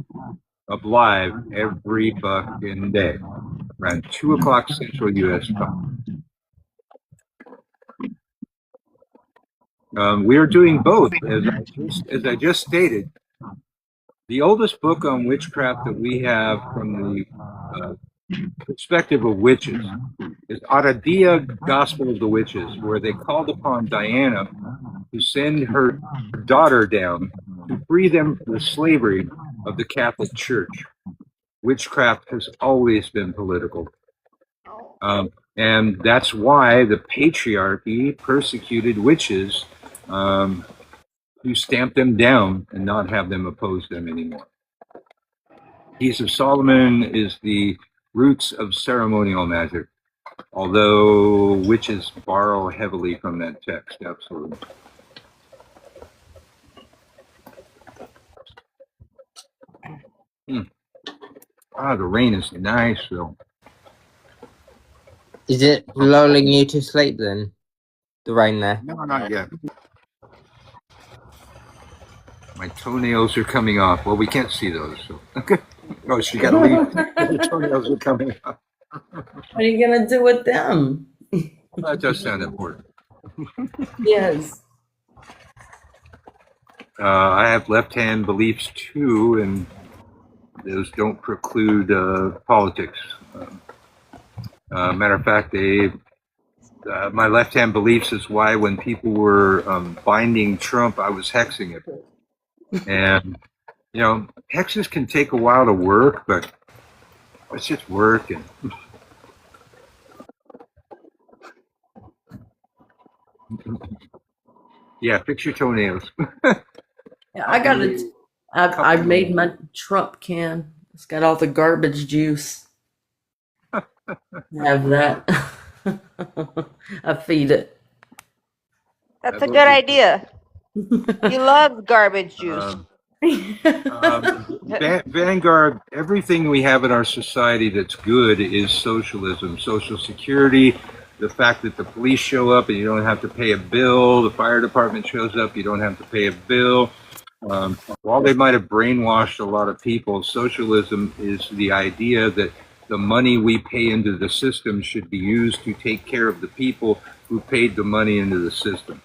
of live every fucking day around 2 o'clock Central U.S. time. We are doing both, as I just stated. The oldest book on witchcraft that we have from the perspective of witches is Aradia Gospel of the Witches, where they called upon Diana to send her daughter down to free them from the slavery of the Catholic Church. Witchcraft has always been political. And that's why the patriarchy persecuted witches to stamp them down and not have them oppose them anymore. Keys of Solomon is the roots of ceremonial magic, although witches borrow heavily from that text, absolutely. Ah, the rain is nice, though. Is it lulling you to sleep then? The rain there? No, not yet. My toenails are coming off. Well, we can't see those. So. Oh, she got to leave. The toenails are coming off. What are you going to do with them? That does sound important. Yes. I have left-hand beliefs too, and those don't preclude politics. Matter of fact, my left-hand beliefs is why when people were binding Trump, I was hexing it. And, you know, hexes can take a while to work, but it's just work. And yeah, fix your toenails. Yeah, I got it. I've made my Trump can. It's got all the garbage juice. Have that. I feed it. That's a good idea. He loves garbage juice. Vanguard, everything we have in our society that's good is socialism. Social security, the fact that the police show up and you don't have to pay a bill, the fire department shows up, you don't have to pay a bill. While they might have brainwashed a lot of people, socialism is the idea that the money we pay into the system should be used to take care of the people who paid the money into the system.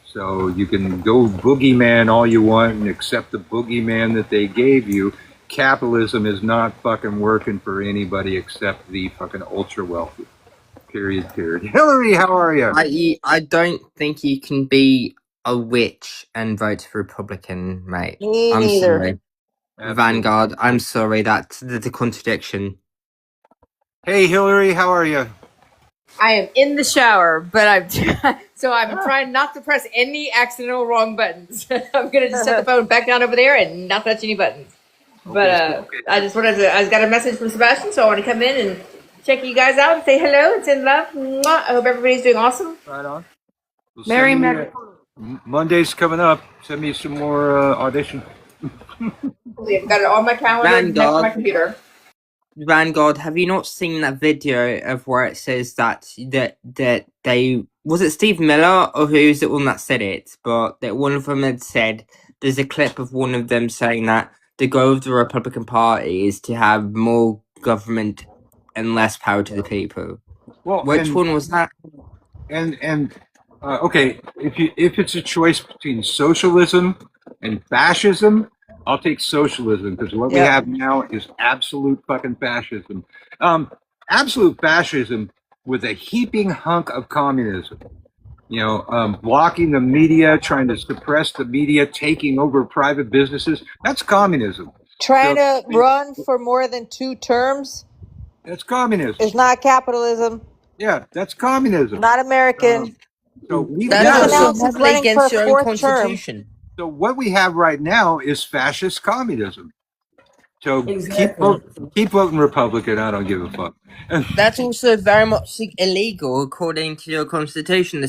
So you can go boogeyman all you want and accept the boogeyman that they gave you. Capitalism is not fucking working for anybody except the fucking ultra wealthy. Period. Hillary, how are you? I don't think you can be a witch and vote for Republican, mate. Me I'm neither. sorry. Absolutely. Vanguard, I'm sorry, that's the contradiction. Hey, Hillary, how are you? I am in the shower, but I'm trying not to press any accidental wrong buttons. I'm gonna just set the phone back down over there and not touch any buttons. But I got a message from Sebastian, so I want to come in and check you guys out and say hello and send love. Mwah. I hope everybody's doing awesome. Right on. Well, Merry send me, Magical. Monday's coming up. Send me some more audition. I've got it on my calendar next to my computer. Vanguard, have you not seen that video of where it says that they was it Steve Miller or who's the one that said it? But that one of them had said there's a clip of one of them saying that the goal of the Republican Party is to have more government and less power to the people. Well, which one was that? Okay, if it's a choice between socialism and fascism, I'll take socialism because what we have now is absolute fucking fascism. Absolute fascism with a heaping hunk of communism. You know, blocking the media, trying to suppress the media, taking over private businesses. That's communism. Trying to run for more than 2 terms. That's communism. It's not capitalism. Yeah, that's communism. Not American. So That's also against your own constitution. So what we have right now is fascist communism. So keep voting Republican. I don't give a fuck. That's also very much illegal according to your constitution. The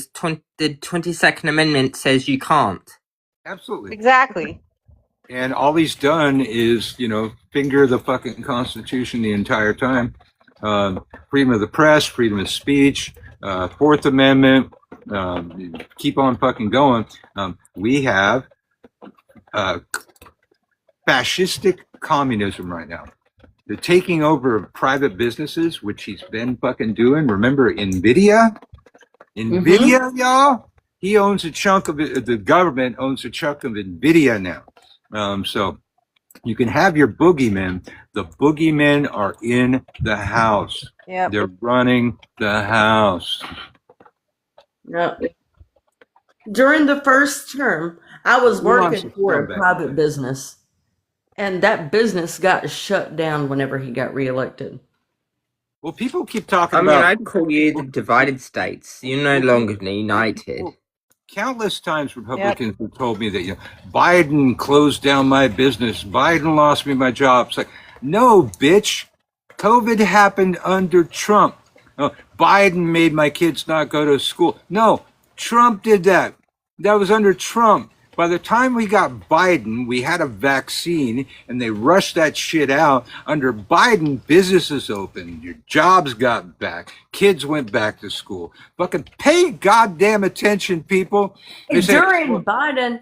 22nd Amendment says you can't. Absolutely. Exactly. And all he's done is, finger the fucking Constitution the entire time. Freedom of the press, freedom of speech, Fourth Amendment, keep on fucking going. We have fascistic communism right now. The taking over of private businesses, which he's been fucking doing. Remember NVIDIA? NVIDIA, y'all? He owns a chunk of it. The government owns a chunk of NVIDIA now. So you can have your boogeymen. The boogeymen are in the house. Yep. They're running the house. Yep. During the first term, I was working for a private business, and that business got shut down whenever he got reelected. Well, people keep talking about... about... I'd call you the divided states. You're no longer united. Countless times Republicans have told me that, Biden closed down my business. Biden lost me my job. It's like, no, bitch. COVID happened under Trump. Biden made my kids not go to school. No, Trump did that. That was under Trump. By the time we got Biden, we had a vaccine, and they rushed that shit out. Under Biden, businesses opened, your jobs got back, kids went back to school. Fucking pay goddamn attention, people. During Biden,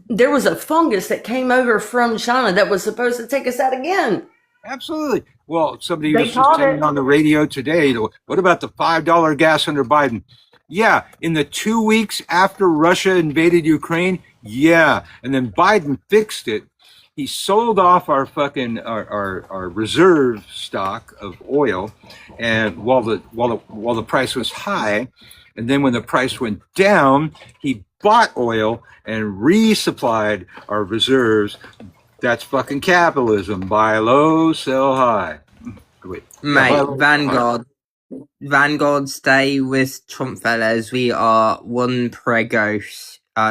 there was a fungus that came over from China that was supposed to take us out again. Absolutely. Well, somebody was just saying on the radio today, what about the $5 gas under Biden? Yeah, in the 2 weeks after Russia invaded Ukraine, yeah, and then Biden fixed it. He sold off our fucking our reserve stock of oil, and while the price was high, and then when the price went down, he bought oil and resupplied our reserves. That's fucking capitalism. Buy low, sell high. Wait, mate, Vanguard, stay with Trump fellas. We are one prego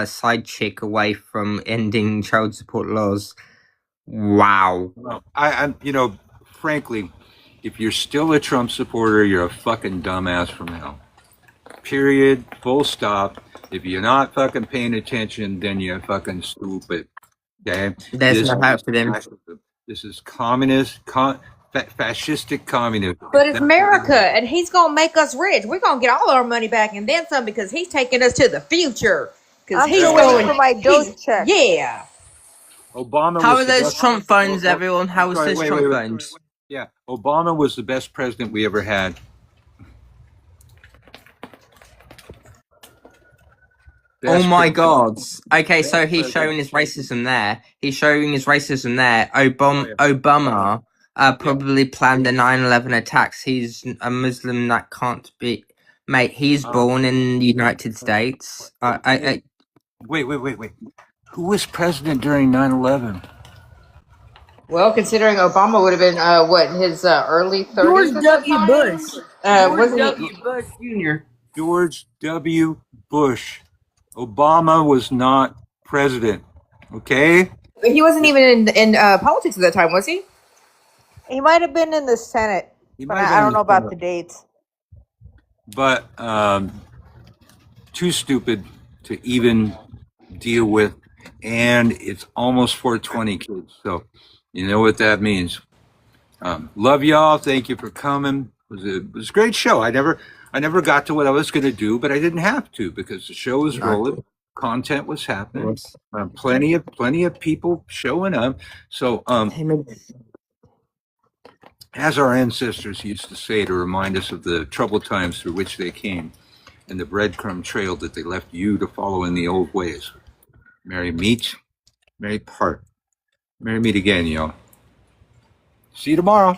side chick away from ending child support laws. Wow. I'm frankly, if you're still a Trump supporter, you're a fucking dumbass from hell. Period. Full stop. If you're not fucking paying attention, then you're fucking stupid. Okay? There's no hope for them. This is communist, fascistic communism. But it's America, and he's gonna make us rich. We're gonna get all our money back and then some because he's taking us to the future. Because he's going for my Doge check. Yeah. Obama. How are those Trump phones, everyone? How was those Trump phones? Yeah, Obama was the best president we ever had. Oh best my president. God. Okay, Best so he's president. showing his racism there. He's showing his racism there. Obama, Oh, yeah. Obama Yeah. probably planned the 9/11 attacks. He's a Muslim that can't be. Mate, he's born in the United States. Wait. Who was president during 9/11? Well, considering Obama would have been what in his early 30s. George W. Bush. George Wasn't he? W. Bush Jr. George W. Bush. Obama was not president. Okay? He wasn't even in politics at that time, was he? He might have been in the Senate, He but might have I been don't in know the about Senate. the dates. But too stupid to even deal with. And it's almost 420, kids. So you know what that means. Love y'all. Thank you for coming. It was a great show. I never got to what I was going to do, but I didn't have to because the show was rolling. Content was happening. Plenty of people showing up. So as our ancestors used to say to remind us of the troubled times through which they came and the breadcrumb trail that they left you to follow in the old ways. Merry meet, merry part. Merry meet again, y'all. See you tomorrow.